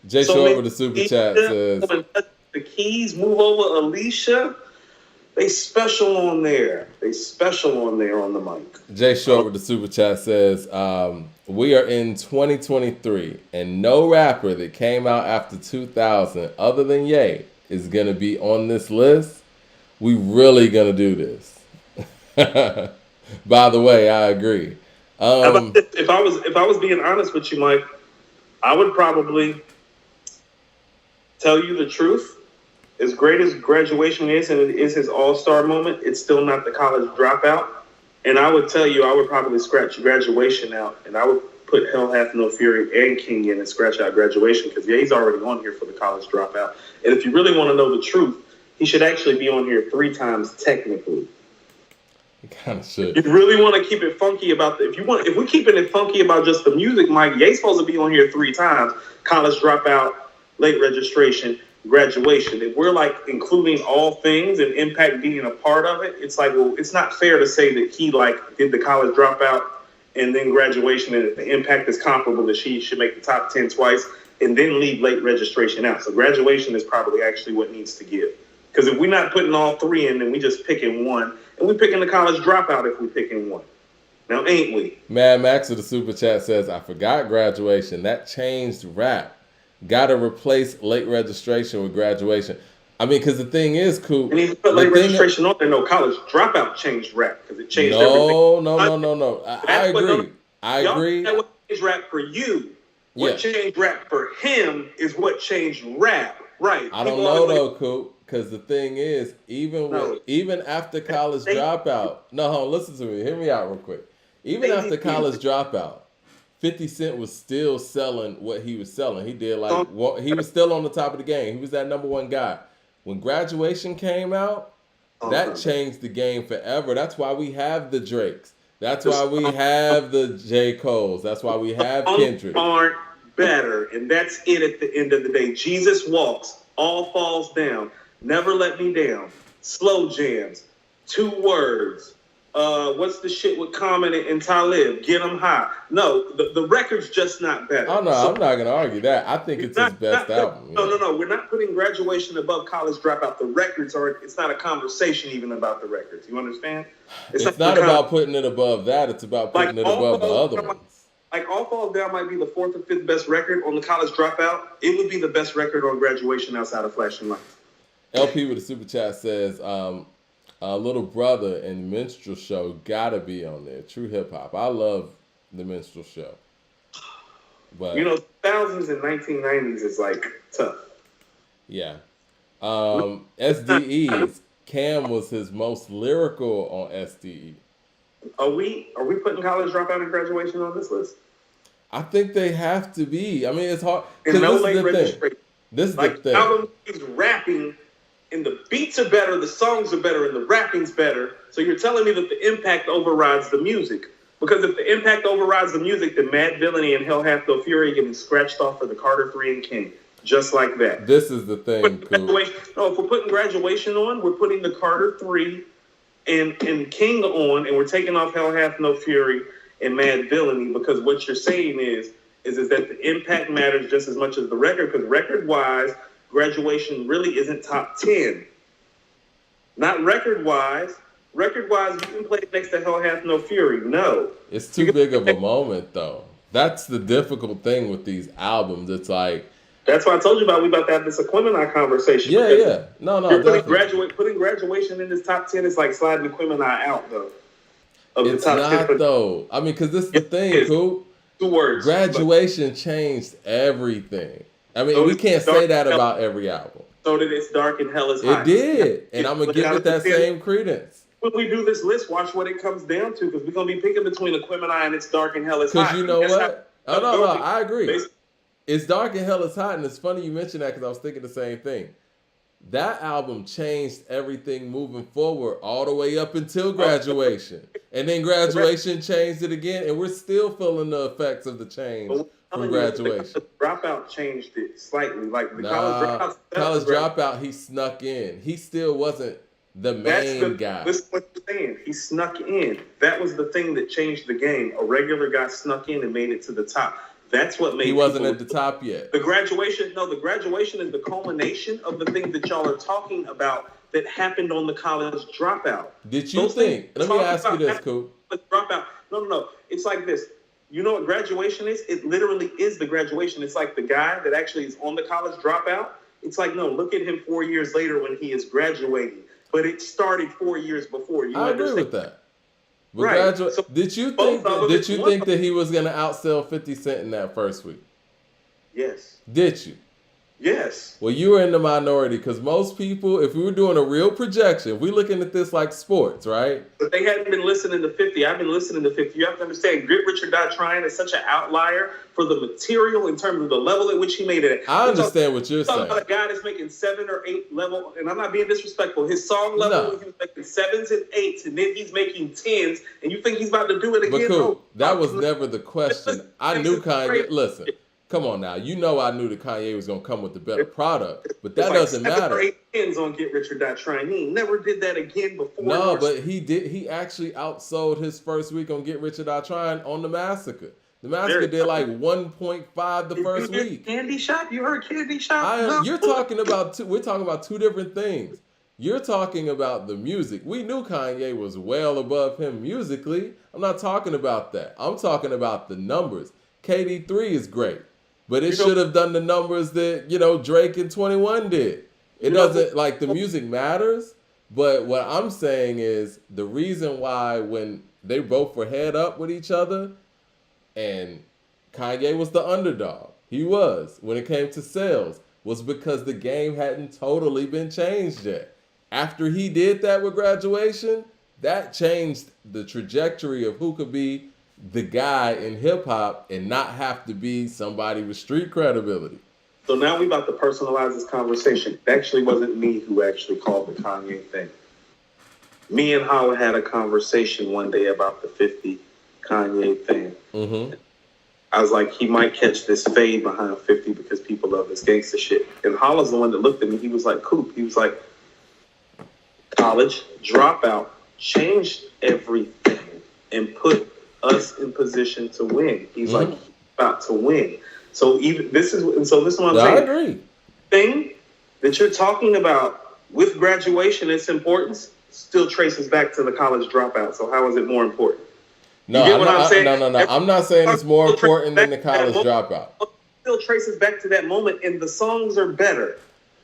Jay Short with the super chat says, the Keys, Move Over Alicia. They special on there. They special on there on the mic. Jay Short with the super chat says, we are in 2023, and no rapper that came out after 2000, other than Ye, is going to be on this list. We really going to do this. By the way, I agree. If I was being honest with you, Mike, I would probably tell you the truth. as great as graduation is, and it is his all-star moment, it's still not the college dropout. And I would tell you, I would probably scratch graduation out, and I would put Hell Hath No Fury and King in and scratch out graduation because yeah, he's already on here for the college dropout. And if you really want to know the truth, he should actually be on here 3 times technically. He kind of should. You really want to keep it funky about the if we're keeping it funky about just the music, Mike, Ye's supposed to be on here 3 times. College dropout, late registration, graduation. If we're like including all things and Impact being a part of it, it's like, well, it's not fair to say that he like did the college dropout and then graduation, and the Impact is comparable that she should make the top 10 twice and then leave late registration out. So graduation is probably actually what needs to give. Because if we're not putting all 3 in, then we just picking one, and we're picking the college dropout if we're picking one. Now, ain't we? Mad Max with the super chat says, I forgot graduation. That changed rap. Got to replace late registration with graduation. I mean, because the thing is, Coop. And he put late registration on there. No, college dropout changed rap because it changed everything. No. I agree. I agree. What changed rap for you? What changed rap for him is what changed rap. Right. I don't know, though, Coop. Because the thing is, even after college dropout, listen to me. Hear me out real quick. Even after college dropout, 50 Cent was still selling what he was selling. He did he was still on the top of the game. He was that number 1 guy. When graduation came out, that changed the game forever. That's why we have the Drakes. That's why we have the J. Coles. That's why we have Kendrick. Aren't better, and that's it at the end of the day. Jesus Walks, All Falls Down, Never Let Me Down, Slow Jams, 2 Words. What's the shit with Common and Talib? Get 'em high. No, the record's just not better. Oh no, so, I'm not gonna argue that. I think it's his best album. No. We're not putting graduation above college dropout. The records are. It's not a conversation even about the records. You understand? It's not about putting it above that. It's about putting it above the other ones. Like All Falls Down might be the 4th or 5th best record on the college dropout. It would be the best record on graduation outside of Flashing Lights. LP with the super chat says, Little Brother and Minstrel Show gotta be on there. True hip hop. I love the Minstrel Show. But 2000s and 1990s is like tough. Yeah. SDE's Cam was his most lyrical on SDE. Are we putting college dropout and graduation on this list? I think they have to be. I mean, it's hard. And no late registration. This is the thing. Album is rapping. And the beats are better, the songs are better, and the rapping's better. So you're telling me that the impact overrides the music. Because if the impact overrides the music, then Mad Villainy and Hell Hath No Fury are getting scratched off for the Carter 3 and King. Just like that. This is the thing, Coop. If we're putting graduation on, we're putting the Carter 3 and King on, and we're taking off Hell Hath No Fury and Mad Villainy, because what you're saying is that the impact matters just as much as the record, because record-wise, graduation really isn't top 10. Not record-wise. Record-wise, you can play it next to Hell Hath No Fury. No. It's too big of a moment, though. That's the difficult thing with these albums. It's like... That's why I told you we about to have this Aquemini conversation. Yeah. No, putting graduation in this top 10 is like sliding Aquemini out, though. It's not, though. I mean, because this is the thing, Coop. 2 words. Graduation changed everything. I mean, we can't say that about every album. So did It's Dark and Hell is Hot. It did, and I'm going to give it that same credence. When we do this list, watch what it comes down to, because we're going to be picking between Aquemini and It's Dark and Hell is Hot. Because you know what? No, I agree. It's Dark and Hell is Hot, and it's funny you mentioned that because I was thinking the same thing. That album changed everything moving forward all the way up until graduation. And then graduation changed it again, and we're still feeling the effects of the change from graduation. The Dropout changed it slightly. Like the College Dropout, he snuck in. He still wasn't the main guy. Listen what you're saying. He snuck in. That was the thing that changed the game. A regular guy snuck in and made it to the top. That's what made. He wasn't at the top yet. The graduation is the culmination of the things that y'all are talking about that happened on the college dropout. Did you think? Let me ask you this, Coop. Dropout. No. It's like this. You know what graduation is? It literally is the graduation. It's like the guy that actually is on the college dropout. It's like, no, look at him 4 years later when he is graduating. But it started 4 years before. I agree with that. But right. So did you think that he was going to outsell 50 Cent in that first week? Yes. Did you? Yes. Well, you were in the minority because most people, if we were doing a real projection, if we're looking at this like sports, right? But they hadn't been listening to 50. I've been listening to 50. You have to understand, Get Rich or Die Trying is such an outlier for the material in terms of the level at which he made it. I understand what you're saying. About a guy that's making 7 or 8 level, and I'm not being disrespectful. His song level, he was making 7s and 8s, and then he's making 10s, and you think he's about to do it again? But cool, that was never the question. I knew Kanye. Listen, come on now. You know I knew that Kanye was gonna come with the better product, but that doesn't matter. 7 or 8 10s on Get Rich or Die Trying. He never did that again before. No, but he did. He actually outsold his first week on Get Rich or Die Trying on the Massacre. The Massacre did like 1.5 the first week. Candy Shop? You heard Candy Shop? You're talking about we're talking about two different things. You're talking about the music. We knew Kanye was well above him musically. I'm not talking about that. I'm talking about the numbers. KD3 is great, but it should have done the numbers that, Drake and 21 did. It doesn't, like, the music matters, but what I'm saying is the reason why when they both were head up with each other, and Kanye was the underdog, he was, when it came to sales, was because the game hadn't totally been changed yet. After he did that with Graduation, that changed the trajectory of who could be the guy in hip-hop and not have to be somebody with street credibility. So now we about to personalize this conversation. It actually wasn't me who actually called the Kanye thing. Me and Howard had a conversation one day about the 50 Kanye thing. Mm-hmm. I was like, he might catch this fade behind 50 because people love this gangster shit. And Hollow's the one that looked at me. He was like, Coop. He was like, college dropout changed everything and put us in position to win. He's like, about to win. So this is what I'm saying. I agree. Thing that you're talking about with Graduation, its importance still traces back to the college dropout. So how is it more important? No, I'm not saying it's more important than the college dropout. It still traces back to that moment, and the songs are better.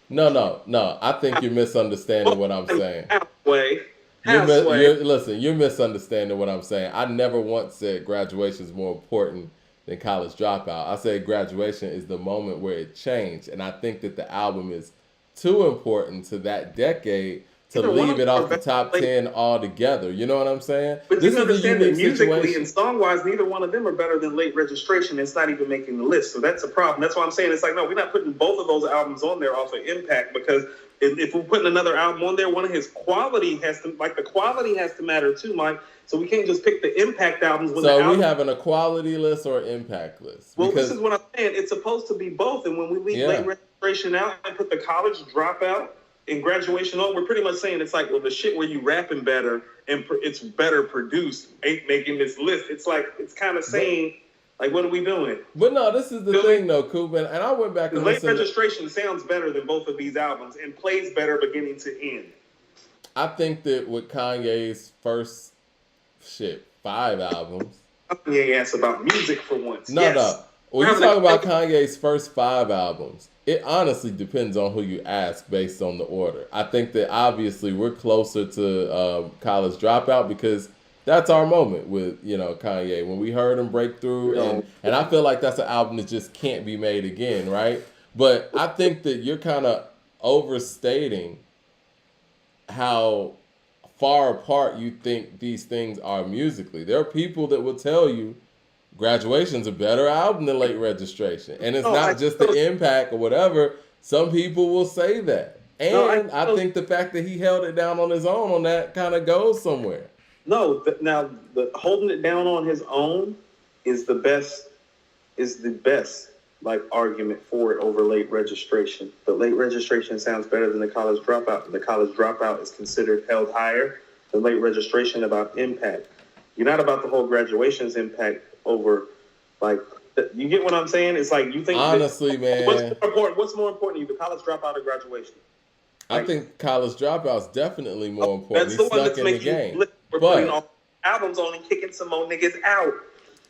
No. I think you're misunderstanding what I'm saying. Halfway. You're misunderstanding what I'm saying. I never once said Graduation is more important than college dropout. I said Graduation is the moment where it changed, and I think that the album is too important to that decade to leave it off the top 10 altogether. You know what I'm saying? But this you understand that musically and song-wise, neither one of them are better than Late Registration. It's not even making the list. So that's a problem. That's why I'm saying it's like, no, we're not putting both of those albums on there off of Impact, because if we're putting another album on there, one of his quality the quality has to matter too, Mike. So we can't just pick the Impact albums. We have an equality list or impact list? Well, this is what I'm saying. It's supposed to be both. And when we leave Late Registration out and put the college dropout and Graduation on, we're pretty much saying it's like, well, the shit where you rapping better and it's better produced ain't making this list. It's like, it's kind of saying, like, what are we doing? But no, this is the thing, though, Coop, and I went back and Late Registration sounds better than both of these albums and plays better beginning to end. I think that with Kanye's first 5 albums. Kanye asked about music for once. No. When you talk about Kanye's first 5 albums, it honestly depends on who you ask based on the order. I think that obviously we're closer to College Dropout because that's our moment with, Kanye. When we heard him break through, and I feel like that's an album that just can't be made again, right? But I think that you're kind of overstating how far apart you think these things are musically. There are people that will tell you Graduation's a better album than Late Registration. And it's not just the impact or whatever. Some people will say that. And I think the fact that he held it down on his own on that kind of goes somewhere. No, the holding it down on his own is the best like argument for it over Late Registration. But Late Registration sounds better than the College Dropout. The College Dropout is considered held higher than Late Registration about impact. You're not about the whole Graduation's impact over, like, you get what I'm saying? It's like you think honestly, man. What's more important to you, the College Dropout or Graduation? I think College Dropout is definitely more important. That's the one that's making the game. We're putting all albums on and kicking some more niggas out.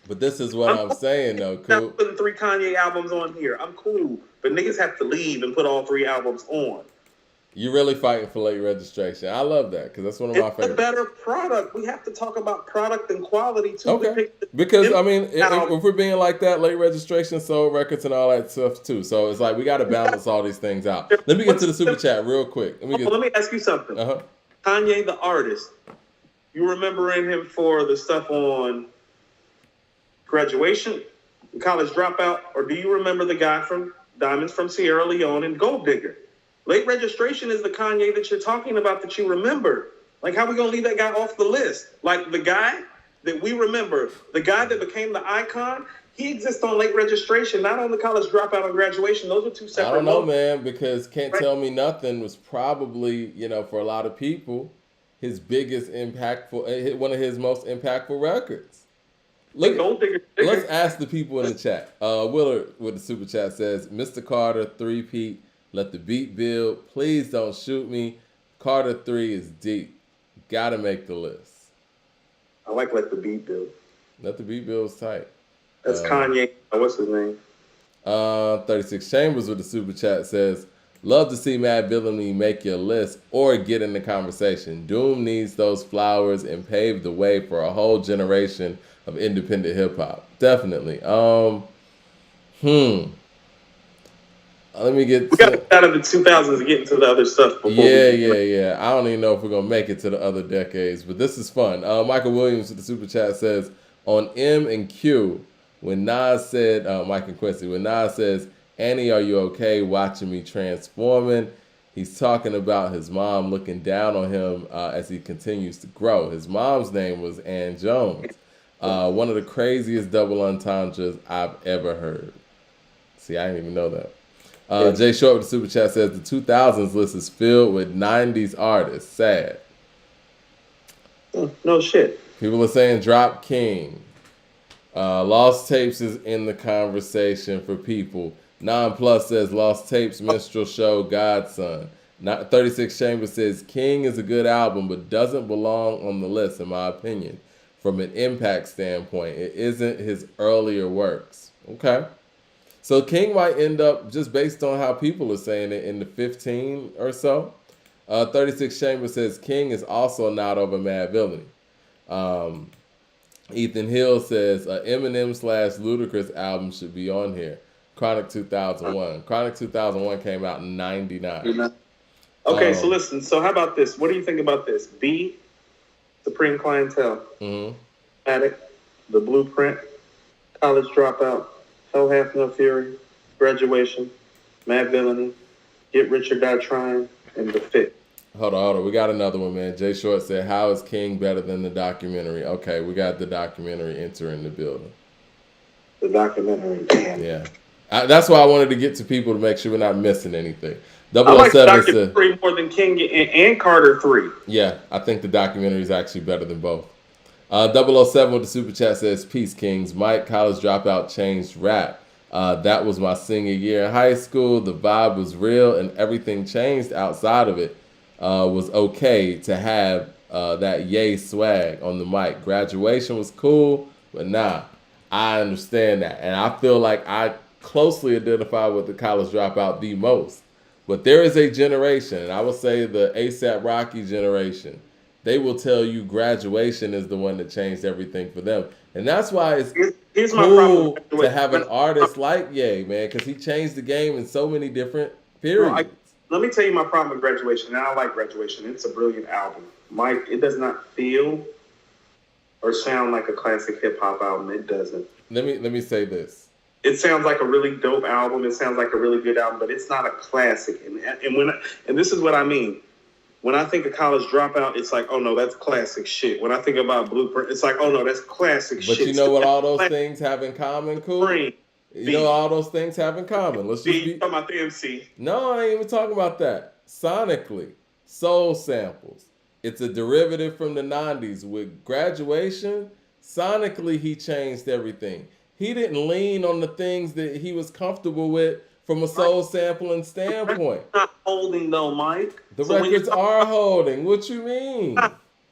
But this is what I'm saying, though, Coop. I'm putting 3 Kanye albums on here. I'm cool. But niggas have to leave and put all 3 albums on. You're really fighting for late registration. I love that because that's one of my It's a favorites. better product. We have to talk about product and quality too. We Okay. picked Because I mean, out. if we're being like that, late registration, sold records, and all that stuff too. So it's like we got to balance all these things out. Let me get to the super chat real quick. Let me ask you something. Kanye the artist. You remembering him for the stuff on Graduation, College Dropout, or do you remember the guy from Diamonds from Sierra Leone and Gold Digger? Late Registration is the Kanye that you're talking about that you remember. Like, how we gonna leave that guy off the list? Like, the guy that we remember, the guy that became the icon, he exists on Late Registration, not on the College Dropout and Graduation. Those are two separate. I don't know, man, because Can't Tell Me Nothing was probably, for a lot of people, his biggest impactful, one of his most impactful records. Look, let's ask the people in the chat. Willard with the super chat says, Mr. Carter, 3-peat, let the beat build. Please don't shoot me. Carter 3 is deep. Gotta make the list. I like Let the Beat Build. Let the Beat Build is tight. That's Kanye. What's his name? 36 Chambers with the super chat says, love to see Mad Villainy make your list or get in the conversation. Doom needs those flowers and pave the way for a whole generation of independent hip hop. Definitely. Let me get. We got to get out of the 2000s and get into the other stuff. Yeah. I don't even know if we're gonna make it to the other decades, but this is fun. Michael Williams with the super chat says, on M and Q, when Nas said, Mike and Quincy, when Nas says, Annie, are you okay watching me transforming? He's talking about his mom looking down on him as he continues to grow. His mom's name was Ann Jones. One of the craziest double entendres I've ever heard. See, I didn't even know that. Jay Short with the super chat says, the 2000s list is filled with 90s artists. Sad. No shit. People are saying Drop King. Lost Tapes is in the conversation for people. Non Plus says Lost Tapes, Minstrel Show, Godson. 36 Chambers says King is a good album, but doesn't belong on the list, in my opinion. From an impact standpoint, it isn't his earlier works. Okay. So King might end up, just based on how people are saying it, in the 15 or so. 36 Chambers says King is also not over Mad Villainy. Ethan Hill says Eminem / Ludacris album should be on here. Chronic 2001. Chronic 2001 came out in 99. Okay, so listen. So how about this? What do you think about this? B, Supreme Clientele. Addict, The Blueprint, College Dropout, Hell Hath No Fury, Graduation, Mad Villainy, Get Rich or Die Trying, and The Fit. Hold on. We got another one, man. Jay Short said, how is King better than the documentary? Okay, we got the documentary entering the building. The documentary, damn. Yeah. That's why I wanted to get to people to make sure we're not missing anything. 007 I like the documentary more than King and Carter 3. Yeah, I think the documentary is actually better than both. 007 with the super chat says, peace, Kings. Mike, College Dropout changed rap. That was my senior year in high school. The vibe was real and everything changed outside of it. Was okay to have that yay swag on the mic. Graduation was cool, but nah, I understand that. And I feel like I closely identify with the College Dropout the most. But there is a generation, and I would say the A$AP Rocky generation, they will tell you Graduation is the one that changed everything for them. And that's why it's cool to have an artist like Ye, man, because he changed the game in so many different periods. Let me tell you my problem with Graduation. And I like Graduation. It's a brilliant album. Mike, it does not feel or sound like a classic hip-hop album. It doesn't. Let me say this. It sounds like a really dope album. It sounds like a really good album, but it's not a classic. And this is what I mean. When I think of College Dropout, it's like, oh no, that's classic shit. When I think about Blueprint, it's like, oh no, that's classic shit. But you know what all those things have in common, Coop? You know all those things have in common. Let's just be talking about the MC. No, I ain't even talking about that. Sonically, soul samples. It's a derivative from the 90s. With Graduation, sonically he changed everything. He didn't lean on the things that he was comfortable with from a soul sampling standpoint. Not holding though, Mike. The records are holding. What you mean?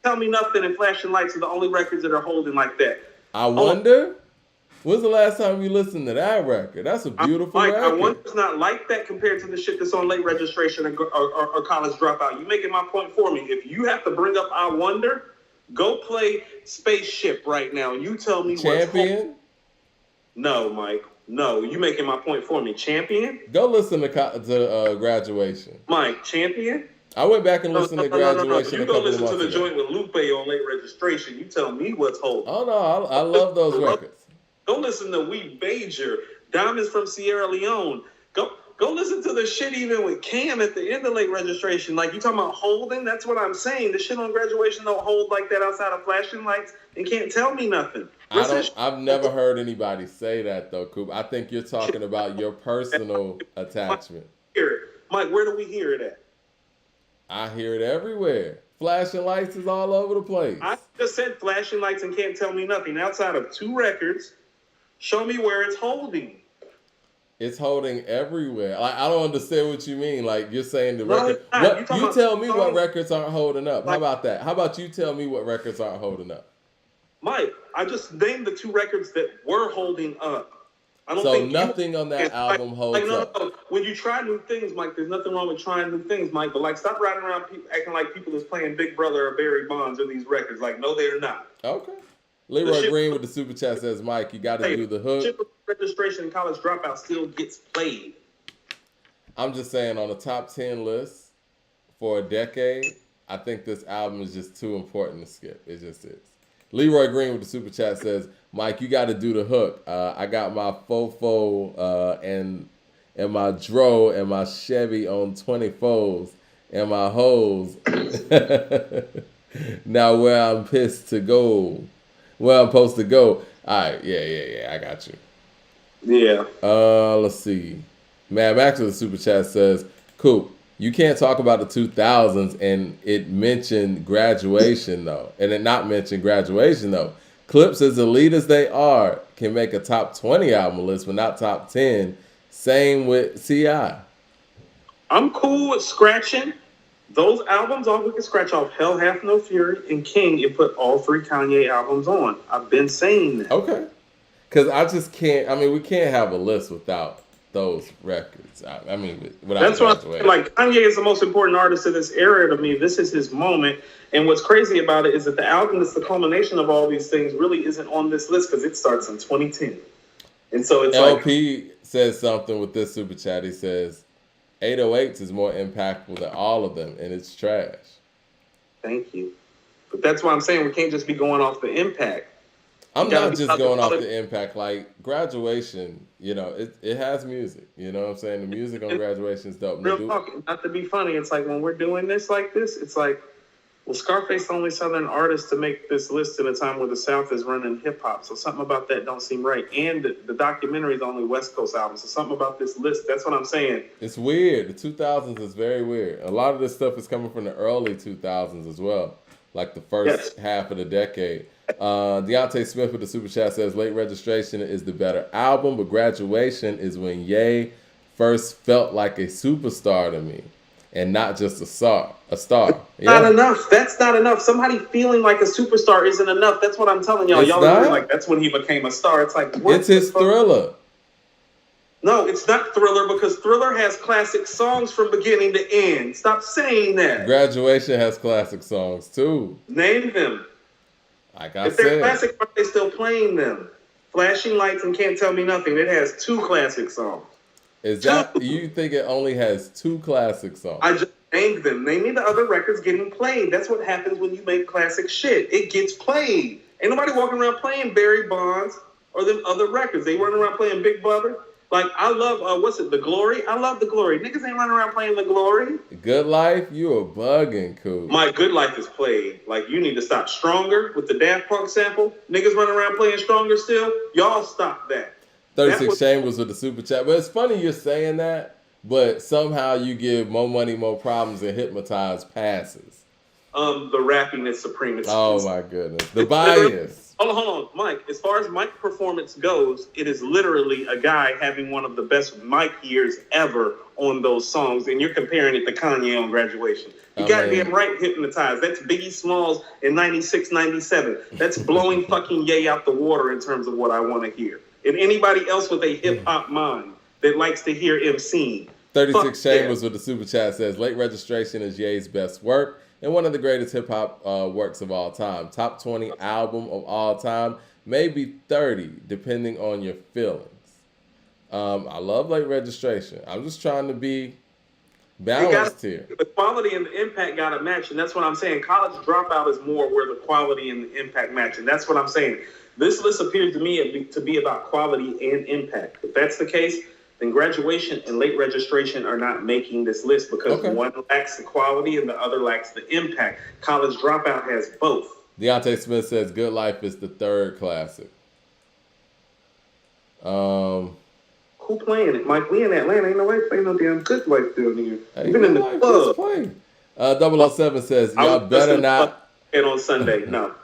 Tell Me Nothing and Flashing Lights are the only records that are holding like that. I wonder. When's the last time you listened to that record? That's a beautiful Mike, I record. wonder if it's not like that compared to the shit that's on Late Registration or College Dropout. You making my point for me. If you have to bring up I Wonder, go play Spaceship right now. You tell me Champion? No, Mike. No, you making my point for me. Champion? Go listen to Graduation. Mike, Champion? I went back and listened to Graduation You a go couple listen of to months the ago. joint with Lupe on Late Registration. You tell me what's holding. Oh, no, I love those records. Go listen to We Major, Diamonds from Sierra Leone. Go listen to the shit even with Cam at the end of Late Registration. Like, you talking about holding? That's what I'm saying. The shit on Graduation don't hold like that outside of flashing lights and can't tell me nothing. I've never heard anybody say that, though, Coop. I think you're talking about your personal attachment. Mike, where do we hear it at? I hear it everywhere. Flashing lights is all over the place. I just said flashing lights and can't tell me nothing. Outside of 2 records, show me where it's holding. It's holding everywhere. Like, I don't understand what you mean. Like, you're saying the record. You tell me what records aren't holding up. How about that? How about you tell me what records aren't holding up? Mike, I just named the 2 records that were holding up. I don't so think nothing on that album holds up. No. When you try new things, Mike, there's nothing wrong with trying new things, Mike. But, like, stop riding around acting like people is playing Big Brother or Barry Bonds or these records. Like, no, they're not. Okay. Leroy Green with the super chat says, Mike, you got to do the hook. Registration and College Dropout still gets played. I'm just saying, on the top 10 list for a decade, I think this album is just too important to skip. It just is. Leroy Green with the super chat says, Mike, you got to do the hook. I got my Fofo and my Dro and my Chevy on 24s and my hoes. Now where I'm pissed to go. Where I'm supposed to go. All right, yeah, I got you. Yeah. Let's see. Mad Max with the super chat says, Coop, you can't talk about the 2000s and it mentioned Graduation though, and it not mention Graduation though. Clips, as elite as they are, can make a top 20 album list, but not top 10. Same with CI. I'm cool with scratching those albums off. We can scratch off Hell Hath No Fury and King and put all 3 Kanye albums on. I've been saying that. Okay. Because I just can't, we can't have a list without those records. Without That's what I'm saying. Like, Kanye is the most important artist of this era to me. This is his moment. And what's crazy about it is that the album that's the culmination of all these things really isn't on this list because it starts in 2010. And so it's LP says something with this super chat. He says, 808s is more impactful than all of them, and it's trash. Thank you. But that's why I'm saying we can't just be going off the impact. I'm not just going off the impact. Like, Graduation, it has music. You know what I'm saying? The music on Graduation is dope. Real talk, not to be funny, it's like when we're doing this like this, it's like, well, Scarface the only Southern artist to make this list in a time where the South is running hip-hop. So something about that don't seem right. And the documentary is the only West Coast album. So something about this list, that's what I'm saying. It's weird. The 2000s is very weird. A lot of this stuff is coming from the early 2000s as well. Like the first half of the decade. Deontay Smith with the super chat says, Late Registration is the better album, but Graduation is when Ye first felt like a superstar to me. And not just a star. Not enough. That's not enough. Somebody feeling like a superstar isn't enough. That's what I'm telling y'all. Y'all are like, that's when he became a star. It's like, what? It's his Thriller. No, it's not Thriller because Thriller has classic songs from beginning to end. Stop saying that. Graduation has classic songs too. Name them. Like I if said. They're classic, are they still playing them? Flashing Lights and Can't Tell Me Nothing. It has 2 classic songs. Is that you think it only has 2 classic songs? I just named them. Name me the other records getting played. That's what happens when you make classic shit. It gets played. Ain't nobody walking around playing Barry Bonds or them other records. They running around playing Big Brother. Like, I love, The Glory? I love The Glory. Niggas ain't running around playing The Glory. Good Life? You are bugging, Coop. My Good Life is played. Like, you need to stop. Stronger with the Daft Punk sample. Niggas running around playing Stronger still. Y'all stop that. 36 Chambers with the super chat. But it's funny you're saying that, but somehow you give More Money, More Problems and Hypnotize passes. The rapping is supreme. Oh my goodness. The bias. Hold on. Mike, as far as mic performance goes, it is literally a guy having one of the best mic years ever on those songs, and you're comparing it to Kanye on Graduation. You goddamn right, Hypnotize. That's Biggie Smalls in 96, 97. That's blowing fucking Ye out the water in terms of what I want to hear. and anybody else with a hip hop mind that likes to hear MCing. 36 Chambers with the super chat says, Late Registration is Ye's best work and one of the greatest hip hop works of all time. Top 20 album of all time, maybe 30, depending on your feelings. I love Late Registration. I'm just trying to be balanced here. The quality and the impact got to match, and that's what I'm saying. College Dropout is more where the quality and the impact match, and that's what I'm saying. This list appears to me to be about quality and impact. If that's the case, then Graduation and Late Registration are not making this list because one lacks the quality and the other lacks the impact. College Dropout has both. Deontay Smith says Good Life is the third classic. Who playing it, Mike? We in Atlanta. Ain't no way playing no damn Good Life down here. Even in the club. 007 says y'all better not. And on Sunday, no.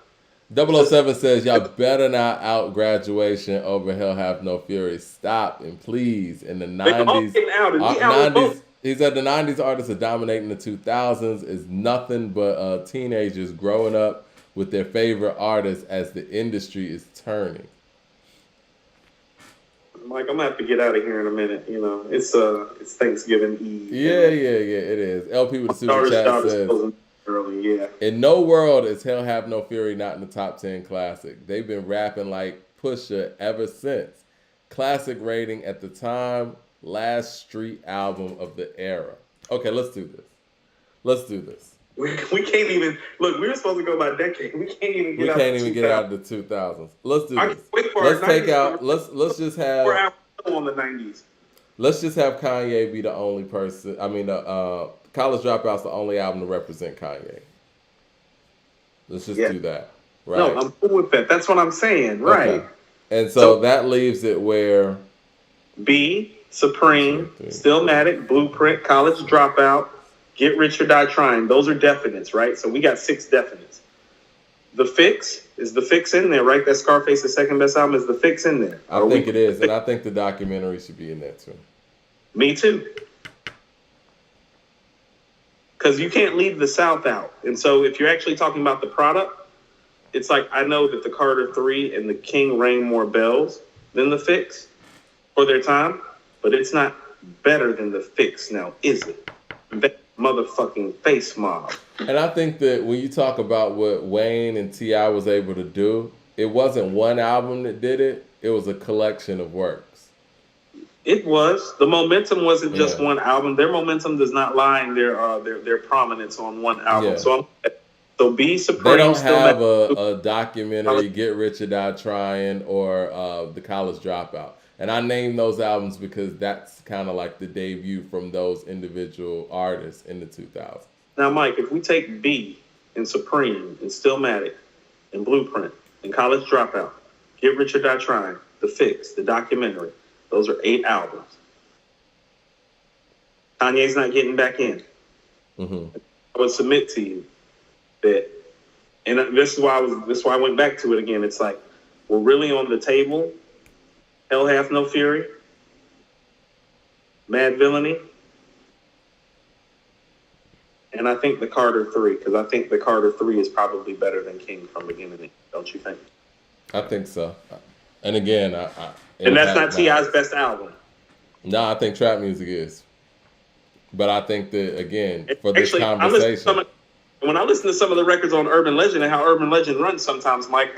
007 says y'all better not out Graduation over Hell Have No Fury. Stop and please. In the 90s, he said the 90s artists are dominating the 2000s. Is nothing but teenagers growing up with their favorite artists as the industry is turning. Mike, I'm gonna have to get out of here in a minute. You know, it's Thanksgiving Eve. Yeah, it is. LP with the super chat says, early, yeah. In no world is Hell Have No Fury not in the top 10 classic. They've been rapping like Pusha ever since. Classic rating at the time, last street album of the era. Okay, let's do this. We can't even look. We were supposed to go by decade. We can't even get out of the 2000s. Let's do this. Let's take out. Let's just have. We're on the 90s. Let's just have Kanye be the only person. I mean, College Dropout's the only album to represent Kanye. Let's just do that. Right. No, I'm cool with that. That's what I'm saying. Right. Okay. And so that leaves it where B, Supreme, Stillmatic, Blueprint, College Dropout, Get Rich or Die Trying. Those are definites, right? So we got 6 definites. The Fix, is The Fix in there, right? That Scarface's second best album, is The Fix in there? I think it is, and I think the documentary should be in there too. Me too. Because you can't leave the South out. And so if you're actually talking about the product, it's like I know that the Carter 3 and the King rang more bells than The Fix for their time, but it's not better than The Fix now, is it? That motherfucking Face Mob. And I think that when you talk about what Wayne and T.I. was able to do, it wasn't one album that did it. It was a collection of works. It was. The momentum wasn't just one album. Their momentum does not lie in their prominence on one album. Yeah. So be Supreme. They don't have a documentary, Get Rich or Die Trying, or The College Dropout. And I name those albums because that's kind of like the debut from those individual artists in the 2000s. Now, Mike, if we take B and Supreme and Stillmatic and Blueprint and College Dropout, Get Rich or Die Trying, The Fix, the documentary, those are 8 albums. Kanye's not getting back in. Mm-hmm. I would submit to you that, and this is why I went back to it again. It's like we're really on the table. Hell Hath No Fury, Mad Villainy, and I think the Carter 3, because I think the Carter 3 is probably better than King from beginning to end. Don't you think? I think so. And again, and that's not T.I.'s best album. No, I think trap music is. But I think that, again, for this conversation... When I listen to some of the records on Urban Legend and how Urban Legend runs sometimes, Mike,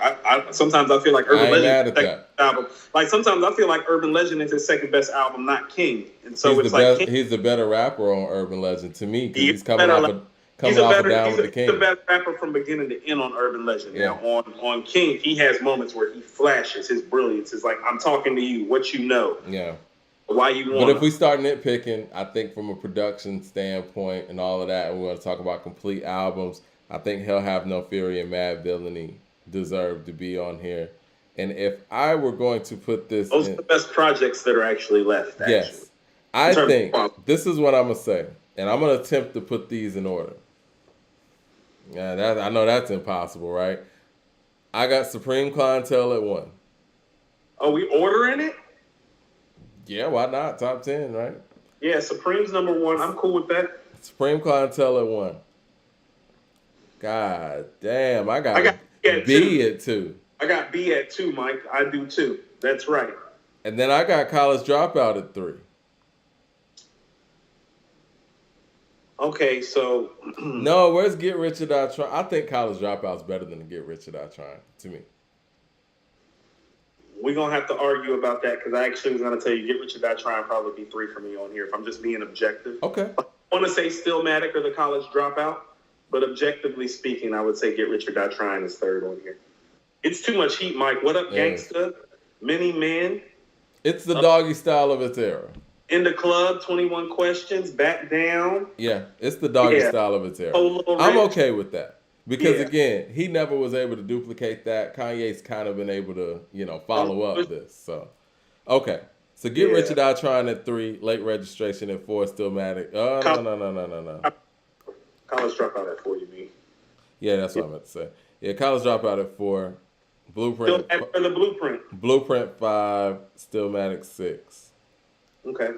sometimes I feel like Urban Legend is his second album. Like sometimes I feel like Urban Legend is his second best album, not King. And so he's the better rapper on Urban Legend to me because he's coming off and down with the King. He's the better rapper from beginning to end on Urban Legend. Yeah. Now on King, he has moments where he flashes his brilliance. It's like, I'm talking to you, what you know. Yeah. Why you want? But if we start nitpicking, I think from a production standpoint and all of that, and we want to talk about complete albums, I think Hell Have No Fury and Mad Villainy deserve to be on here. And if I were going to put this, those are the best projects that are actually left. Actually. Yes, I think this is what I'm gonna say, and I'm gonna attempt to put these in order. Yeah, I know that's impossible, right? I got Supreme Clientele at 1. Are we ordering it? Yeah, why not? Top 10, right? Yeah, Supreme's number 1. I'm cool with that. Supreme Clientele at 1. God damn, I got B at 2. I got B at 2, Mike. I do too. That's right. And then I got College Dropout at 3. Okay, so No, where's Get Rich or Die Trying? I think College Dropout's better than Get Rich or Die Trying to me. we're gonna have to argue about that because I actually was gonna tell you Get Rich or Die Trying probably be 3 for me on here if I'm just being objective. Okay. I want to say Stillmatic or the College Dropout, but objectively speaking, I would say Get Rich or Die Trying is 3rd on here. It's too much heat, Mike. What up, Gangsta? Many Men. It's the doggy style of its era. In the Club, 21 Questions, Back Down. Yeah, it's the doggy style of its era. I'm okay with that. Because, again, he never was able to duplicate that. Kanye's kind of been able to, follow up this. So, okay. So, Get Rich or Die Trying at 3, Late Registration at 4, Stillmatic. Oh, no. College Dropout at 4, you mean? Yeah, that's what I meant to say. Yeah, College Dropout at 4, Blueprint. For the Blueprint. Blueprint 5, Stillmatic 6. Okay.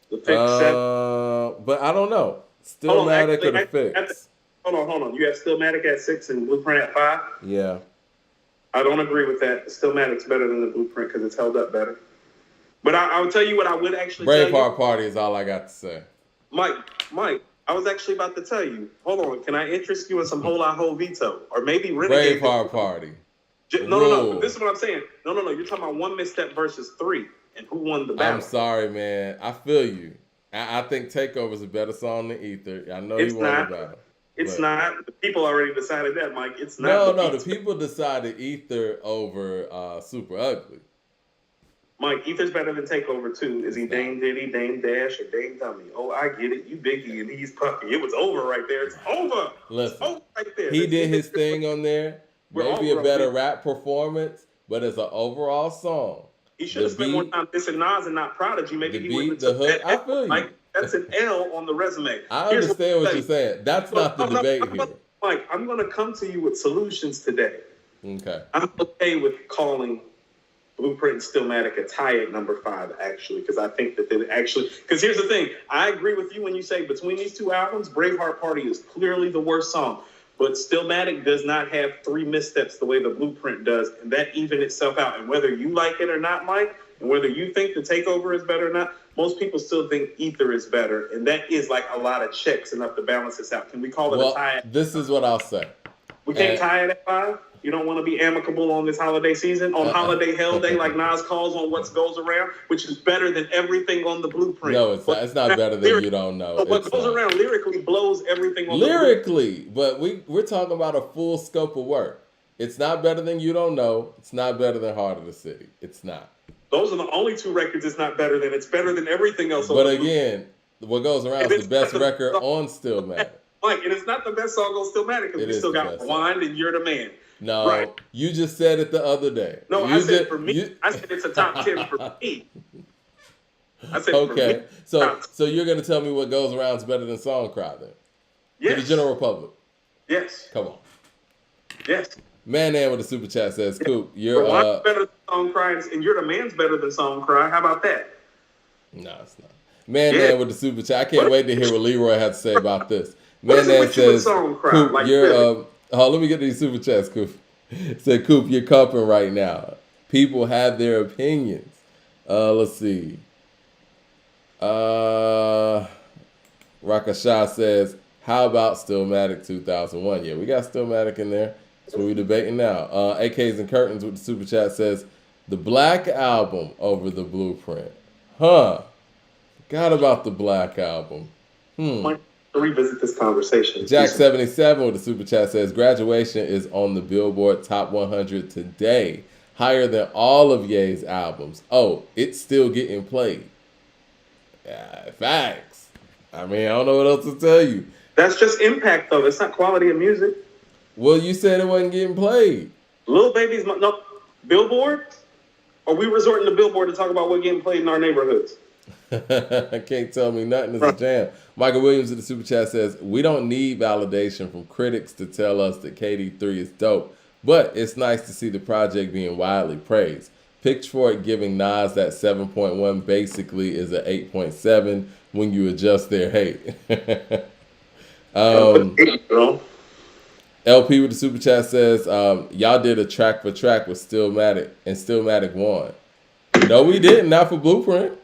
The Fix 7. But I don't know. Stillmatic or the Fix? Hold on. You have Stillmatic at 6 and Blueprint at 5? Yeah. I don't agree with that. Stillmatic's better than the Blueprint because it's held up better. But I'll tell you what I would actually tell you. Braveheart Party is all I got to say. Mike, I was actually about to tell you. Hold on. Can I interest you in some Whole I Ho Veto? Or maybe Renegade? Braveheart Party. No. This is what I'm saying. No. You're talking about 1 misstep versus 3. And who won the battle? I'm sorry, man. I feel you. I think Takeover's a better song than Ether. I know you won the battle. It's not. The people already decided that, Mike. It's not. No. The people decided Ether over Super Ugly. Mike, Ether's better than Takeover too. Is he Dame Diddy, Dame Dash, or Dame Dummy? Oh, I get it. You Biggie and he's Puffy. It was over right there. It's over. Listen, it's over right there. He did his thing on there. Maybe a better rap performance, but as an overall song. He should have spent more time dissing Nas and not Prodigy. Maybe the he wouldn't the hook. I feel you. Mike, that's an L on the resume. I understand what you're saying. That's not the debate here. Mike, I'm going to come to you with solutions today. Okay. I'm okay with calling Blueprint and Stillmatic a tie at number 5, actually, because I think that they actually... Because here's the thing. I agree with you when you say between these 2 albums, Braveheart Party is clearly the worst song. But Stillmatic does not have 3 missteps the way the Blueprint does, and that even itself out. And whether you like it or not, Mike, and whether you think the Takeover is better or not, most people still think Ether is better, and that is like a lot of checks enough to balance this out. Can we call it a tie? This is what I'll say. We can't tie it at 5? You don't want to be amicable on this holiday season? On Holiday Hell Day, like Nas calls on What Goes Around, which is better than everything on the Blueprint. No, it's not. It's not better than You Don't Know. But What Goes Around lyrically blows everything on the Blueprint. But we're talking about a full scope of work. It's not better than You Don't Know. It's not better than Heart of the City. It's not. Those are the only 2 records it's not better than. It's better than everything else. But again, What Goes Around is the best record on Stillmatic. Mike, and it's not the best song on Stillmatic because we still got Wind and You're the Man. No, right. You just said it the other day. No, I said for me. I said it's a top 10 for me. I said okay. For me, so you're going to tell me What Goes Around is better than Song Cry then? Yes. To the general public? Yes. Come on. Yes. Man with the super chat says, Coop, you're better than Song Cry, and You're the Man's better than Song Cry. How about that? No, it's not. Man with the super chat. I can't wait to hear what Leroy has to say about this. Man says, Coop, like you're let me get these super chats, Coop. Said, Coop, you're cupping right now. People have their opinions. Let's see. Rakasha says, how about Stillmatic 2001? Yeah, we got Stillmatic in there. That's what we're debating now. AKs and Curtains with the super chat says, the Black Album over the Blueprint. Forgot about the Black Album. To revisit this conversation. Jack77 with the super chat says, Graduation is on the Billboard Top 100 today, higher than all of Ye's albums. Oh, it's still getting played. Facts. I mean, I don't know what else to tell you. That's just impact, though. That's not quality of music. Well, you said it wasn't getting played. Lil Baby's no Billboard? Are we resorting to Billboard to talk about what's getting played in our neighborhoods? Can't tell me nothing is a jam. Michael Williams in the super chat says, we don't need validation from critics to tell us that KD3 is dope, but it's nice to see the project being widely praised. Pitchfork giving Nas that 7.1 basically is an 8.7 when you adjust their hate. LP with the super chat says, y'all did a track for track with Stillmatic, and Stillmatic won. No, we didn't. Not for Blueprint.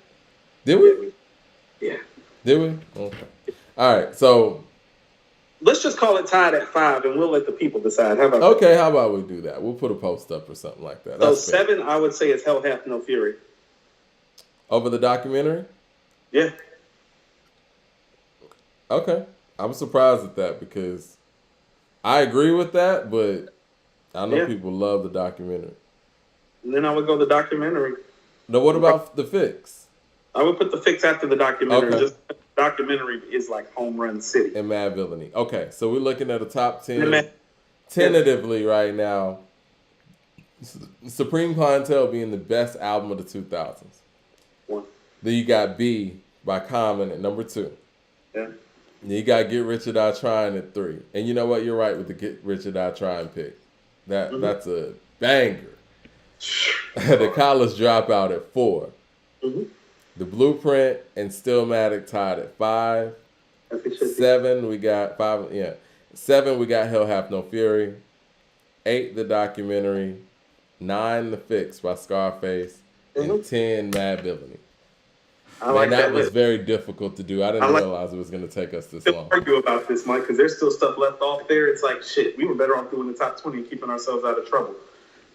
Did we? Yeah. Did we? Okay. All right. So let's just call it tied at 5, and we'll let the people decide. How about okay? that? How about we do that? We'll put a post up or something like that. So That's fair. 7, I would say, is Hell Hath No Fury. Over the documentary? Yeah. Okay. I'm surprised at that because I agree with that, but I know people love the documentary. And then I would go the documentary. Now, what about The Fix? I would put The Fix after the documentary. Okay. Just the documentary is like Home Run City. And Mad Villainy. Okay, so we're looking at a top 10 tentatively right now. Supreme Clientele being the best album of the 2000s. One. Then you got B by Common at number 2. Yeah. Then you got Get Rich or Die Trying at 3. And you know what? You're right with the Get Rich or Die Trying pick. That's a banger. The College Dropout at 4. Mm-hmm. The Blueprint and Stillmatic tied at 5. 7 we got 5. Yeah. 7 we got Hell Hath No Fury. 8 the documentary. 9 The Fix by Scarface. And 10 Mad Villainy. That was very difficult to do. I didn't realize it was going to take us this long. Argue about this, Mike, because there's still stuff left off there. It's like, shit, we were better off doing the top 20 and keeping ourselves out of trouble.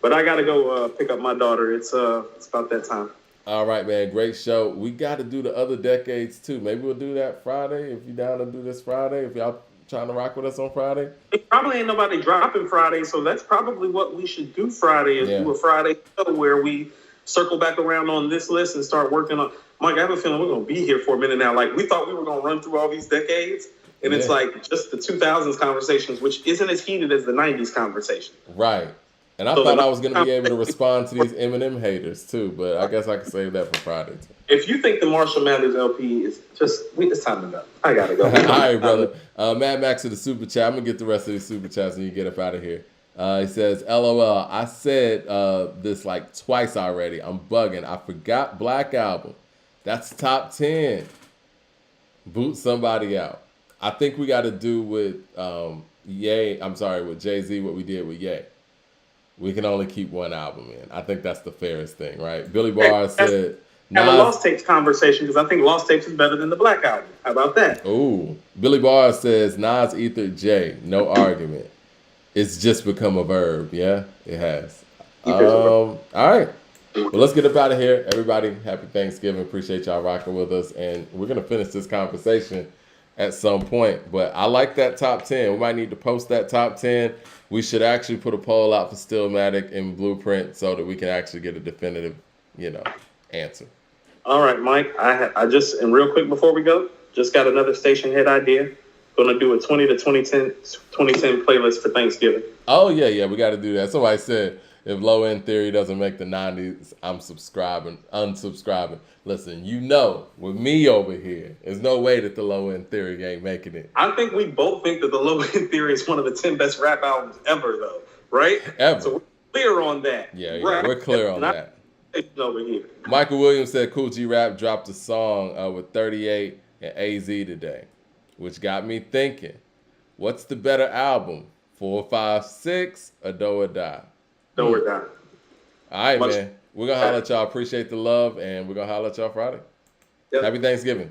But I got to go pick up my daughter. It's about that time. All right, man. Great show. We got to do the other decades, too. Maybe we'll do that Friday if you're down to do this Friday. If y'all trying to rock with us on Friday. It probably ain't nobody dropping Friday, so that's probably what we should do Friday is do a Friday show where we circle back around on this list and start working on. Mike, I have a feeling we're going to be here for a minute now. Like, we thought we were going to run through all these decades, and it's like just the 2000s conversations, which isn't as heated as the 90s conversation. Right. And I thought I was going to be able to respond to these Eminem haters, too, but I guess I can save that for Friday, too. If you think the Marshall Mathers LP is it's time to go. I got to go. All right, brother. Mad Max to the Super Chat. I'm going to get the rest of these Super Chats and you get up out of here. He says, LOL, I said this like twice already. I'm bugging. I forgot Black Album. That's top 10. Boot somebody out. I think we got to do with with Jay-Z what we did with Ye. We can only keep one album in. I think that's the fairest thing, right? Billy Barr said... Have a Lost Tapes conversation because I think Lost Tapes is better than the Black Album. How about that? Ooh. Billy Barr says Nas Ether J. No argument. It's just become a verb. Yeah, it has. All right. Well, let's get up out of here. Everybody, happy Thanksgiving. Appreciate y'all rocking with us. And we're going to finish this conversation at some point. But I like that top 10. We might need to post that top 10. We should actually put a poll out for Stillmatic and Blueprint so that we can actually get a definitive, answer. All right, Mike. I just, and real quick before we go, just got another station head idea. Going to do a 20 to 2010 playlist for Thanksgiving. Oh, yeah. We got to do that. Somebody said, if Low End Theory doesn't make the 90s, I'm unsubscribing. Listen, with me over here, there's no way that the Low End Theory ain't making it. I think we both think that the Low End Theory is one of the 10 best rap albums ever, though, right? Ever. So we're clear on that. Yeah, we're clear on that. Over here. Michael Williams said Cool G Rap dropped a song with 38 and AZ today, which got me thinking, what's the better album, 4, 5, 6, or Do or Die? Do or Die. All right, man. We're going to holler at y'all. Appreciate the love, and we're going to holler at y'all Friday. Yep. Happy Thanksgiving.